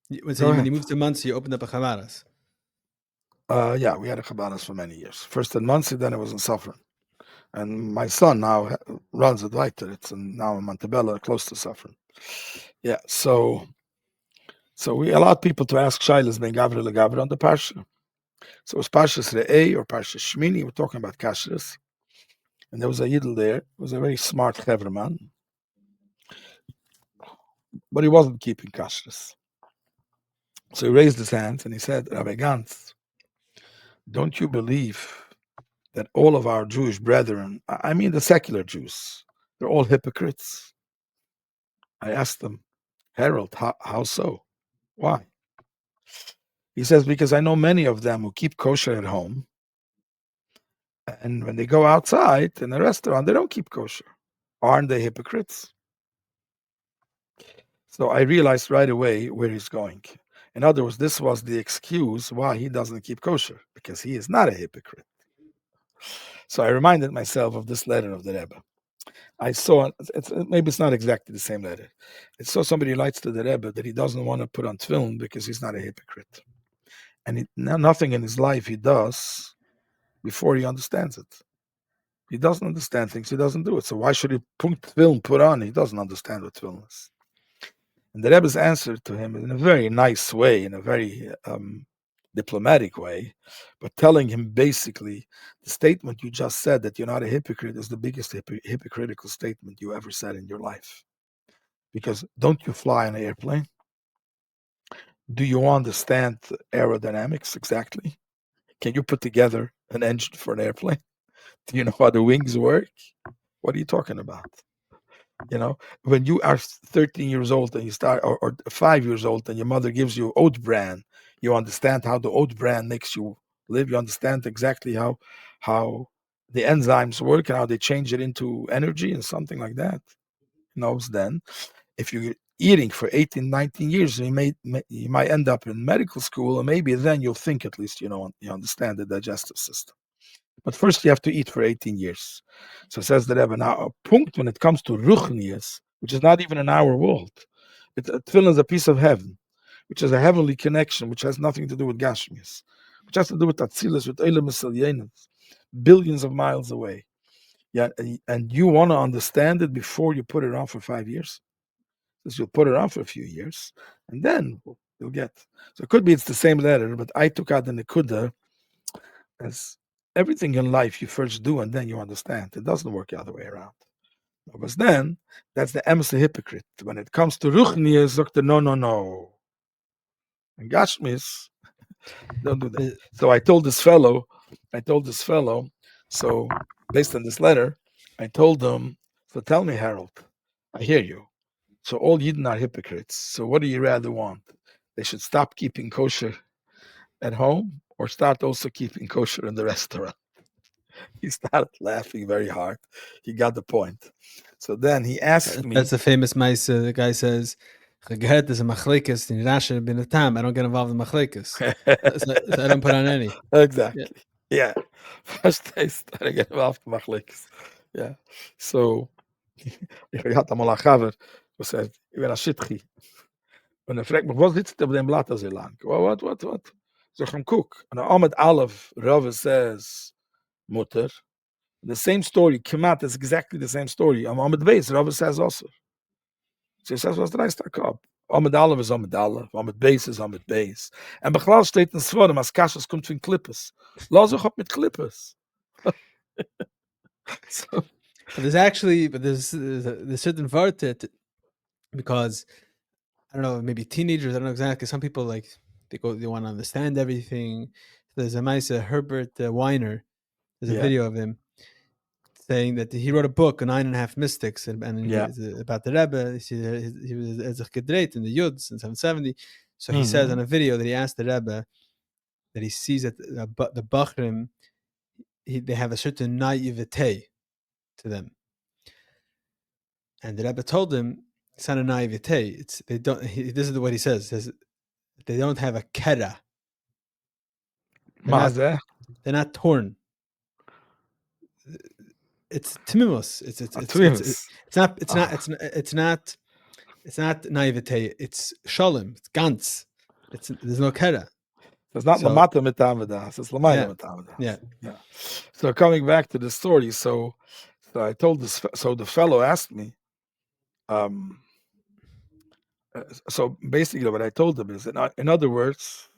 Speaker 2: When you moved to Muncie, you opened up a Chabad house.
Speaker 1: Yeah, we had a Chabad house for many years. First in Muncie, then it was in Suffern. And my son now runs it weiter. It's now in Montebello, close to Suffern. Yeah, so So we allowed people to ask Shailas ben Gavri Legavri on the Parsha. So it was Parshas Re'eh or Parshas Shmini. We're talking about Kashrus. And there was a Yidl there. It was a very smart Chevra but he wasn't keeping Kashrus. So he raised his hands and he said, Rabbi Gancz, don't you believe that all of our Jewish brethren, I mean the secular Jews, they're all hypocrites? I asked them, Harold, how so? Why? He says, because I know many of them who keep kosher at home, and when they go outside in a restaurant, they don't keep kosher. Aren't they hypocrites? So I realized right away where he's going. In other words, this was the excuse why he doesn't keep kosher, because he is not a hypocrite. So I reminded myself of this letter of the Rebbe. I saw, maybe it's not exactly the same letter. I saw somebody writes to the Rebbe that he doesn't want to put on tefillin because he's not a hypocrite. And nothing in his life he does before he understands it. He doesn't understand things, he doesn't do it. So why should he put tefillin put on? He doesn't understand what tefillin is. And the Rebbe's answer to him in a very nice way, in a very diplomatic way, but telling him basically, the statement you just said that you're not a hypocrite is the biggest hypocritical statement you ever said in your life. Because don't you fly on an airplane? Do you understand aerodynamics exactly? Can you put together an engine for an airplane? Do you know how the wings work? What are you talking about? When you are 13 years old and you start, or 5 years old, and your mother gives you oat bran, you understand how the oat bran makes you live. You understand exactly how the enzymes work and how they change it into energy and something like that. Then, if you're eating for 18, 19 years, you might end up in medical school, and maybe then you'll think at least you understand the digestive system. But first you have to eat for 18 years. So says the Rebbe, now a punkt when it comes to Ruchnias, which is not even in our world. Tefillin is a piece of heaven, which is a heavenly connection, which has nothing to do with Gashmias, which has to do with Atzilus, with Eilim Misalyenis, billions of miles away. Yeah, and you want to understand it before you put it on for 5 years? Because you'll put it on for a few years, and then you'll get. So it could be it's the same letter, but I took out the Nekuda as everything in life you first do and then you understand. It doesn't work the other way around. Because then, that's the emes hypocrite. When it comes to Ruchnias, no. And Gashmis, don't do that. So I told this fellow, so based on this letter, I told him, so tell me, Harold, I hear you. So all Yidden are hypocrites. So what do you rather want? They should stop keeping kosher at home or start also keeping kosher in the restaurant? He started laughing very hard. He got the point. So then he asked me.
Speaker 2: That's the famous mice. The guy says, "Chaget is a machlekes in Rashi bin Tam. I don't get involved in machlekes, so I don't put on any."
Speaker 1: Exactly. Yeah. First I started getting involved in machlekes. Yeah. So ich hatte mal ein Chaver, was ich bin ein Shitchi. Und fragt mich, was sitzt auf dem Blatt so lang? What? So ich guck. Und Ahmed Aleph, Rava says, Mutter. The same story, Kemat is exactly the same story. Ahmed Beis, Rava says also. So he says, was the next up? Ahmed Aleph is Ahmed Aleph, Ahmed Beis is Ahmed Beis. And Bechlal steht in Svarim, as Kashas kommt von Klippes. Lass euch mit Klippes. So,
Speaker 2: But there's certain Vartet, because I don't know, maybe teenagers, I don't know exactly. Some people they want to understand everything. There's a nice Herbert Weiner. There's a video of him saying that he wrote a book, 9.5 Mystics, and about the Rebbe. He was as a gedreit in the Yuds in 770. So he says on a video that he asked the Rebbe that he sees that the Bachrim, they have a certain naivete to them. And the Rebbe told him, it's not a naivete. This is what he says. He says they don't have a kera. They're not torn. It's timimus. It's not naivete. It's shalom. It's ganz. There's no kera.
Speaker 1: It's not lamata mitavadas. It's lamayla mitavadas. Yeah. So coming back to the story, so I told this. So the fellow asked me, So basically, what I told him is, in other words,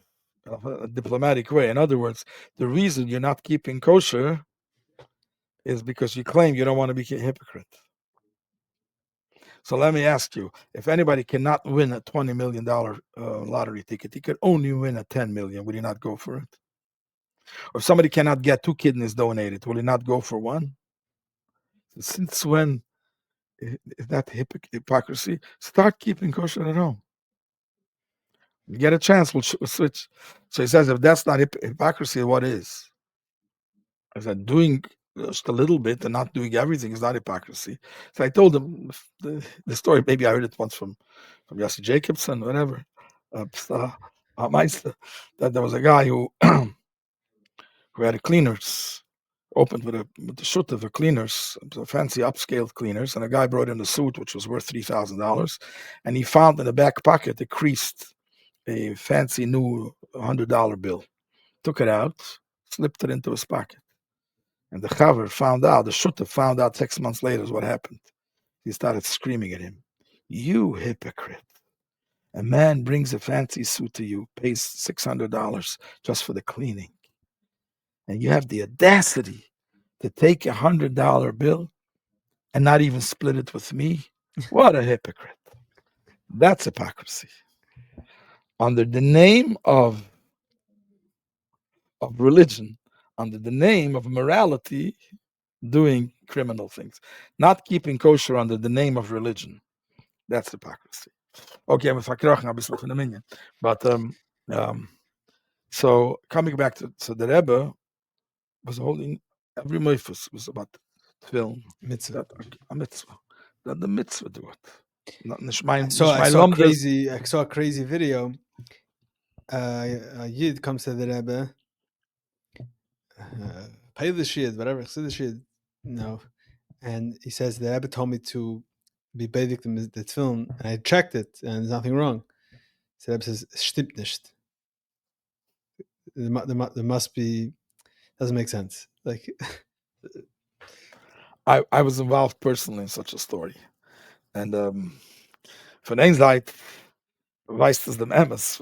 Speaker 1: a diplomatic way. In other words, the reason you're not keeping kosher is because you claim you don't want to be a hypocrite. So let me ask you: if anybody cannot win a $20 million lottery ticket, he could only win a $10 million. Will he not go for it? Or if somebody cannot get 2 kidneys donated, will he not go for one? Since when is that hypocrisy? Start keeping kosher at home. You get a chance, we'll switch. So he says, if that's not hypocrisy, what is? I said, doing just a little bit and not doing everything is not hypocrisy. So I told him the story. Maybe I heard it once from Yossi Jacobson, whatever. Meister, that there was a guy who who had a cleaners, opened with the shoot of the cleaners, fancy upscale cleaners, and a guy brought in a suit which was worth $3,000, and he found in the back pocket a creased, a fancy new $100 bill. Took it out, slipped it into his pocket. And the chaver found out, the shutta found out 6 months later what happened. He started screaming at him, "You hypocrite. A man brings a fancy suit to you, pays $600 just for the cleaning. And you have the audacity to take a $100 bill and not even split it with me? What a hypocrite." That's hypocrisy. Under the name of religion, under the name of morality, doing criminal things, not keeping kosher under the name of religion. That's hypocrisy. Okay, I'm a bisschen von der Minion. But so coming back to the Rebbe was holding every mitzvah was about film
Speaker 2: Mitzvah.
Speaker 1: A mitzvah. That the mitzvah do it. Not
Speaker 2: I saw a crazy video. A Yid comes to the Rebbe, pay the shid, whatever, the shid, and he says the Rebbe told me to be beidik the film, and I checked it, and there's nothing wrong. So the Rebbe says, "Stimmt nicht." There must be, doesn't make sense. Like,
Speaker 1: I was involved personally in such a story, and von einer Seite weiß das dem Emes,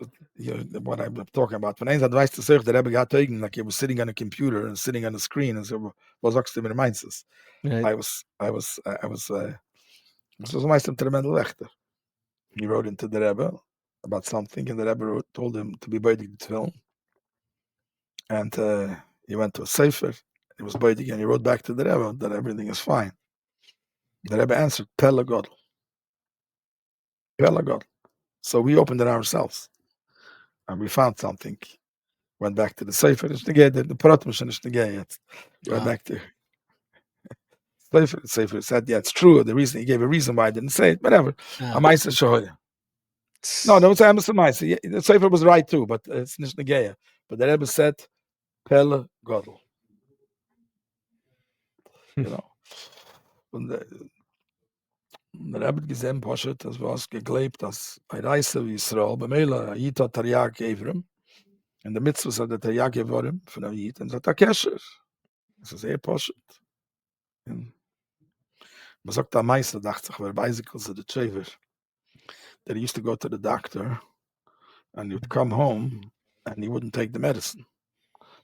Speaker 1: what I'm talking about. Von einer Seite weiß das auch, der Rebbe got taken, like he was sitting on a computer and sitting on a screen, and so, was sagst du mir meinst es?
Speaker 2: right.
Speaker 1: I was Meister Tremendel Wächter. He wrote into the Rebbe about something, and the Rebbe told him to be beidig the film. And he went to a sefer. He was beidig, and he wrote back to the Rebbe that everything is fine. The Rebbe answered, Pella Godel. Pella Godel. So we opened it ourselves, and we found something. Went back to the sefer. The Protmischen is yet. Went back to sefer. Said, yeah, it's true. The reason he gave a reason why I didn't say it, whatever. A Meister Shoya. No, that was Amos Meister. The sefer was right too, but it's nicht negeya. But the Rebbe said, Pella Godel. Und der Rebbe gesehen, Poshet, das was geglebt, dass bei Reise wie Israel, bei Mela, Yid hat Taryag Evrim, und der Mitzvah hat der Taryag Evrim von der Yid, und sagt, Kesher. Das ist sehr Poshet. Man sagt, der Meister dachte sich, wer bicycles at the Chaver, that he used to go to the doctor, and he would come home, and he wouldn't take the medicine.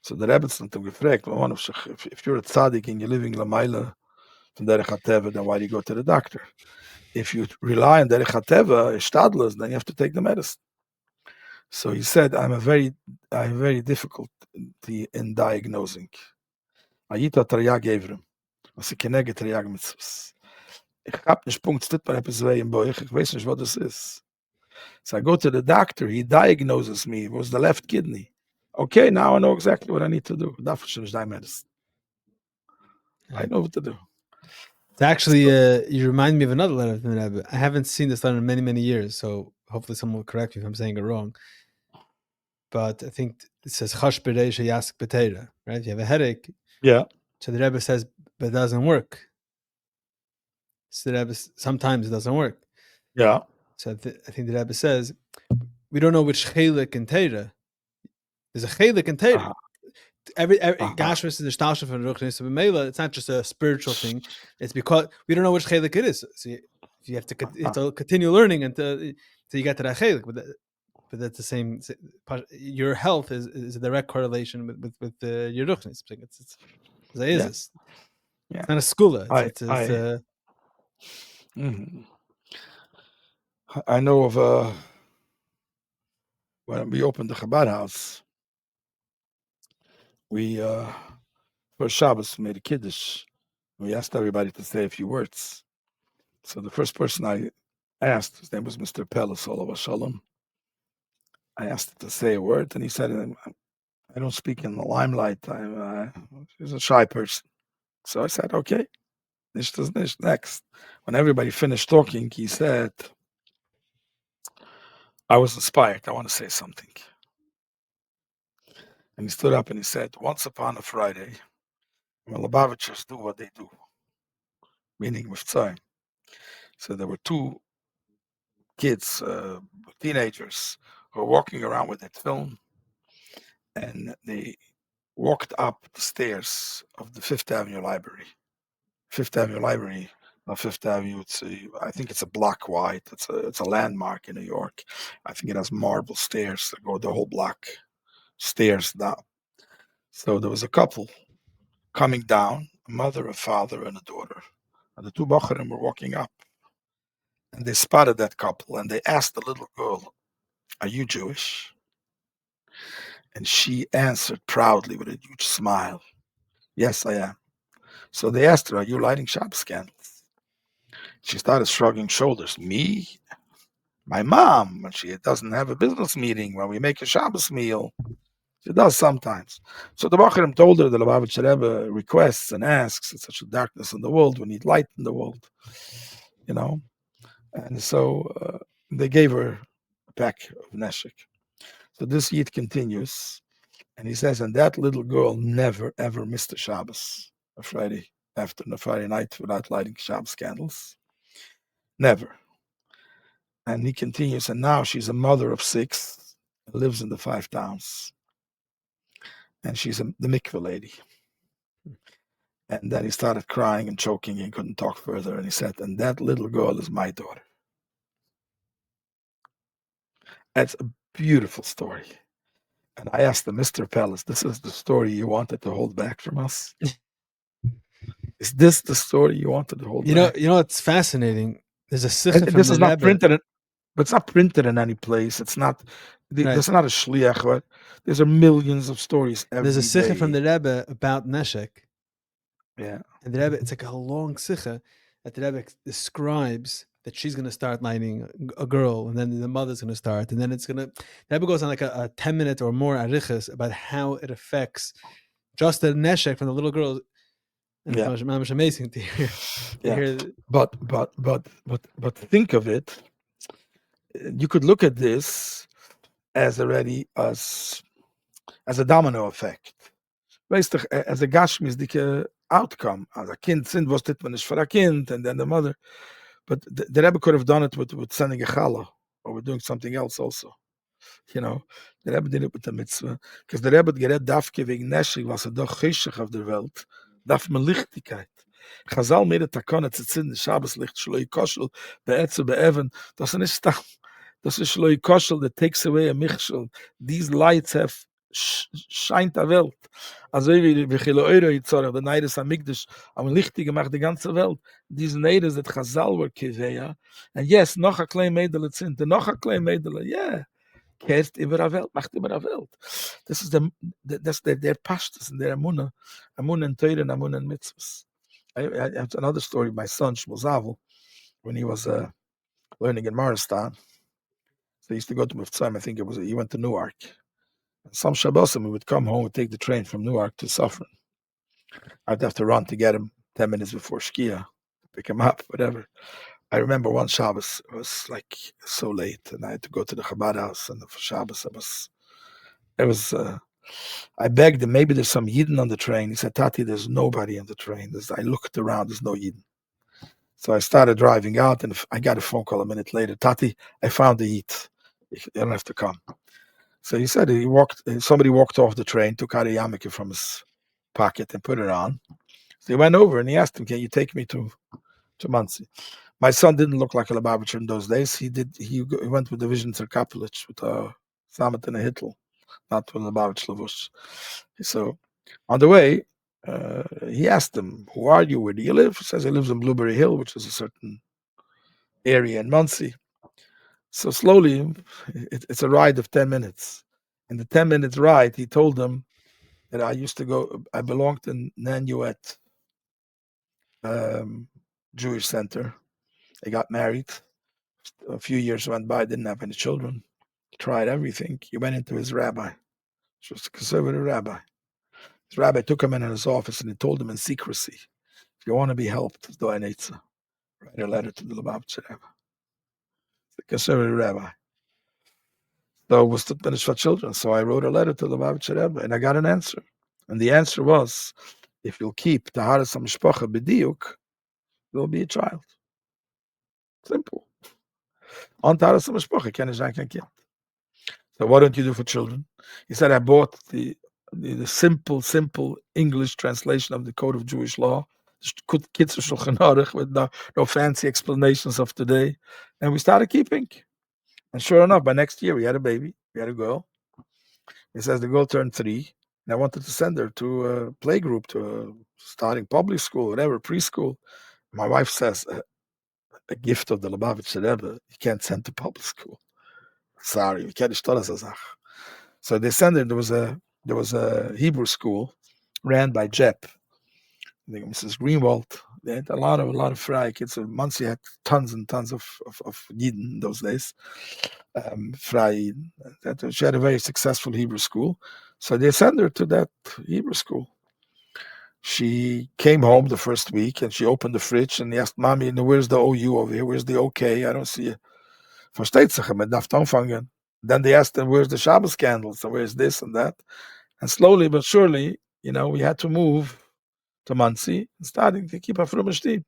Speaker 1: So the Rebbe hat him gefragt, if you're a tzaddik and you're living La Meila from Derech HaTeva, then why do you go to the doctor? If you rely on Derech HaTeva, Shtadlers, then you have to take the medicine. So he said, I have very difficulty in diagnosing. Ayita Taryag Evrim. Was ich kenege Taryag Mitzvahs. Ich hab nicht Punkt, steht mir etwas weh im Bauch, ich weiß nicht, what this is. So I go to the doctor, he diagnoses me, it was the left kidney. Okay, now I know exactly what I need to do. Dafür schon die medicine. I know what to do.
Speaker 2: It's actually, you remind me of another letter from the Rebbe. I haven't seen this letter in many, many years, so hopefully someone will correct me if I'm saying it wrong. But I think it says, Chash b'rei sheyask b'teira, right? If you have a headache,
Speaker 1: yeah.
Speaker 2: So the Rebbe says, but it doesn't work. So the Rebbe, sometimes it doesn't work.
Speaker 1: Yeah.
Speaker 2: So I think the Rebbe says, we don't know which chelik in Teira. There's a chelik in Teira. Every Gashmis is the Stalshah from Ruchnis of Mela. It's not just a spiritual thing. It's because we don't know which chelik it is. So you have to continue learning until So you got to that chelik, but that's the same. Your health is a direct correlation with your ruchnis. It's
Speaker 1: Yeah.
Speaker 2: it's
Speaker 1: Yeah.
Speaker 2: not a skula.
Speaker 1: I know of when we opened the Chabad house, we for Shabbos made a kiddush. We asked everybody to say a few words. So the first person I asked, his name was Mr. Pelis, Olav Shalom. I asked him to say a word, and he said, "I don't speak in the limelight. He's a shy person." So I said, "Okay, nicht is nicht." Next, when everybody finished talking, he said, "I was inspired. I want to say something." And he stood up and he said, "Once upon a Friday, when Lubavitchers do what they do, meaning with time." So there were two kids, teenagers, who were walking around with that film, and they walked up the stairs of the Fifth Avenue Library. Fifth Avenue Library, not Fifth Avenue. I think it's a block wide. It's a landmark in New York. I think it has marble stairs that go the whole block, stairs down. So there was a couple coming down, a mother, a father, and a daughter. And the two Bacharim were walking up. And they spotted that couple and they asked the little girl, "Are you Jewish?" And she answered proudly with a huge smile, "Yes, I am." So they asked her, "Are you lighting Shabbos candles?" She started shrugging shoulders. "Me? My mom, when she doesn't have a business meeting, when we make a Shabbos meal. She does sometimes." So the Bacharim told her the Lubavitcher Rebbe requests and asks, "It's such a darkness in the world. We need light in the world." And so they gave her a pack of neshek. So this Yid continues, and he says, and that little girl never, ever missed a Shabbos, a Friday afternoon, a Friday night without lighting Shabbos candles. Never. And he continues, and now she's a mother of 6, lives in the 5 towns. And she's the mikveh lady. And then he started crying and choking and couldn't talk further. And he said, and that little girl is my daughter. That's a beautiful story. And I asked him, Mr. Pellis, this is the story you wanted to hold back from us? Is this the story you wanted to hold back?
Speaker 2: You know, it's fascinating. There's a sikha from
Speaker 1: This
Speaker 2: the
Speaker 1: is not
Speaker 2: Rebbe.
Speaker 1: printed, but it's not printed in any place. It's not. There's not a shliach. Right? There's a millions of stories every day.
Speaker 2: There's a sikha from the Rebbe about neshek.
Speaker 1: Yeah.
Speaker 2: And the Rebbe, it's like a long sikha that the Rebbe describes that she's going to start lighting a girl, and then the mother's going to start, and then it's going to. The Rebbe goes on like a 10-minute or more arichas about how it affects just the neshek from the little girl. And it's much amazing to hear.
Speaker 1: But think of it. You could look at this as already as a domino effect. Weißt du, as a gashmisdike outcome. As a kind sind, was tut man nicht for a kind, and then the mother. But the Rebbe could have done it with sending a challah, or with doing something else also. The Rebbe did it with the mitzvah. Because the Rebbe gered dafke wegen Neshig, was doch cheshach auf der Welt, darf man Lichtigkeit. Chazal made a takana tzitzin, the Shabbos licht, shloi koshel, be'etzu be'even, das ist nicht das ist shloi koshel that takes away a michshel. These lights have scheint der Welt. Also wie chilo euro yitzorach, the neides amigdash, am lichtig gemacht die ganze Welt. These neides that Chazal were kiveya, and yes, noch a klein medele zint, noch a klein medele, yeah. Kehrt über der Welt, macht über der Welt. Das ist der Pashtus and their Amunah and Teure and Amunah and Mitzvahs. I have another story. My son Shmuel Zavel, when he was learning in Morristown, so he used to go to Muftzayim. I think he went to Newark. And some Shabbosim, he would come home and take the train from Newark to Suffern. I'd have to run to get him 10 minutes before Shkia, pick him up, whatever. I remember one Shabbos, it was like so late, and I had to go to the Chabad house, and for Shabbos, I begged him, maybe there's some Yidden on the train. He said, Tati, there's nobody on the train. I looked around, there's no Yidden. So I started driving out, and I got a phone call a minute later. Tati, I found the Yid. You don't have to come. So he said somebody walked off the train, took out a yarmulke from his pocket and put it on. So he went over and he asked him, can you take me to to Muncie. My son didn't look like a Lubavitcher in those days. He went with the Vision to Kapelich with a Samet and a Hittel, not with a Lubavitch Lavush. So on the way, he asked him, "Who are you? Where do you live?" He says he lives in Blueberry Hill, which is a certain area in Muncie. So slowly, it's a ride of 10 minutes. In the 10 minutes ride, he told them that I belonged in Nanuet Jewish Center. I got married. A few years went by, didn't have any children. Tried everything. He went into his rabbi. He was a conservative rabbi. His rabbi took him in his office and he told him in secrecy, if you want to be helped, write a letter to the Lubavitcher Rebbe. The conservative rabbi. So it was to finish for children. So I wrote a letter to the Lubavitcher Rebbe and I got an answer. And the answer was, if you'll keep the Haras HaMishpacha b'diuk, there'll be a child. Simple. On Haras HaMishpacha, ken ich kein Kind. So what don't you do for children? He said, I bought the simple English translation of the Code of Jewish Law, Kitzur Shulchan Aruch, with no fancy explanations of today. And we started keeping. And sure enough, by next year, we had a baby. We had a girl. He says the girl turned 3. And I wanted to send her to a playgroup, to a starting public school, whatever, preschool. My wife says, a gift of the Lubavitcher Rebbe, you can't send to public school. Sorry, you can't start as a zach. So they sent her. There was a Hebrew school ran by Jep. I think Mrs. Greenwald. They had a lot of fry kids. So Muncie had tons and tons of Yidden in those days. Fry Yidden. She had a very successful Hebrew school. So they sent her to that Hebrew school. She came home the first week and she opened the fridge and asked, Mommy, where's the OU over here? Where's the OK? I don't see it. Versteht sich, mit darf anfangen. Then they asked them, where's the Shabbos candles? And where's this and that? And slowly but surely, we had to move to Muncie and starting to keep a frum Stieb.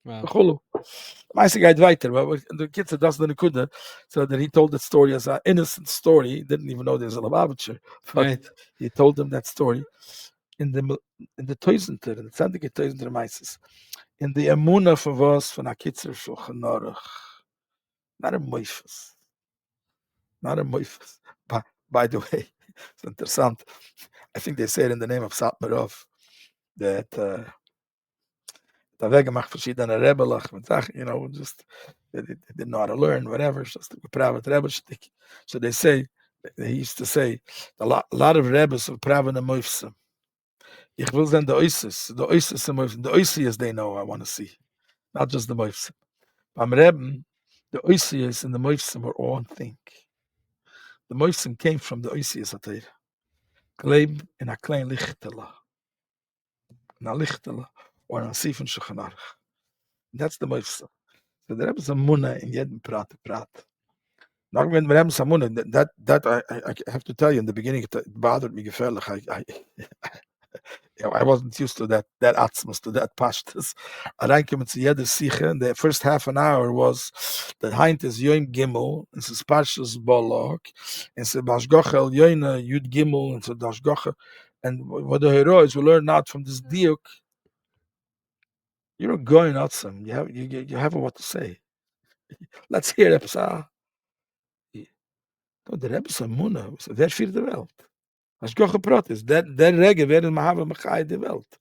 Speaker 1: Wow. Meiste geht weiter, but the kids that doesn't couldn't. So that he told that story as an innocent story. He didn't even know there's a Lubavitcher. But right. He told them that story in the Teusenter, in the Zendige Teusenter Meises. In the Emunah for us von a Kitzur Shulchan Aruch. Not a moifus. Not a moifus. By the way, it's interessant. I think they say it in the name of Satmarov that da weggemacht verschiedene Rebelach mit Sachen, just they didn't know how to learn, whatever. Just private Rebbe. So they say, he used to say, a lot of Rebbes are private and moifsum. Ich will send the Oisis and moifsum. The Oisias they know I want to see, not just the moifsum. Beim Rebbe, the Oisias and the moifsum were all one thing. The moifsum came from the Oisias Atayr. Gleib in a klein lichtela. Na lichtela or a Sifen Shulchan Aruch. That's the moifsum. So the Rebbe's a munah in jedem prat. Now when Rebbe's a munah, that I have to tell you in the beginning it bothered me gefährlich. I wasn't used to that atzmus, to that pashtus. Reinkommen zu jeder Siche. The first half an hour was that Heint is Yom Gimel, and it's Pashtus Bolog, and it's Bashgochel Yoina Yud Gimel, and it's Dashgochel. And what the heroes will learn out from this diuk, you're going outside. You have what to say. Let's hear it. The Rebbe's a munah. Wer führt die Welt? Hashgocha Pratis. Der Rege werden Mahava Machai die Welt.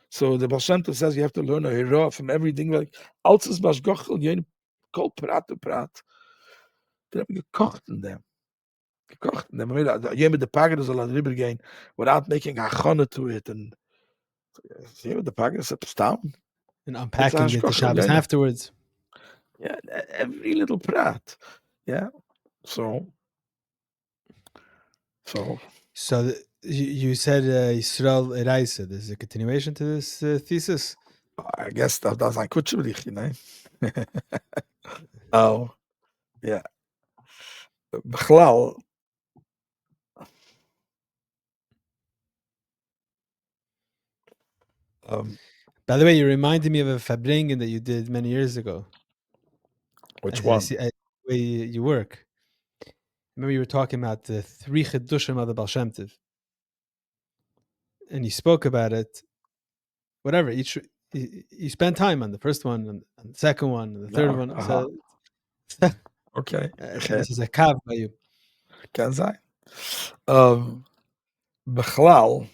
Speaker 1: So the Baal Shem Tov says you have to learn a hero from everything. Like, als es Bashgochel, you kol prat. They have gekocht in them. You the Pagadas will river gain without making a chana to it. And the Pagadas at down.
Speaker 2: And unpacking it the Shabbos afterwards.
Speaker 1: Yeah, every little prat. Yeah. So
Speaker 2: you said Yisrael Eraisa. There's a continuation to this thesis?
Speaker 1: I guess that's ein Kutschbrich, Oh, yeah. Bechlal.
Speaker 2: By the way, you reminded me of a Fabringen that you did many years ago.
Speaker 1: Which one?
Speaker 2: The way you work. Remember you were talking about the 3 Chidushim of the Baal Shem Tov. And you spoke about it. Whatever, each you spend time on the first one and the second one and the third one. So
Speaker 1: Okay.
Speaker 2: this is a kav by you.
Speaker 1: Can sein. Bechlal,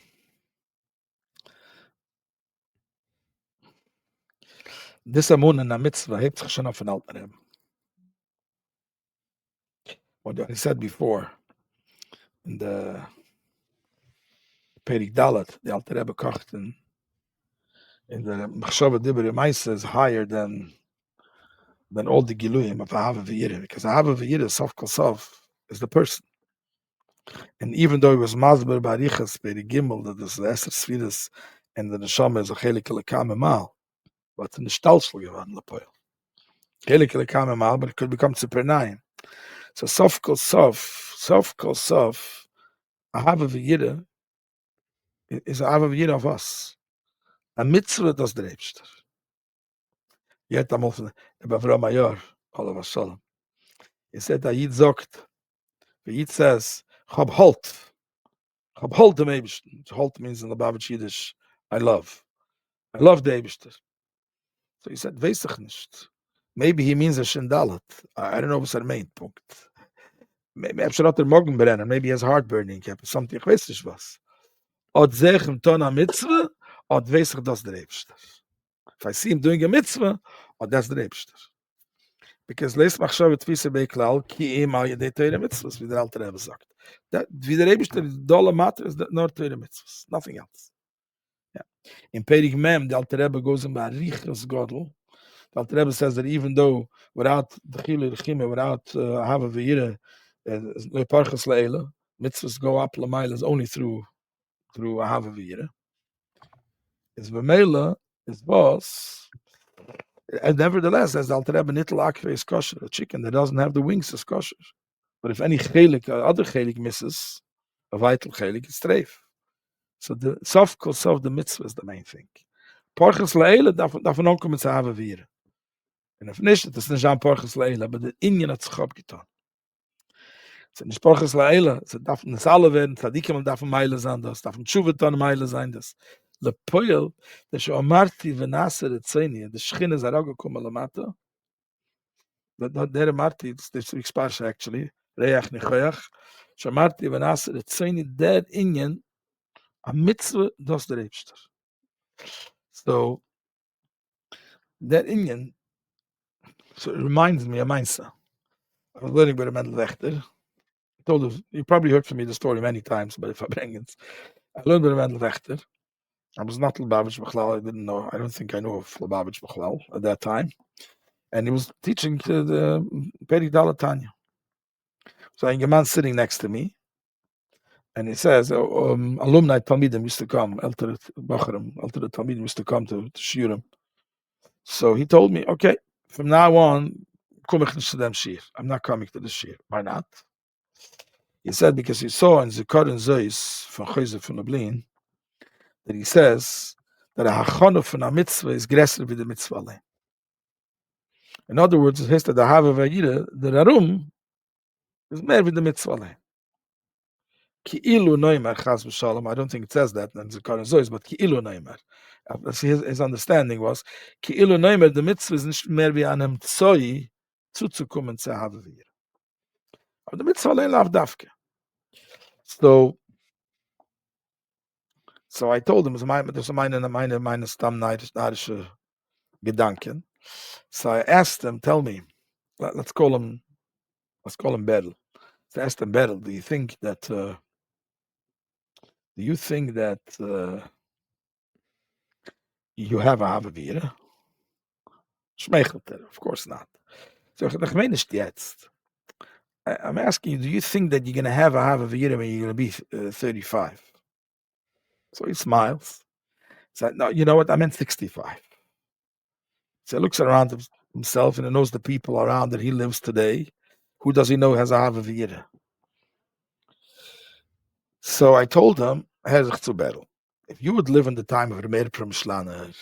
Speaker 1: this amun in a mitzvah hebt sich schon auf den alten Rebbe. What I said before, in the Perik Dalet, the Alter Rebbe kocht in the Machshava Dibber Maisa is higher than all the Giluyim of Ahava V'yireh, because Ahava V'yireh, Sof Kol Sof, is the person. And even though he was Mazber Barichas, Perik Gimel, that is the Esther Sfiras, and the Neshama is a Chelik Lekam Emal, but in the Stalschel geworden, Lepoil. Chelik Lekam Emal, but it could become Tzipernayim. So Sof Kol Sof, Ahava V'yireh is Ahava V'yireh of us. A mitzvah does the Rebster. Yet I'm often the Bavra Mayor, all of a sudden. He said that Yid zogt, the Yid says, Chab halt the Eibishter. Halt means in the Babich Yiddish, I love the Eibishter. So he said, weiß ich nicht. Maybe he means a Shindalat. I don't know what's er meint, Punkt. Maybe maybe he has heartburning, something, ich weiß nicht was. Od zeh im Ton a mitzvah, od weiß ich das der Eibishter. If I see him doing a mitzvah, that's the Rebster. Because lees machshav tvise beklal ki im al yedei teire mitzvahs, wie der Alter Rebbe sagt. That wie der Rebster dolle matter is nur teire mitzvahs, nothing else. Yeah. In Perik Mem, the Alter Rebbe goes in Barichas Godel. The Alter Rebbe says that even though without the Chile Rechime, without Hava V'yireh, Leparchas Le'ela, mitzvahs go up Lamaila is only through Hava V'yireh. Is V'meila, is boss. And nevertheless, as the Alter Rebbe nittel akve is kosher, a chicken that doesn't have the wings is kosher. But if any chelik, other chelik misses, a vital chelik, it's treif. So the sof kol sof, the mitzvah is the main thing. Porches le'ele, davon onkommen zu haben wir. And if nicht, it is nicht an porches le'ele, but the Indian hat sich abgetan. So nicht porches le'ele, so darf nicht alle werden, tzadikim darf meile sein, das darf ein Tshuvaton meile sein, das. Le poil, the shomarti v'naser etzeni, the shchina zarago kuma lamata. That there marti, this week's parsha actually, reach nechoyach. Shomarti v'naser etzeni, that inyan, a mitzvah does the Rebster. So that inyan, so it reminds me of Mainsa. I was learning by the Mendel Wechter. I told you probably heard from me the story many times, but if I bring it, I learned by the Mendel Wechter. I was not Lubavitch Bechlal. I didn't know. I don't think I knew of Lubavitch Bechlal at that time. And he was teaching the Peri Dalatanya. So a man sitting next to me, and he says, alumni Talmidim used to come, Elter Talmidim used to come to Shiurim. So he told me, okay, from now on, I'm not coming to the Shir. Why not? He said, because he saw in Zikar and Zeus from Chayzer from Lublin, that he says that a hachonu from a mitzvah is gresser with the mitzvah allein. In other words, it says that the hava v'yira, the rarum, is more with the mitzvah allein. Ki ilu noimer chas v'shalom. I don't think it says that in the Koran Zois, but ki ilu noimer. His understanding was ki ilu noimer. The mitzvah is nicht mehr wie einem tzoi zuzukommen zu hava v'yira. But the mitzvah allein lav dafke. So I told him, das are meine stammnarische Gedanken. So I asked him, tell me, let's call him Berl. So I asked him, Berl, do you think that you have a Havavira? Schmeichelte, of course not. So I'm asking you, do you think that you're going to have a Havavira when you're going to be 35? So he smiles. He said, no, you know what? I meant 65. So he looks around himself and he knows the people around that he lives today. Who does he know has a Havavira? So I told him, if you would live in the time of the Meir Pramshlaner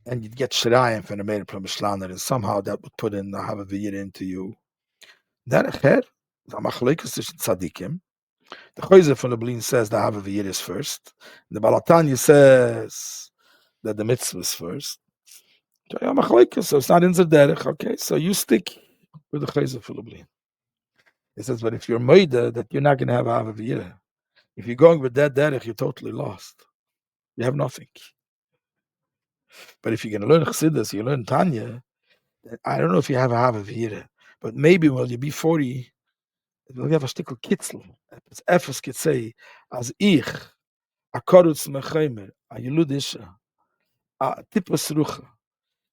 Speaker 1: and you'd get Shirayim from the Meir Pramshlaner and somehow that would put in the Havavira into you, then the Tzadikim, the Chayzer from the Lublin says the Havavira is first. The Balatanya says that the mitzvah is first. So it's not in the derech. Okay, so you stick with the chayzer fulubli. It says, but if you're moida that you're not going to have avavira, if you're going with that derech, you're totally lost. You have nothing. But if you're going to learn chassidus, you learn Tanya. I don't know if you have a avavira, but maybe when you be 40, you'll have a stickel kitzel. It's efes could say, as ich a korutz mechaymer, a yeludisha, a tipus rucha,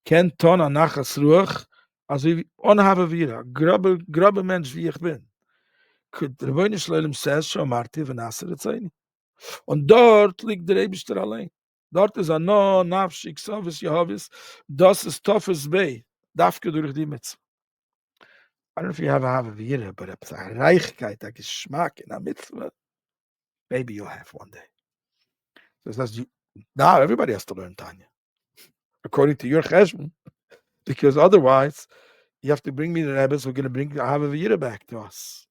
Speaker 1: ken ton a nachas ruach, as we onhavavira, grubbe mensch wie ich bin. Could the Rebbe Shalom says, Shomarti v'naser etzayni. Und dort liegt der Eibishter allein. Dort ist no nafshik sovis yehovis, das ist tofes bei, dafke durch die Mitzvah. I don't know if you have a havavira, but a reichkeit, a geschmack in a mitzvah, maybe you'll have one day. So it says, now everybody has to learn Tanya, according to your cheshbon, because otherwise you have to bring me the Rebbes who are going to bring a havavira back to us.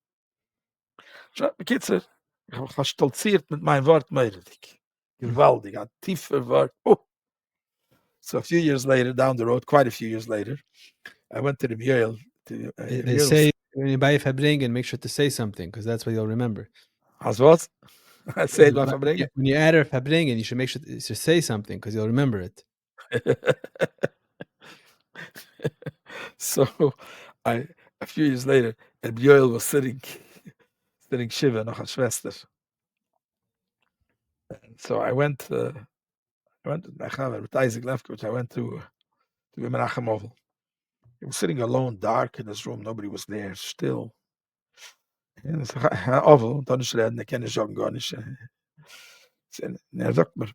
Speaker 1: Bekitzer, ich habe gestolziert mit meinem Wort mehredig. Gewaltig, ein tiefer Wort. Oh. So a few years later, down the road, quite a few years later, I went to the Yale.
Speaker 2: They say when you buy a Fabringen, make sure to say something, because that's what you'll remember.
Speaker 1: As what? I said by Fabringen.
Speaker 2: When you add a Fabringen, you should make sure to say something, because you'll remember it.
Speaker 1: So a few years later, Yale was sitting Shiva, noch a Schwester. So I went to Mechaber with Isaac Lefkowitz. I went to Menachem Oval. He was sitting alone, dark in his room. Nobody was there, still. And it's Oval, dann ist reden, kenne ich schon gar nicht. Und sagt mir,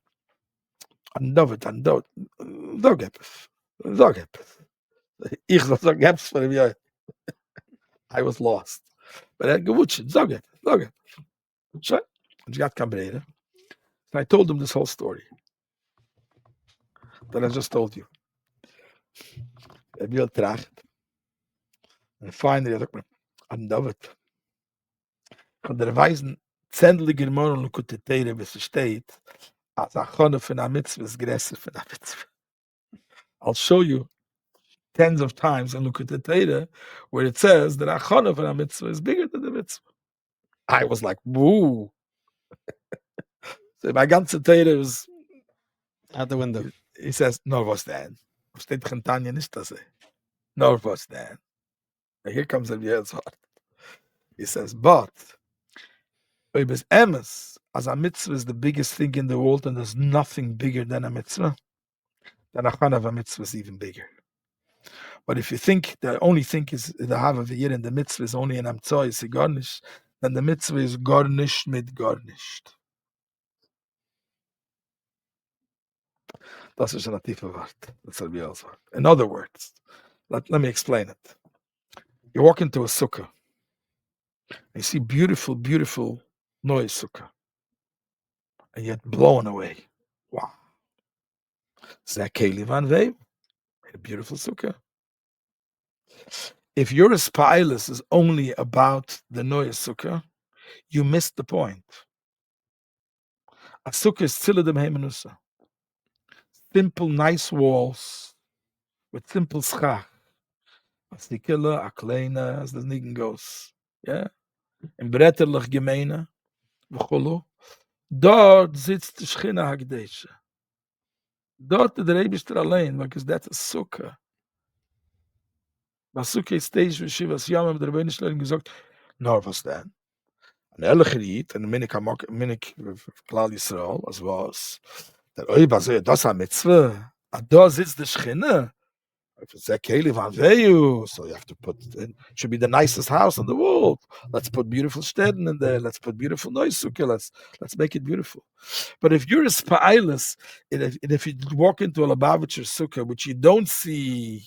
Speaker 1: an Dovid, sag etwas. Ich sag etwas von ihm, I was lost. But er gewutscht, sag etwas. So, und ich hatte keine Brede. And I told him this whole story that I just told you. Will tracht. And finally, I sagt mir, an Dovid, kann der Weisen zendliger Morgen Lukutetere, bis es steht, als a Chone von a Mitzvah ist größer von a Mitzvah. I'll show you tens of times in Lukutetere where it says that a Chone von a Mitzvah is bigger than the Mitzvah. I was like, woo. So my ganze Teire was
Speaker 2: out the window.
Speaker 1: He says, no, was denn? Steht doch in Tanya nicht das. No, was denn? And here comes the Yale's heart. He says, but as a mitzvah is the biggest thing in the world and there's nothing bigger than a mitzvah, then a chana of a mitzvah is even bigger. But if you think the only thing is the half of a year and the mitzvah is only an amtzoy, is garnish, then the mitzvah is garnished mit garnished. Das ist ein tiefer Wort. That's a real word. In other words, let me explain it. You walk into a sukkah, you see beautiful, beautiful noise sukkah, and you're blown away. Wow. Zakeli van Veu, a beautiful sukkah. If your spilus is only about the noise sukkah, you missed the point. A sukkah is tziladem heimenusa. Simple, nice walls with simple schach. A stikele, a kleine, as the nigen goes. Yeah? In bretterlich gemeine, v'chulu. Dort sitzt die Shechina Hagdesha. Dort der Eibishter allein, because that's a sukkah. Was sukkah stage with Shivas Yamam, der Rebbe Shalom gesagt, no, was denn? An ehrlicher Yid, and minik Klal Yisrael, as was, der Oiba so, das a mitzvah, and da sitzt die Shechina. If it's a Keli Van Veyu, so you have to put it should be the nicest house in the world. Let's put beautiful steden in there. Let's put beautiful noise sukkah. Let's make it beautiful. But if you're a spa'ilus, and if you walk into a Lubavitcher sukkah, which you don't see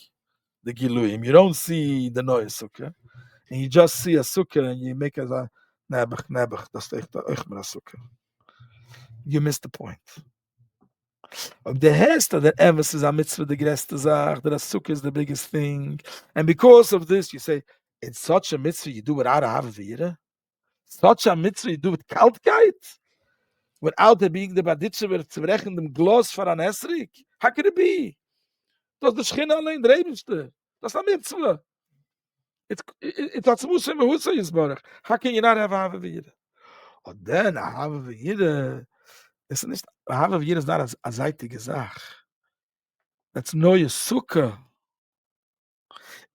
Speaker 1: the Giluyim, you don't see the noise sukkah, and you just see a sukkah and you make it a nebach, that's the sukkah. You missed the point. The hester that emphasis on mitzvah the greste zach, that a sukkah is the biggest thing, and because of this, you say it's such a mitzvah you do without a havavira, such a mitzvah you do with kaltkeit. without there being the baditze wird zu brechen dem Glas for an Esrik? How could it be? Das ist der Schchina allein, der Ebenste. Das ist eine Mitzvah. It's not supposed to be who says Baruch. How can you not have a Havavira? Und then a Havavira is nicht, a Havavira is not a zeitige Sach. That's neue Sukkah.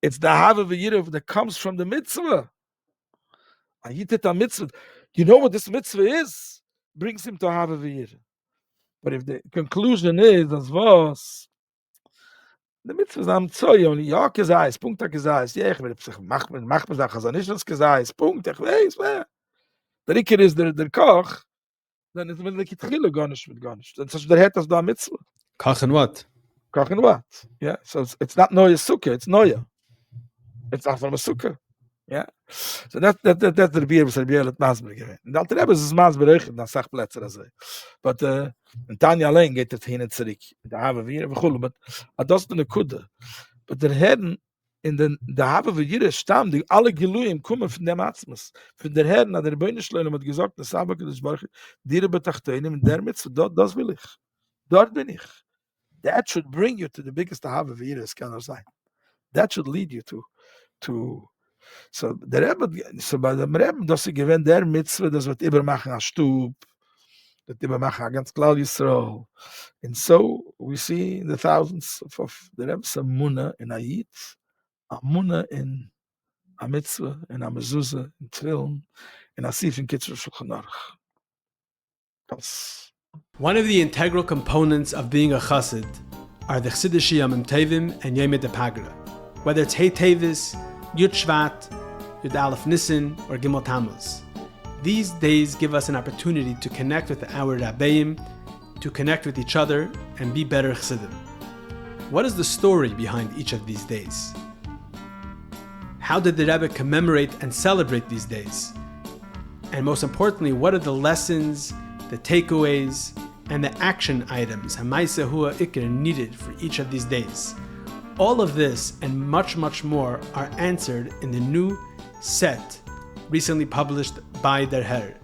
Speaker 1: It's the Havavira that comes from the mitzvah. A mitzvah. You know what this mitzvah is? Brings him to Havavira. But if the conclusion is, as was, the mitzvah is am Zoy, only ja gesagt, Punkt gesagt, ja, ich will sich mach mir Sachen, also nicht das gesagt, Punkt, ich weiß, wer. Der Iker ist der Koch, dann ist man like Tchila gar nicht mit gar nicht. Dann sagst du, der hat das da mitzvah.
Speaker 2: Koch and what?
Speaker 1: Koch and what? Yeah, so it's not neue Sukkah, it's neue. It's not from a Sukkah. Yeah. So that's the beer was Rebbe at Masber gewesen. Und der Rebbe ist Masber auch, dann sagt Plätze das. But in Tanya allein geht es hin und zurück. Da haben wir but das ist eine Kudde. But der Herren in den da haben wir jede Stamm, die alle Geluim kommen von dem Atzmus. Für der Herren der Beinschleune hat gesagt, das habe ich das dir betachtein in der mit das will ich. Dort bin ich. That should bring you to the biggest Ahava V'Yiras can sein. That should lead you to so der Rebbe, so bei dem Rebbe, dass sie gewinnt der Mitzvah, das wird übermachen als Stub, das übermachen ganz klar Yisrael. And so we see the thousands of the Rebbe's Amunah in Ayit, Amunah in a Mitzvah, in a Mezuzah, in Tefillin, in Asif, in Kitzur Shulchan Aruch.
Speaker 2: One of the integral components of being a chassid are the Chidushim Tevim and Yom Pagra. Whether it's Hey Tevis, Yud Shvat, Yud Aleph Nisan, or Gimel Tammuz. These days give us an opportunity to connect with our Rabbeim, to connect with each other, and be better chassidim. What is the story behind each of these days? How did the Rebbe commemorate and celebrate these days? And most importantly, what are the lessons, the takeaways, and the action items Hamaisa Hua Iker needed for each of these days? All of this and much, much more are answered in the new set recently published by Der Herr.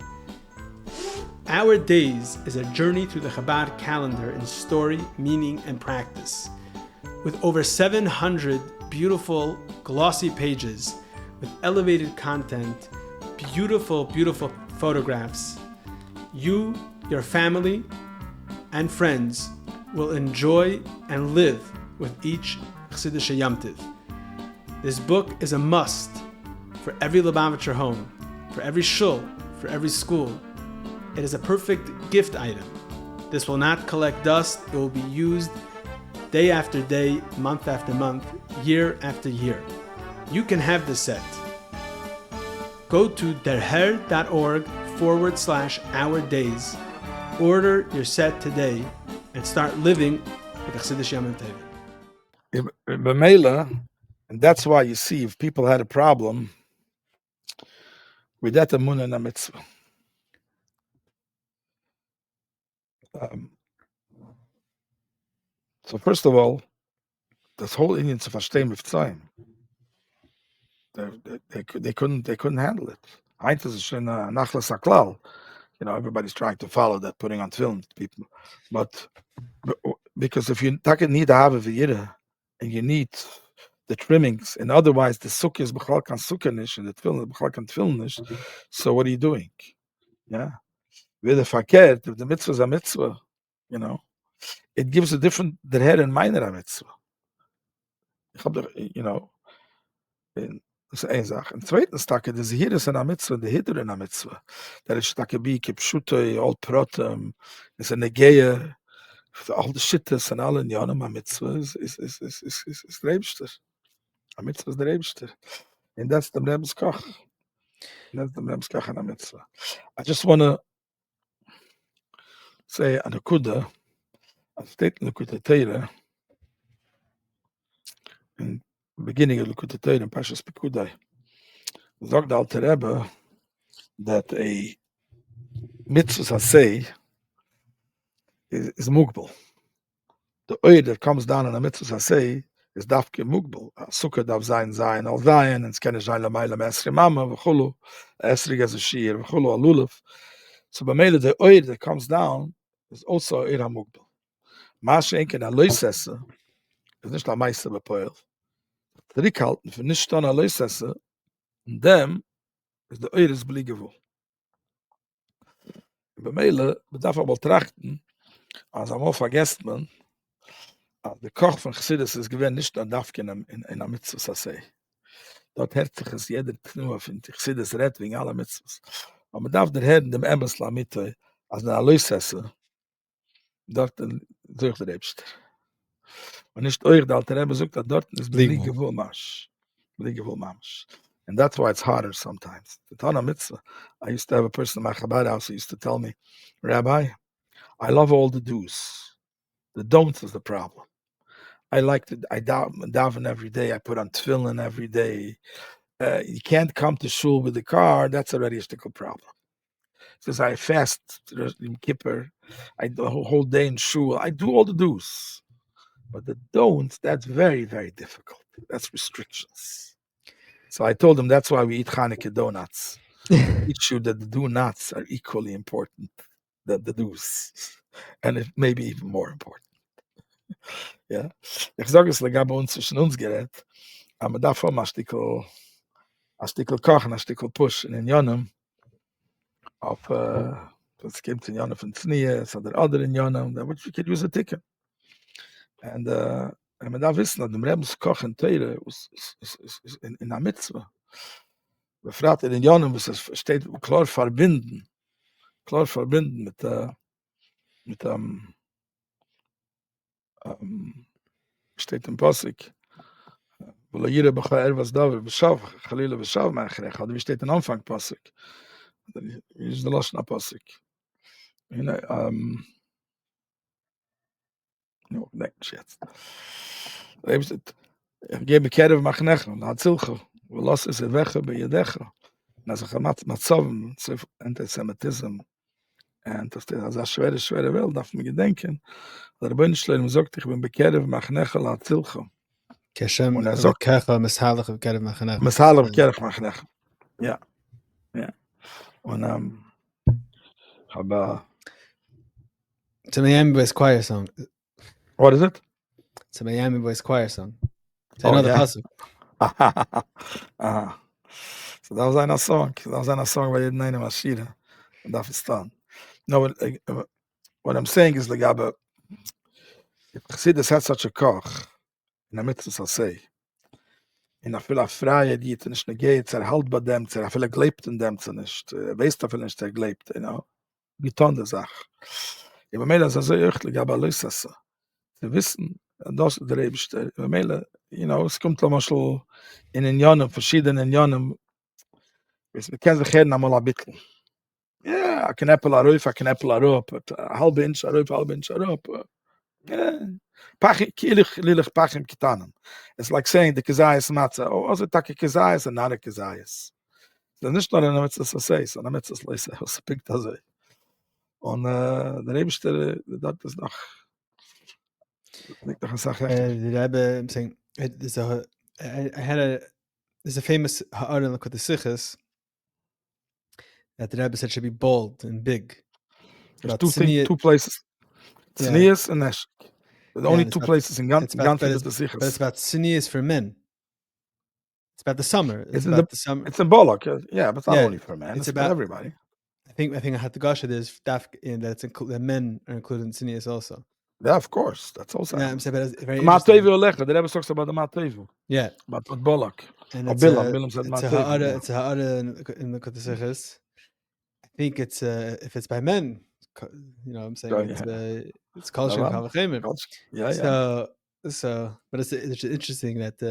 Speaker 2: Our Days is a journey through the Chabad calendar in story, meaning, and practice. With over 700 beautiful, glossy pages with elevated content, beautiful, beautiful photographs, you, your family, and friends will enjoy and live with each Chassidische Yom Tiv. This book is a must for every Lubavitcher home, for every shul, for every school. It is a perfect gift item. This will not collect dust. It will be used day after day, month after month, year after year. You can have this set. Go to derher.org/Our Days. Order your set today and start living with the Chassidische Yom Tiv.
Speaker 1: B'meila, and that's why you see if people had a problem with that Amunah and a mitzvah. So first of all, this whole Indian to verstehen with time, they couldn't handle it. Eins ist schon nachlas aklal. You know, everybody's trying to follow that, putting on film people, but because if you need to have a v'yira, and you need the trimmings, and otherwise the sukkah is b'chal kan sukkah nish, and the tefillin is b'chal kan tefillin nish. So what are you doing? Yeah, with the fakert, if the mitzvah is a mitzvah, you know, it gives a different der Herr and minor a mitzvah. You know, das ist eine Sache. Und zweitens, the Zehir is a mitzvah, the Hiddur in a mitzvah. That is bi kipshutoi, all protem, is a negeya. All the shittas and all in Yonam, a mitzvah is the Rebster. A mitzvah is the Rebster. And that's the Rebbe's Koch. That's the Rebbe's Koch and a mitzvah. I just want to say an akuda, a statement Lekuta Teira, in the beginning of Lekuta Teira, in Pashas Pekudai, the Alter Rebbe that a mitzvah say is mugbal. The oil that comes down in a mitzvah say is dafke mugbal. Sukkah dav zayin al zayin, and skene zayin la mayla mesri mama v'chulu esri gazashir v'chulu alulav. So by Mele, the oil that comes down is also oil hamugdal. Maschenken a Leusesse is nicht a Meister bepoil. Zurückhalten für nicht an a Leusesse, und dem ist der oil is believable. Bei Mele, man darf aber trachten, als einmal vergesst man, als der Koch von Chassidus ist gewähnt nicht an Dafken in a Mitzvah Sassei. Dort hört sich es jeder Knur, finde ich, Chassidus redt wegen aller Mitzvahs. Aber man darf der Herr in dem Emesla Mitte, als der Aloisesse, dort sucht der Rebster. Und nicht euch, der alte Rebbe sucht, dort ist believable Mash. Believable Mash. And that's why it's harder sometimes. The Tana Mitzvah, I used to have a person in my Chabad house who used to tell me, Rabbi, I love all the do's. The don'ts is the problem. I daven every day. I put on tefillin every day. You can't come to shul with the car. That's already a stickle problem. Says I fast in Kippur. I do a whole day in shul. I do all the do's. But the don'ts, that's very, very difficult. That's restrictions. So I told him that's why we eat Hanukkah donuts. Teach you that the do-nots are equally important than the do's. And it may be even more important. Ja. Ich sage es, legab uns zwischen uns gerät, aber davon a stickel kochen, a stickel push in Yonim, auf, das gibt in Yonim von Znias, oder other in Yonim, which we could use a ticket. And man darf wissen, dass dem Rebens Kochen Teire ist in der Mitzvah. Wir fragen in Yonim, was es steht, klar verbinden mit steht im Pasuk, weil jeder becher was da beschaff, Khalila beschaff machrech, oder wie steht in Anfang Pasuk. Ist der Lashna Pasuk. No, nicht jetzt. Ich gebe Kerev machnech, hat Zilcho, und lass es weg bei Yedecha. Und als Matzavim, Antisemitism, und das ist eine schwere Welt, darf man gedenken. Der Rebbe sagt, ich bin bei Kerev machnech, hat Zilcho.
Speaker 2: Und sagt, Mishalach Kerev machnech.
Speaker 1: Mishalach Kerev machnech. Ja. Und aber
Speaker 2: it's a Miami Boys choir song.
Speaker 1: What is it?
Speaker 2: It's a Miami Boys choir song. So I know the pasuk.
Speaker 1: So that was a song. By Yednaina Mashira. And that is done. No, what I'm saying is, like, if Chassidus had such a koch, in the mitzvah say, in a fila freie diet, nicht negate, halt bei dem, a fila glebt in dem, nicht, weißt du, nicht glebt, you know, getan der Sach. Immer mehr, das ist so öchtlich, aber löst das so. Sie wissen, das der Rebste, immer mehr, you know, es kommt manchmal in den Jahren, verschiedenen Jahren, wir kennen sich jeden einmal ein bisschen. Ja, a Knäppel a Rup, a halbe Inch a Rup. Yeah. Lilich pachim kitanen. It's like saying the Kazayas matzah. Oh, also take Kazayas and not a Kazayas. So nicht nur eine Mitzvah so say, so eine Mitzvah so say, was pickt das so. Und der Rebste, das ist noch eine Sache.
Speaker 2: The Rebbe, I'm saying, there's a famous ha'ara in the Sichos that the Rebbe said should be bold and big.
Speaker 1: There's two places. Tznius and Neshek. The only two places in Gantz
Speaker 2: But
Speaker 1: is the Sichos.
Speaker 2: it's about Tznius for men. It's about the summer.
Speaker 1: It's about the summer. It's symbolic, yeah, but it's not only for men. It's about everybody.
Speaker 2: I think I had the Gasha. There's that that men are included in Tznius also.
Speaker 1: Yeah, of course. That's also.
Speaker 2: Yeah, I'm saying, but it's very
Speaker 1: Matevu Olecha. The Rebbe talks about the Matevu.
Speaker 2: Yeah.
Speaker 1: About Bolak.
Speaker 2: And
Speaker 1: it's Bilam said Matevu.
Speaker 2: It's a ha'ara in the Sichos. I think it's if it's by men, you know, I'm saying it's culture and Kavachemim.
Speaker 1: Yeah.
Speaker 2: So, but it's interesting that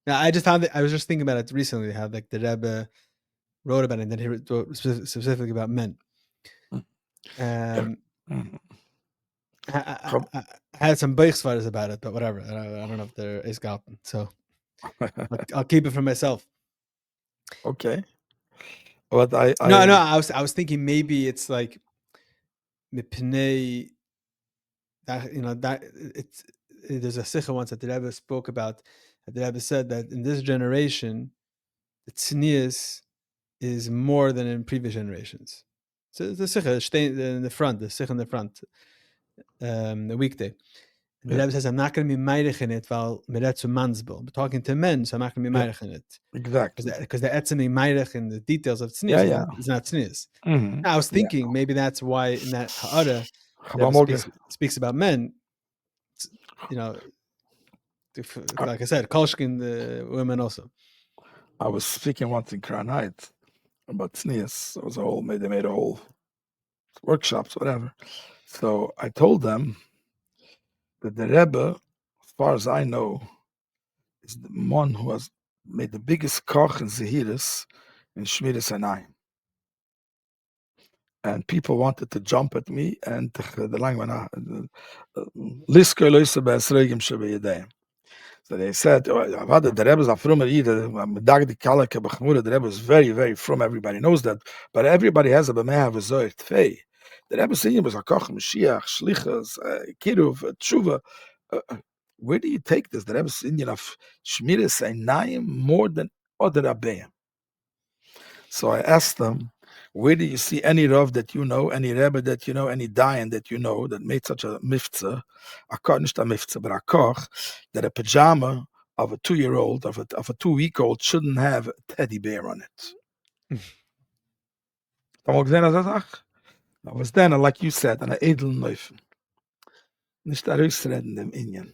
Speaker 2: now I just found that I was just thinking about it recently, how like the Rebbe wrote about it, and then he wrote specifically about men. I had some beichsvaras about it, but whatever. I don't know if they're esgalten, so I'll keep it for myself.
Speaker 1: Okay. But
Speaker 2: I was thinking maybe it's like mipnei that, you know, that it's there's a sikha once that the Rebbe spoke about. That the Rebbe said that in this generation, the tznius is more than in previous generations. So the sikha stay in the front, the sikha in the front, the weekday. And the
Speaker 1: Yeah.
Speaker 2: Rebbe says, I'm not going to be meidich in it while meretzu mansbil. I'm talking to men, so I'm not going to be
Speaker 1: Yeah.
Speaker 2: meidich in it.
Speaker 1: Exactly.
Speaker 2: Because the etzemi meidich in the details of
Speaker 1: Yeah,
Speaker 2: tznius
Speaker 1: yeah.
Speaker 2: is not tznius.
Speaker 1: Mm-hmm.
Speaker 2: Now, I was
Speaker 1: Yeah.
Speaker 2: thinking maybe that's why in that ha'ara, the Rebbe
Speaker 1: Chabamoge.
Speaker 2: speaks about men, you know, like I said, kolshkin, the women also.
Speaker 1: I was speaking once in Crown Heights about tznius. It was they made a whole workshops, whatever. So I told them that the Rebbe, as far as I know, is the one who has made the biggest koch in Zehiris in Shmiras Anayim. And people wanted to jump at me and the language. So they said, the Rebbe is a frummer either. The Rebbe is very, very frum. Everybody knows that. But everybody has a b'meh of a zoyr tfei. The Rebbe saying was a koch, Mashiach, Shlichas, Kiruv, Tshuva. Where do you take this? The Rebbe is Indian of Shmiras Einayim more than other Rabbeim. So I asked them, where do you see any Rav that you know, any Rebbe that you know, any Dayan that you know that made such a miftzah, a koch, not a miftzah, but a koch, that a pajama of a 2-year-old, of a 2-week-old shouldn't have a teddy bear on it. I was then, like you said, an edel Neufen. Nicht a rausreden dem Inyan.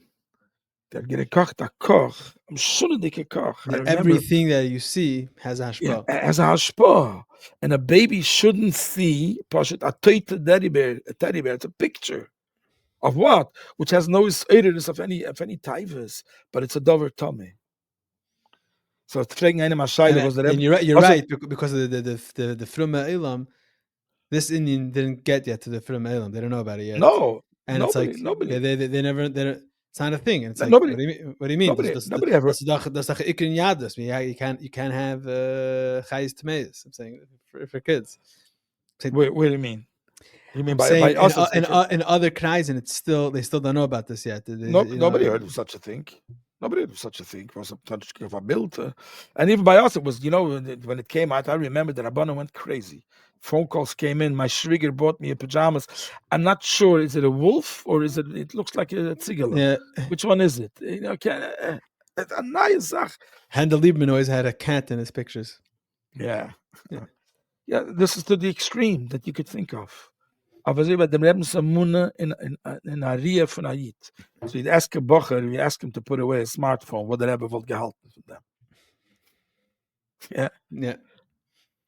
Speaker 1: Der gekocht a koch, am schuldige koch. I remember
Speaker 2: Everything that you see has hashpah.
Speaker 1: Yeah, as a hashpah. And a baby shouldn't see a teddy bear. It's a picture of what? Which has no eridus of any taivas, but it's a dover tummy. So it's fragen einem Ashayla was
Speaker 2: And you're right, because of the Fruma Elam, this Indian didn't get yet to the Fruma Elam. They don't know about it yet.
Speaker 1: No,
Speaker 2: And
Speaker 1: nobody,
Speaker 2: it's like
Speaker 1: nobody.
Speaker 2: they never it's not a thing. And it's like
Speaker 1: Nobody.
Speaker 2: what do you mean?
Speaker 1: Nobody ever.
Speaker 2: That's the ikrin yadus. Yeah, you can't have chayis tomatoes. I'm saying for kids.
Speaker 1: What do you mean? You mean
Speaker 2: I'm
Speaker 1: by
Speaker 2: saying
Speaker 1: us?
Speaker 2: in other kreis, and they still don't know about this yet.
Speaker 1: Nobody heard of such a thing. Nobody heard of such a thing. It was a built, and even by us, it was, when it came out, I remember that Rabbanan went crazy. Phone calls came in. My shrigger bought me a pajamas. I'm not sure. Is it a wolf or is it looks like a tzigala?
Speaker 2: Yeah.
Speaker 1: Which one is it? It's a nice Zach.
Speaker 2: Handel Liebman always had a cat in his pictures.
Speaker 1: Yeah. This is to the extreme that you could think of. Aber sie bei dem Rebbe Samuna in a Ria von Ayit. So you'd ask a bocher, you ask him to put away a smartphone, what the Rebbe wollte gehalten von them.
Speaker 2: Yeah.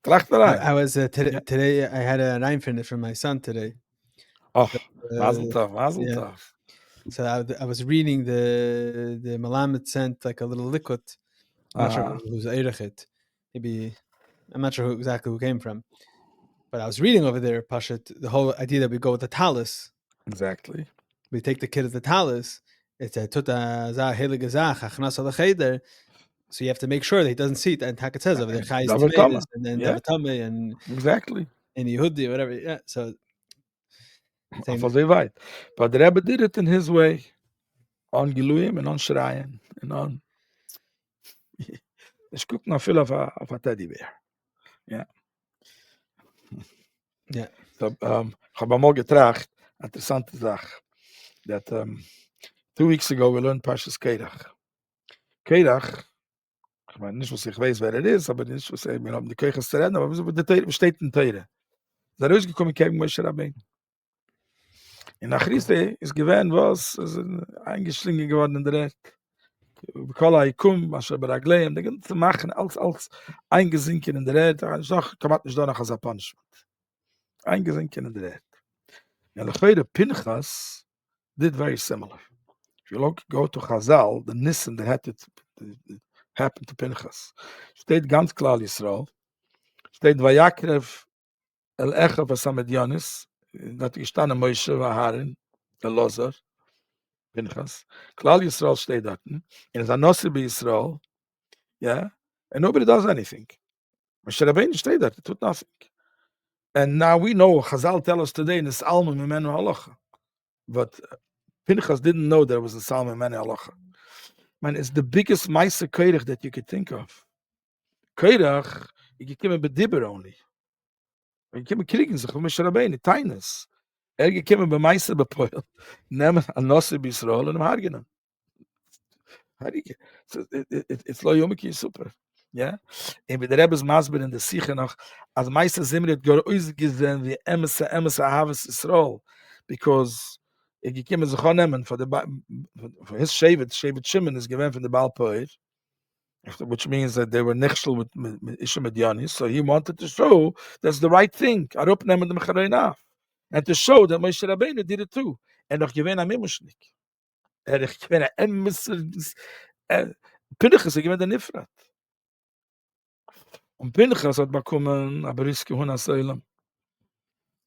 Speaker 1: I
Speaker 2: was today. I had a nine finish from my son today.
Speaker 1: Oh, mazel tov.
Speaker 2: So I was reading the Malamed sent like a little liquid. I'm not sure who's Eirechit. Maybe I'm not sure exactly who came from. But I was reading over there, Pashat, the whole idea that we go with the talis.
Speaker 1: Exactly.
Speaker 2: We take the kid at the talis. It's a tuta za heligazach achnas alacheder. So you have to make sure that he doesn't see it. And Takat says over there, chayis tomatoes, and then davatame, and
Speaker 1: exactly,
Speaker 2: and Yehudi, whatever. Yeah. So.
Speaker 1: But the Rebbe did it in his way, on Giluyim and on Shrayan and on. Ich guck noch viel auf a teddy bear.
Speaker 2: Yeah.
Speaker 1: So, ich habe mal getracht, interessante Sache, that 2 weeks ago we learned Parshas Kedach. Kedach, ich meine nicht, was ich weiß, wer ist, aber nicht, was wir haben die Kirche zu reden, aber wir steht in Teire. Da rausgekommen, ich habe Moshe Rabbeinu. In Achriste ist gewähnt, was ist eingeschlingen geworden in der Welt. Kala Ikum, Asher Baragleim, die ganze machen, als eingesinken in der Welt, ich sage, kommt nicht da nach als Punishment. Eingesinken in der Welt. And the Pinchas did very similar. If you go to Chazal, the Nissen that happened to Pinchas. Steht ganz klar Yisrael. Steht Vayakrev el Echa v'Samedyanis, that gestanden Moshe v'Harin, the Lozer, Pinchas. Klal Yisrael steht dort. And it's a Nossi Yisrael. Yeah? And nobody does anything. Moshe Rabbeinu steht dort, tut nothing. And now we know, Chazal tell us today in this Alma Mimenu Halacha. But Pinchas didn't know there was a Psalm Mimenu Halacha. Man, it's the biggest Maisa Keirach that you could think of. Keirach, you can bedibber only. gekommen kriegen sich von Moshe Rabbeinu, Tainus. Gekommen bei Meister bepoil, nehmen an Nossi Bisrael und Hargenen. So it's lo yomiki super. Yeah? And with the Rebbe's Masber in the Siche noch, as Meister Zimri hat gar ausgesehen wie Emesa Ahavas Yisrael, because gekommen sich annehmen for his Shevet Shimon is given from the Baal Poir, which means that they were nechshel with Isha Medyanis, so he wanted to show that's the right thing. Arop nemen dem Chareinav. And to show that Moshe Rabbeinu did it too. And noch gewinn am Imushnik. Gewinn am Emes, Pinchas, gewinn der Nifrat. Und Pinchas hat bekommen a Briske Huna Seilam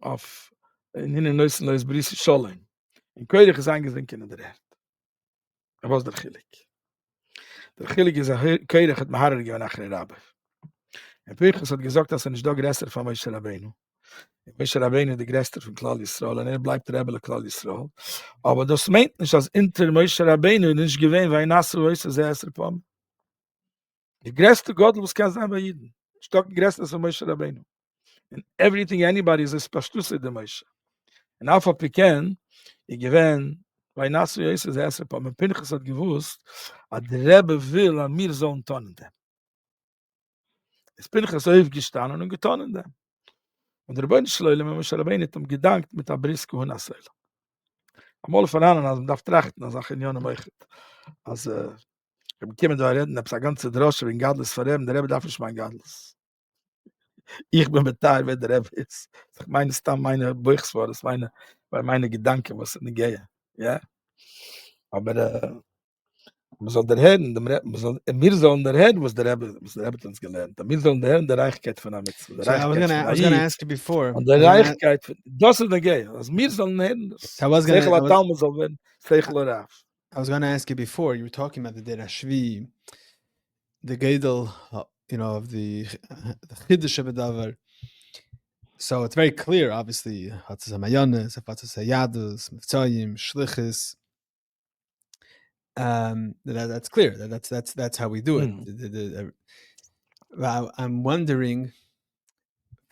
Speaker 1: auf in den neuesten Leus Briske Scholem. In Koirich ist eingesinken in der Erd. Was der Chilik? Der Chilik ist Koirich hat Maharer gewinn nachher Rabbe. Und Pinchas hat gesagt, dass nicht da größer von Moshe Rabbeinu. Moshe Rabbeinu der größte von Klal Yisrael, und bleibt der Rebbe Klal Yisrael. Aber das meint nicht, dass inter Moshe Rabbeinu nicht gewinn, weil Nasser weiß, dass er Pom. Die größte Gott, was kann sein bei Jeden. Stock größte von Moshe Rabbeinu. And everything anybody is Pashtus de Moshe. And auf a Peken, ich gewinn, weil Nasser weiß, dass er Pom. Und Pinchas hat gewusst, dass der Rebbe will an mir so tonnen dem. Es Pinchas aufgestanden und getonnen dem. Und der Rebbeinu Shloile, mit Moshe Rabbeinu, hat ihm gedankt mit der Briske Huna Seilam. Amol veranen, als man darf trachten, als in Jona Meuchet. Als ich bekomme da reden, habe es ganze Drosche, wenn Gadlis verreben, der Rebbe darf nicht mein Gadlis. Ich bin beteil, wer der Rebbe ist. Ich meine, es ist dann meine Buchswort, es ist meine Gedanken, was ich nicht gehe. Ja? Aber man soll der Herren, wir sollen der Herren, was der Rebbe uns gelernt. Wir sollen der Herren der Reichkeit von der Mitzvah.
Speaker 2: So I was gonna ask you before.
Speaker 1: Und der Reichkeit, das ist der Gehe. Also wir sollen der Herren,
Speaker 2: I was gonna ask you before, you were talking about the Dor Hashvi'i, the Gedel, of the Chidushim Davar. So it's very clear, obviously, Hatzas HaMayones, Hatzas HaYadus, Mivtzayim, Shlichus. That's clear. That's how we do it. I'm wondering,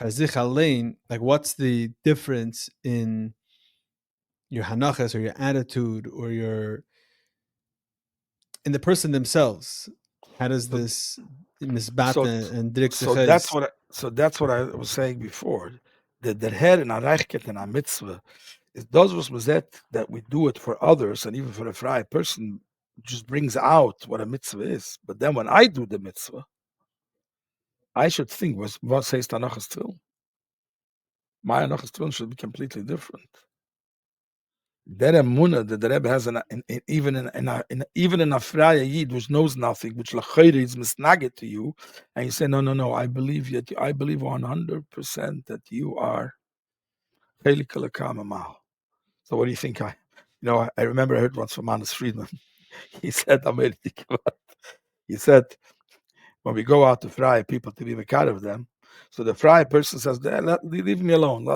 Speaker 2: like, what's the difference in your hanachas or your attitude or in the person themselves? How does this misbate and drik?
Speaker 1: So that's what I was saying before. That der Herr in a Reichkeit and a mitzvah, it does was that we do it for others and even for a free person just brings out what a mitzvah is. But then when I do the mitzvah, I should think what says Tanachas Tefillin. My Tanachas Tefillin should be completely different. That emunah that the Rebbe has even in a fraya yid which knows nothing, which lachayri is misnaget to you, and you say no, I believe 100% that you are chelik alakam amal. So what do you think? I remember I heard once from Manas Friedman. He said, when we go out to fry people to be the of them, so the fry person says, leave me alone.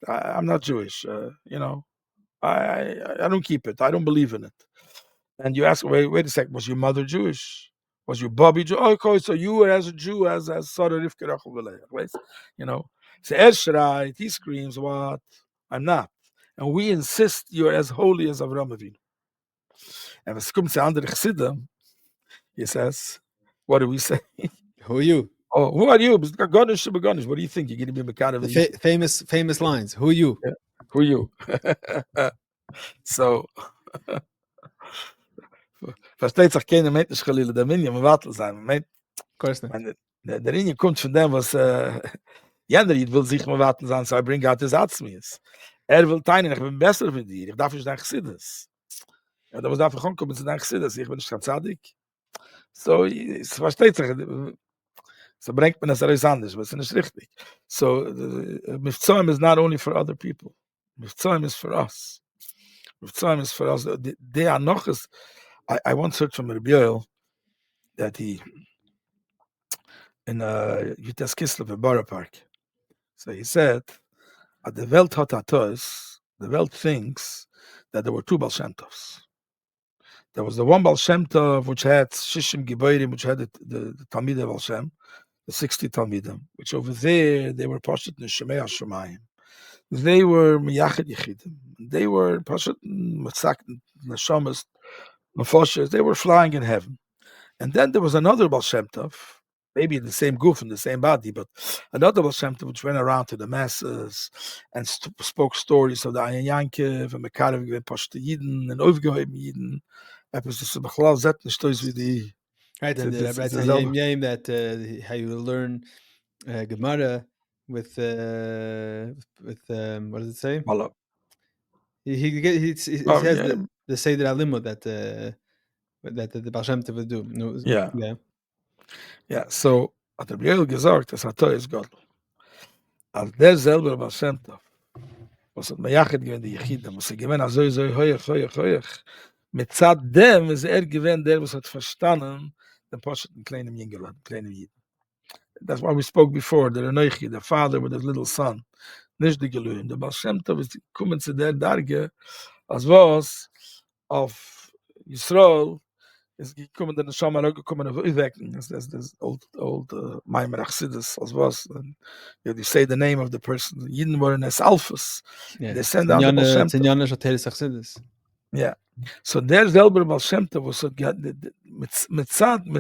Speaker 1: I'm not Jewish. I don't keep it. I don't believe in it. And you ask, wait a second, was your mother Jewish? Was your Bobby Jewish? Oh, okay, so you as a Jew, as Sarah Rivka Rachel V'leich. So Eshrayt, he screams, what? I'm not. And we insist you're as holy as Avraham Avinu. And when it comes to andere Chassidim, he says, what do we say?
Speaker 2: Who are you?
Speaker 1: Oh, who are you? What do you think? You're going to be Mekar of
Speaker 2: the famous lines. Who are you?
Speaker 1: Yeah. Who are you? So, versteht sich keiner, meint nicht Chalila, der Minja, man wartet sein. Of
Speaker 2: course not.
Speaker 1: Der Inja kommt von dem, was jener will sich mal warten sein, so I bring out his Atzmius. Will teilen, ich bin besser für dir, ich darf nicht dein Chassidus. Ja, da muss dafür kommen zu dein Chassidus, ich bin nicht Chazadik. So, es versteht sich, so bringt man das alles anders, aber es ist nicht richtig. So, Mivtzoyim is not only for other people. Mivtzoyim is for us. Mivtzoyim is for us. They are noch, I once heard from Rabbi Aaron that he, in Yutas Kislev in Borough Park, so he said, the Welt hat atos, the Welt thinks that there were two Baal Shem Tovs. There was the one Baal Shem Tov which had Shishim Giborim, which had the Talmidei Baal Shem. the 60 Talmidim, which over there they were Pashat Neshemei Hashemayim. They were Miyachid Yechidim. They were Pashat Matzak Neshamas Mefoshes. They were flying in heaven. And then there was another Baal Shem Tov, maybe in the same goof, in the same body, but another Baal Shem Tov which went around to the masses and spoke stories of the Ayan Yankiv and Mekarev and Pashta Yidden and Ovgehoim Yidden.
Speaker 2: Right, and the Rebbe writes in Yom that how you learn Gemara with what does it say? He says the Seder Alimut that the Baal Shem Tov would do.
Speaker 1: Yeah. So hat Rabbi Yoel gesagt, das hat ist Gott. Als der selber Baal Shem Tov, was hat Meyachet gewinnt die Yechidim, was gewinnt so hoch. Mit Zad dem ist gewinnt der, was hat verstanden, den Poshet in kleinem Jüngerland, kleinem Jid. That's why we spoke before, the Renoichi, the father with his little son, nicht die Geluim. Der Baal Shem Tov ist kommen zu der Darge, als was auf Yisrael is gekommen, der Neshama gekommen auf Uwecken. That's old Maimer Achsidus, als was. You say the name of the person. Yidden were in as Alphas. They send out the Baal Shem Tov. Yeah. So der selber Baal Shem Tov was mit Zad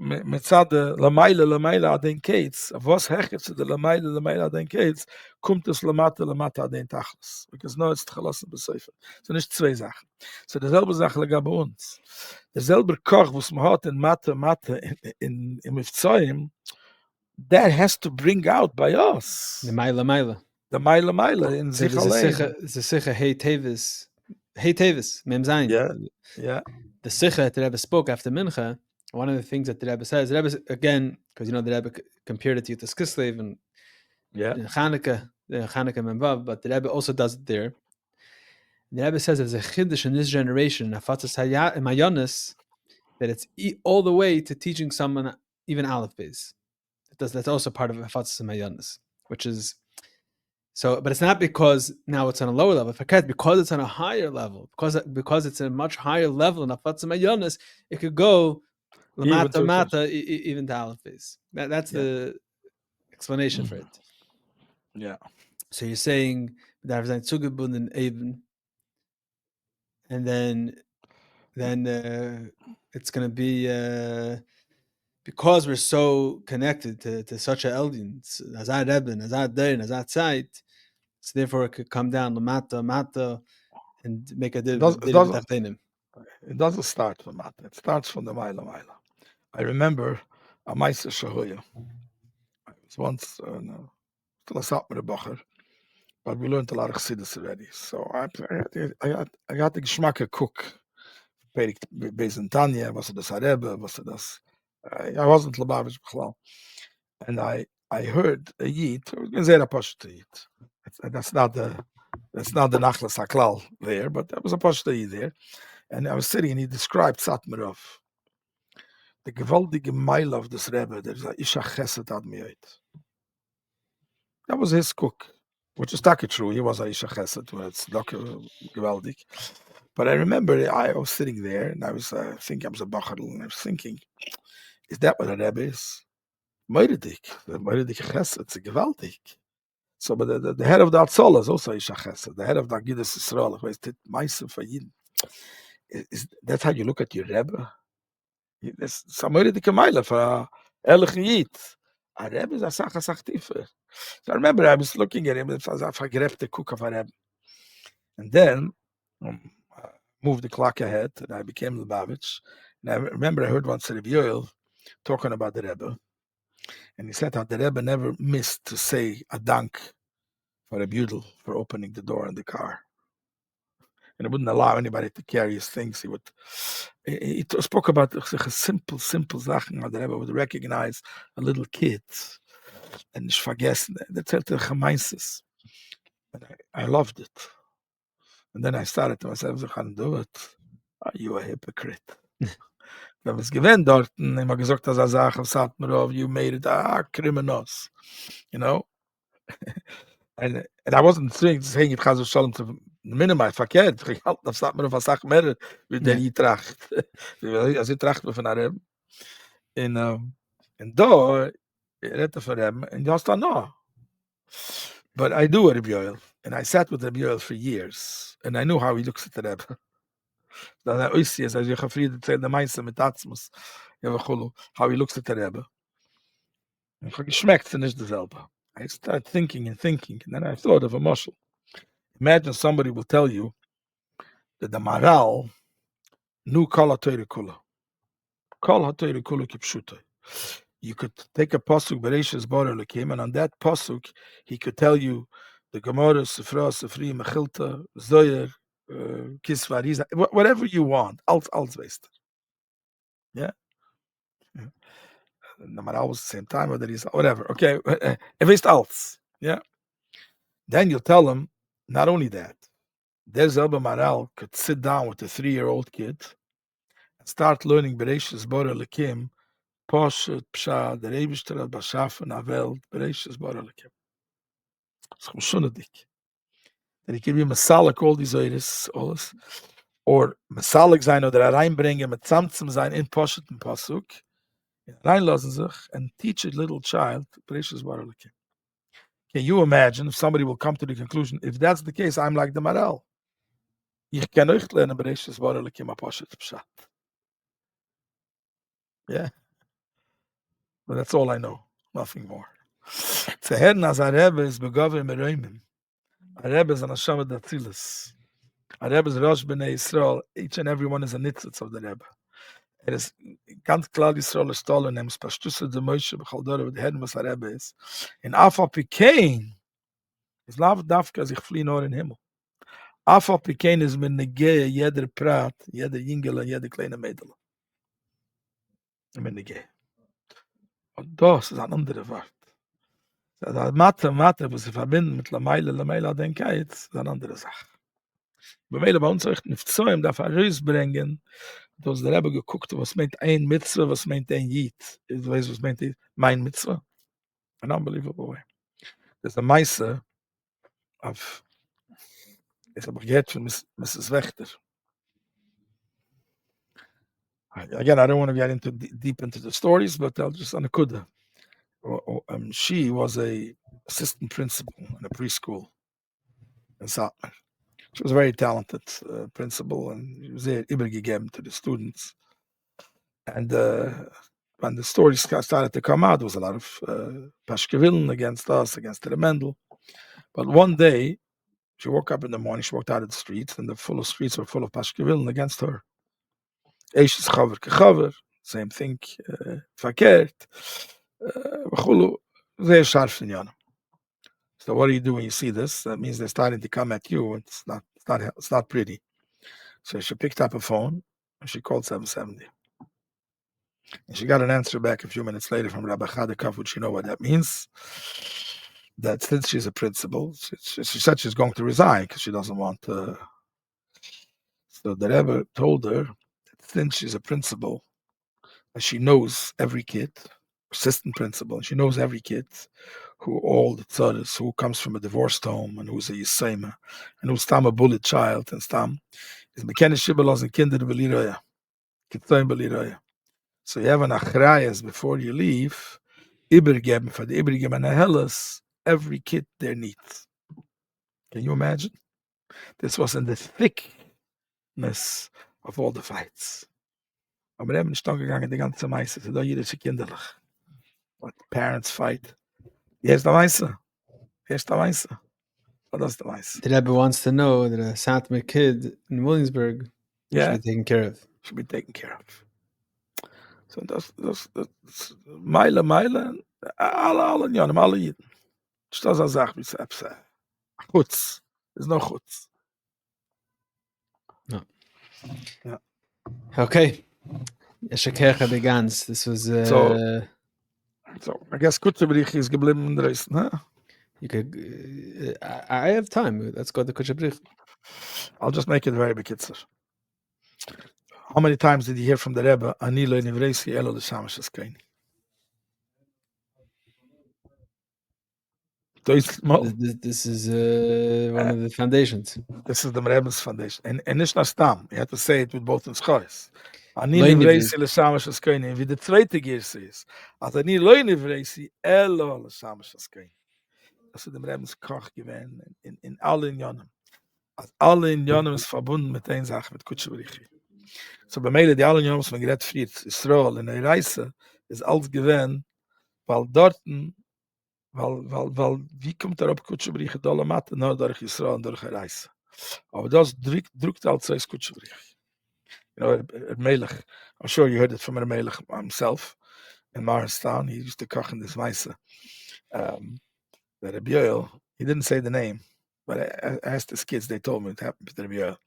Speaker 1: Lamaila Aden Kates, of was hechert zu der Lamaila Aden Kates, kommt es Lamata Aden Tachlis. Because no, it's Tchalassen Beseifer. So nicht zwei Sachen. So derselbe Sache lag bei uns. Derselbe Koch, was man hat in Mathe, in Mifzoim, that has to bring out by us.
Speaker 2: The Maila.
Speaker 1: The Maila in sich allein.
Speaker 2: It's a Sicha Hey Tevis, Mem Zayin.
Speaker 1: Yeah.
Speaker 2: The Sicha that the Rebbe spoke after Mincha, one of the things that the Rebbe says, again, because the Rebbe compared it to Yutas Kislev and Chanukah Memvav, but the Rebbe also does it there. The Rebbe says there's a Chidush in this generation, Afatzas Mayonis, that it's all the way to teaching someone even Aleph Beis. That's also part of Afatzas Mayonis, which is so. But it's not because now it's on a lower level. Because it's on a higher level, because it's a much higher level in Afatzas Mayonis, it could go Lamata even to Aleph Beis. That's the explanation for it.
Speaker 1: Yeah.
Speaker 2: So you're saying that there's ein zugebunden Eben, and then it's going to be because we're so connected to such a Eldin, Azad Rebbe, Azad Dein, Azad Tzait, so therefore it could come down Mata, and make a
Speaker 1: It doesn't start from Mata. It starts from the Maila. I remember a Meister Shahoya. I was once still a Satmar Bacher, but we learned a lot of Chassidus already. So I got the Geschmack of cook. Based in Tanya, was it das Rebbe, was it das? I wasn't Lubavitch B'chlal. And I heard a Yid, sehr Apostel Yid. That's not the Nachlas HaKlal there, but there was a Apostel Yid there. And I was sitting and he described Satmarov. The gewaltige Meile of this Rebbe, there's a Isha Chesed ad miyot. That was his cook, which is taki true. He was a Isha Chesed, it's gewaldig. But I remember I was sitting there and I was thinking, I was a Bachar, and I was thinking, is that what a Rebbe is? Moiridik Chesed, it's a gewaldig. So, but the head of the Atzola is also Isha Chesed. The head of the Agidus Yisrael, that's how you look at your Rebbe. That's some Moiridik Meile for a Ehrlich Yid. A Rebbe is a Sach tiefer. So I remember I was looking at him, it was a vergräbte cook of a Rebbe. And then, moved the clock ahead, and I became Lubavitch. And I remember I heard once Rabbi Yoel talking about the Rebbe, and he said how the Rebbe never missed to say a dank for a Budel for opening the door in the car. And he wouldn't allow anybody to carry his things. He spoke about simple Sachen, how the Rebbe would recognize a little kid and nicht vergessen. That's the Gemeinses. And I loved it. And then I started to myself, I can't do it. Are you a hypocrite? Wenn wir es gewinnt dort, immer gesagt, dass Sache, Satmarov, you made it, criminals. You know? and I wasn't saying it Chaz Shalom to minimize, verkehrt. Ich halte auf Satmarov, was sagt mehr, wie der Tracht. Als Tracht von Arab. And And Dor, for them, and just don't know. But I do Rebbe Yoel, and I sat with Rebbe Yoel for years, and I knew how he looks at the Rebbe. How he looks at the Rebbe. I started thinking and thinking, and then I thought of a mashal. Imagine somebody will tell you that the Maral knew Kol HaTorah Kula. Kol HaTorah Kula Kipshuta. You could take a pasuk Bereishis Bara Elokim, and on that pasuk he could tell you the Gemara, Sifra, Sifri, Mechilta, Zoyer, Kisvariza, whatever you want. Alles weißt. Yeah. No matter always the same time, whether he's whatever. Okay, weißt alles. Yeah. Then you tell him not only that. There's Elba Maral could sit down with a 3-year-old kid and start learning Bereishis Bara Elokim. Poshet, Psha, der Eibishter hat beschaffen a Welt, Bereishis Bara Elokim. Das ist schon dick. That he can be Masalik, all these Eiris, alles. Or Masalik sein oder reinbringen, mit Zamzum sein in Poshet und Pasuk, reinlassen sich, and teach a little child, Bereishis Bara Elokim. Can you imagine if somebody will come to the conclusion, if that's the case, I'm like the Maral. Ich kann euch lernen, Bereishis Bara Elokim a Poshet Pshat. Yeah. But that's all I know, nothing more. Zeheden as a Rebbe is begove meroimim. A Rebbe is an Hashem Datzilis. A Rebbe is Rosh B'nai Yisrael. Each and every one is a nitzitz of the Rebbe. It is ganz klar Yisrael is stolen names Pashtusa de Moshe B'chaldora with the head was a Rebbe is. In Afa Pikein is lav dafka sich fliehen or in Himmel. Afa Pikein is min negea jeder Prat, jeder Jingel and jeder kleine Mädel. Min negea. Und das ist ein anderer Wort. Das Mathe, was sie verbinden mit Lameila, Denkheit, ist eine andere Sache. Bei uns echt nicht so, darf rausbringen, dass der Rebbe geguckt, was meint ein Mitzvah, was meint ein Jid. Ich weiß, was meint mein Mitzvah. An unbelievable way. There's a Meise of, it's aber gehört von Mrs. Wächter. Again, I don't want to get into deep into the stories, but I'll just on a kuda. She was a assistant principal in a preschool in Satmar. She was a very talented principal, and she was there übergegeben to the students. And when the stories started to come out, there was a lot of pashkevillen against us, against the Mendel. But one day, she woke up in the morning, she walked out of the streets, and the full of streets were full of pashkevillen against her. Eish is chaver kechaver, same thing, verkehrt. Sehr scharf in Janam. So what do you do when you see this? That means they're starting to come at you. It's not pretty. So she picked up a phone and she called 770. And she got an answer back a few minutes later from Rabbi Chadekaf, which you know what that means. That since she's a principal, she said she's going to resign because she doesn't want to. So the Rebbe told her that since she's a principal, and she knows every kid, assistant principal, she knows every kid, who all the tzaddis, who comes from a divorced home, and who's a yisayma, and who's tam a bullet child, and tam is mekenne shibbelos and kinder beliroya, kitzoin beliroya. So you have an achrayas before you leave, ibergeben for the ibergeben and Hanhalas, every kid their needs. Can you imagine? This was in the thickness of all the fights. Aber wir haben nicht gegangen, die ganze Meise, so da jüdische kinderlich. What parents fight. Here's the Meise. Here's the Meise. What is the Meise?
Speaker 2: The Rebbe wants to know that a Satmar kid in Williamsburg should be taken care of.
Speaker 1: Should be taken care of. So that's Meile, alle Jahren, alle Jeden. Ist das eine Sache, wie es absagt. Chutz. There's no chutz.
Speaker 2: No.
Speaker 1: Yeah.
Speaker 2: Okay. Yeshakecha Rebbe Gancz. This was...
Speaker 1: So I guess Kutzebrich is geblieben in Dresden, huh?
Speaker 2: You could... I have time. Let's go to Kutzebrich.
Speaker 1: I'll just make it very bekitzer. How many times did you hear from the Rebbe, Anila Nivresi Elo L'Shamash Kein?
Speaker 2: This is one of the foundations.
Speaker 1: This is the Rebbe's foundation. And nicht nur Stam. You have to say it with both in Schois. Ani Nivreisi L'Shamash Askeni. Wie der zweite Girse ist. Als Ani Loi Nivreisi Elo L'Shamash Askeni. Das ist dem Rebens Koch gewesen in allen Jahren. Als alle in Jahren ist verbunden mit einer Sache, mit Kutscheberichi. So bei Meile, die allen Jahren, was man gerät friert, Israel, in der Reise, ist alles gewesen, weil dort, weil, wie kommt ab Kutscheberichi, da alle Mathe, nur durch Israel und durch die Reise. Aber das drückt halt so ist Kutscheberichi. You know, Melech, I'm sure you heard it from Melech himself, in Morristown, he used to cook in this Weisse. The Rebbe Yoel, he didn't say the name, but I asked his kids, they told me it happened with the Rebbe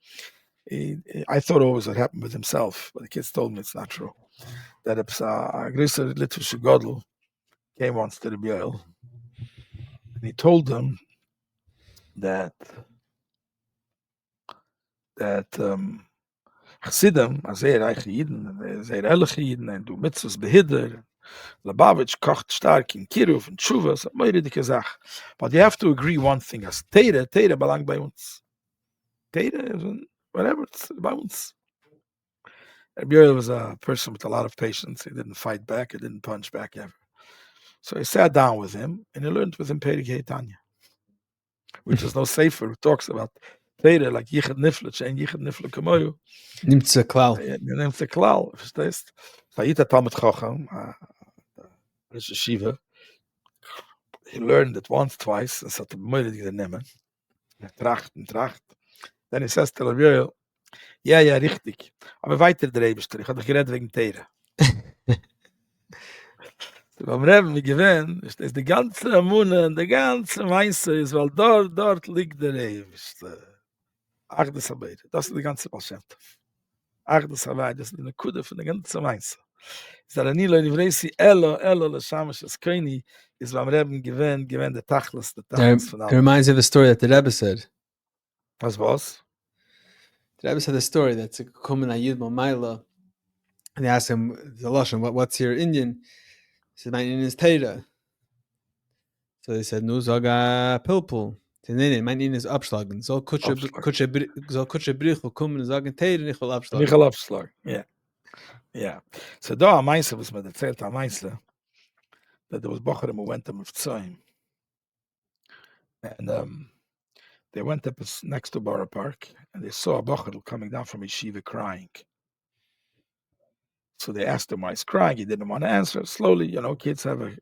Speaker 1: Yoel. I thought always it happened with himself, but the kids told me it's not true. That a Grisa Litvish Godel came once to the Rebbe Yoel, and he told them that Chassidim, sehr reiche Jiden, sehr ehrliche Jiden, und du mitzvahs behidder, Lubavitch kocht stark in Kiruf and Tshuva, so eine dicke Sache. But you have to agree one thing, as Teire belangt bei uns. Teire is whatever, it's bei uns. Rabbi Yoel was a person with a lot of patience. He didn't fight back, he didn't punch back ever. So he sat down with him, and he learned with him Perikei Tanya, which is no safer, who talks about Teire, like Yichad Niflet, and Yichad Niflet Kamoyu.
Speaker 2: Nimmt ze Klal.
Speaker 1: Nimmt ze Klal, verstehst? Vayita Talmud Chacham, Ishiva, he learned it once, twice, and so the moeilijk te nemen. Tracht. Then he says to Rabbi Yoel, ja, richtig. Aber weiter der Rebester, ich hatte geredet wegen Teire. Beim Rebbe, wie gewinnt, ist die ganze Amune und die ganze Meise ist, weil dort liegt der Rebester. Ach, das Arbeit. Das ist die ganze Balschämt. Ach, das Arbeit, das ist eine Kude von der ganzen Meise. Ist da nie Leute, Vresi, Elo, L'Shamash Askeni, is beim Rebbe gewinnt der Tachlis von allem.
Speaker 2: It reminds me of a story that the Rebbe said.
Speaker 1: Was?
Speaker 2: The Rebbe said a story that's a common Ayid Mamayla, and they asked him, the Lashon, what's your Indian? He said, my Indian is Teira. So they said, nu soga Pilpul. He said, nee, mein Indian is Abschlagen. Soll kutsche Brich will kommen und sagen, Teira, ich will Abschlagen.
Speaker 1: Ich will Abschlagen, yeah. Yeah. So da am Meise, was man erzählt am Meise, that there was Bocherim who went to Mivtzoim. And they went up next to Borough Park, and they saw a Bocher coming down from Ishiva crying. So they asked him why he's crying. He didn't want to answer. Slowly, kids have a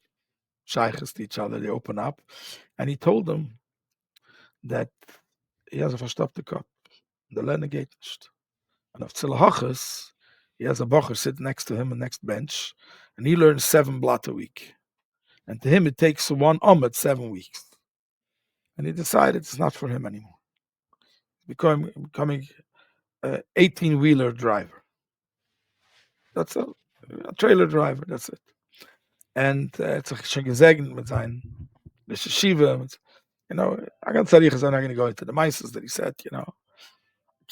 Speaker 1: shaykhs to each other. They open up. And he told them that he has a verstopte Kopf. The Lerne geht nicht. And auf Zilahachas, he has a Bocher sitting next to him on the next bench, and he learns 7 blat a week. And to him, it takes 1 omet 7 weeks. And he decided it's not for him anymore. Becoming 18-wheeler driver. That's a trailer driver, that's it. And it's schon gesegnet mit seinen Ishiva. I can tell you, I'm not going to go into the mices that he said, ich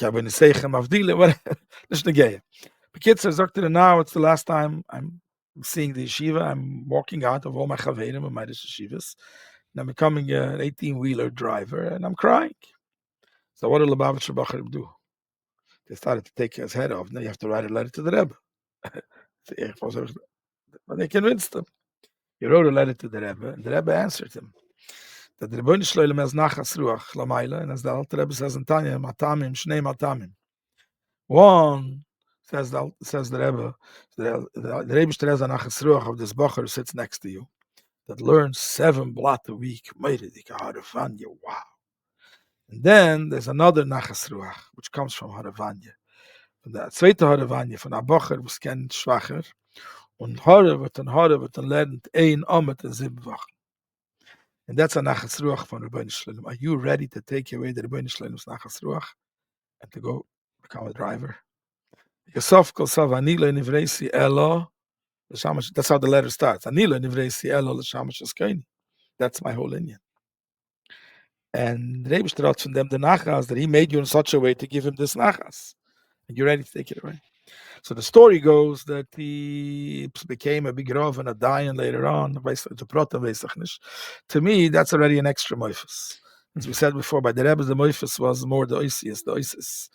Speaker 1: habe eine Seichem Avdile, whatever. That's the gay. The kid says, Dr. Now it's the last time I'm seeing the yeshiva. I'm walking out of all my chaverim and my yeshivas. And I'm becoming an 18-wheeler driver, and I'm crying. So what did Lubavitcher Bacher do? They started to take his head off. Now you have to write a letter to the Rebbe. But they convinced him. He wrote a letter to the Rebbe, and the Rebbe answered him. That the Rebbe Shloilem has nachas ruach lamayla, and as the Alter Rebbe says in Tanya, matamim, shnei matamim. One, says the Rebbe, the Rebbe has a nachas ruach of this Bacher who sits next to you, that learns 7 blat a week. Wow. And then there's another nachas ruach, which comes from Haravanya. Von der zweite Haravanya, von der Bacher, was kennt schwacher, und Hare wird lernt 1 Omet in 7 Wochen. And that's a nachas ruach from Rebbe Shloilem. Are you ready to take away the Rebbe Shloilem's nachas ruach and to go become a driver? Yosef Kosav Anila Nivresi Elo. That's how the letter starts. Anila Nivresi Elo L'Shamash Askeni. That's my whole Indian. And the Rebbe brought from them the nachas that he made you in such a way to give him this nachas. And you're ready to take it away. So the story goes that he became a big Rav and a Dayan later on. To me, that's already an extra moifus. As we said before, by the Rebbe, the moifus was more the oisius, the oisis.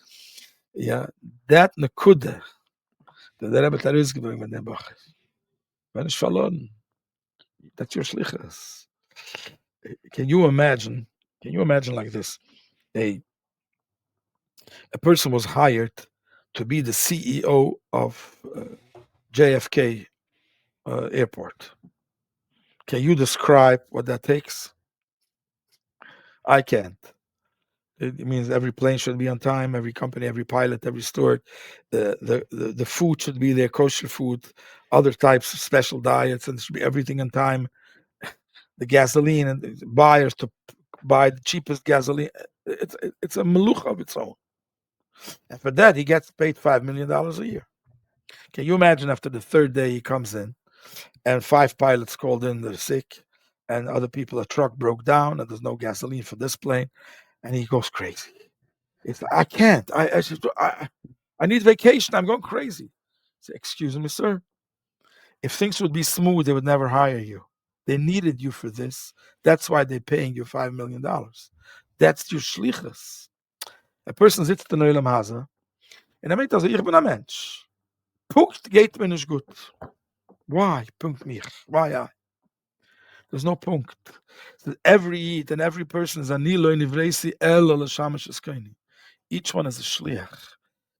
Speaker 1: Yeah, that nekuda, der Rebbe hat rausgebracht mit dem Bacher. Wenn ich verloren, that's your Shlichus. Can you imagine like this? A person was hired to be the CEO of JFK airport. Can you describe what that takes? I can't. It means every plane should be on time, every company, every pilot, every steward. The food should be there, kosher food, other types of special diets, and it should be everything on time. The gasoline and the buyers to buy the cheapest gasoline. It's a melucha of its own. And for that, he gets paid $5 million a year. Can you imagine after the third day he comes in and 5 pilots called in, they're sick, and other people, a truck broke down and there's no gasoline for this plane, and he goes crazy. It's like, I can't. I need vacation. I'm going crazy. I say, excuse me, sir. If things would be smooth, they would never hire you. They needed you for this. That's why they're paying you $5 million. That's your shlichus. A person sitzt in Olam Haza, and er meint also, ich bin ein Mensch. Punkt geht mir nicht gut. Why? Punkt mich. Why I? There's no punkt. So every Yid and every person is anilo nivresi el l'shamash eskaini. Each one is a shliach.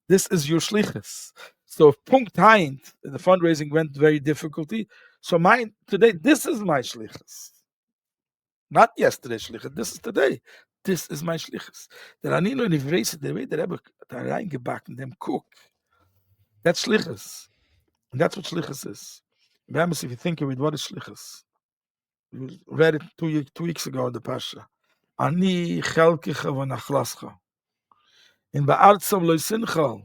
Speaker 1: This is your shlichus. So if punkt heint, the fundraising went very difficulty. So mine today, this is my shlichus. Not yesterday's shlichus. This is today. This is my shlichus. The anilo nivresi, the way that Rebbe reingebacken them cook. That's shlichus. And that's what shlichus is. Remember, if you think of it, what is shlichus? We read it 2 weeks ago in the Pasha. Ani chelkicha v'nachlascha. In ba'artzav lo ysinchal.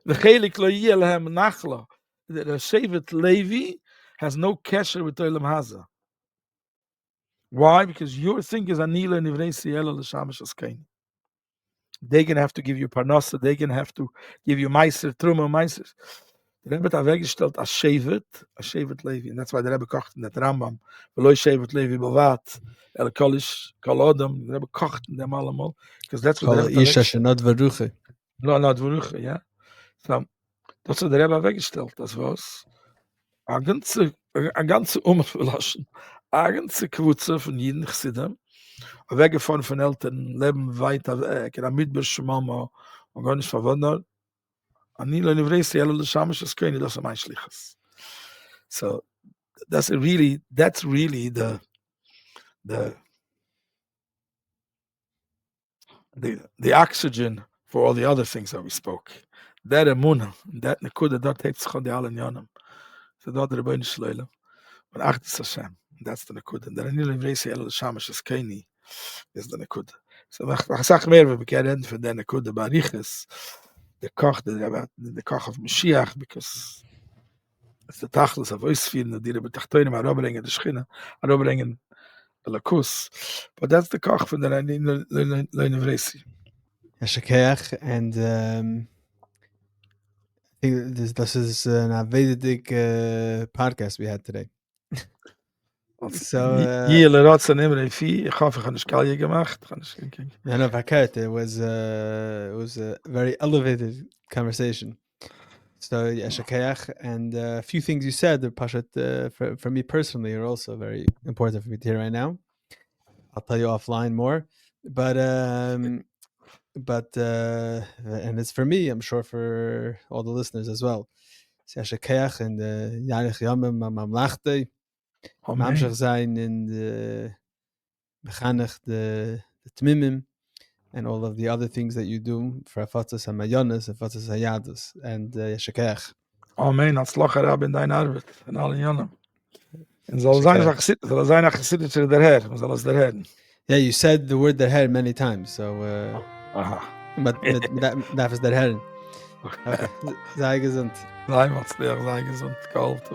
Speaker 1: The chelik lo yeh lehem nachla. The Shevet Levi has no kesher with Olam Haza. Why? Because your thing is anila nivrei siela l'shamash askain. They're going to have to give you parnasa. They're going to have to give you meiser, truma, meiser. The Rebbe hat weggestellt as Shevet Levi. And that's why the Rebbe kocht in that Rambam. Veloi Shevet Levi bevat. El kolish, kol odom. The Rebbe kocht in them allemal. Because that's what the Rebbe hat weggestellt.
Speaker 2: Not Varuche.
Speaker 1: No, not Varuche, yeah. So, that's what the Rebbe hat weggestellt. Das was a ganze Umverlassen. A ganze Kwutze von jeden Chsidem. Weggefahren von Eltern, leben weiter weg. In der Midbürsche Mama. Und gar nicht verwundert. So that's really the oxygen for all the other things that we spoke. That emunah, that nekuda, that takes chodi al yanam. So that the Rebbeinu Shloilem, but achtis Hashem, that's the nekuda. That anil vresi el shamash eskeni is the nekuda. So I sag mehr, we can end for the nekuda bariches. The koch of Mashiach, because it's the tachlis of Oisfir, the Rebbe Tachtoinim, Arobringen, the Shechina, Arobringen, the Lakus. But that's the koch from the Leinivresi.
Speaker 2: Yashakech, and I think this is an Avedic podcast we had today. So
Speaker 1: hier leratsen Imre Fi, ich hoffe, ich habe nicht Kalje gemacht.
Speaker 2: No, verkehrt. It was a very elevated conversation. So Yashakech, and a few things you said, Pashat, for me personally, are also very important for me to hear right now. I'll tell you offline more, but and it's for me, I'm sure for all the listeners as well. Yashakech and Yarich Yamim Mamlachte, Mamshach Zayin and Mechanech the Temimim, and all of the other things that you do for Afatzas HaMayonis, Afatzas HaYadus, and Yashakech.
Speaker 1: Amen. Atzlach Rabbi in dein Arbeit, in allen Jahren. And soll sein a Chassidischer der Herr, soll es der Herr.
Speaker 2: Yeah, you said the word der Herr many times, so but that was der Herr. Okay. Sei gesund.
Speaker 1: Sei gesund, galt.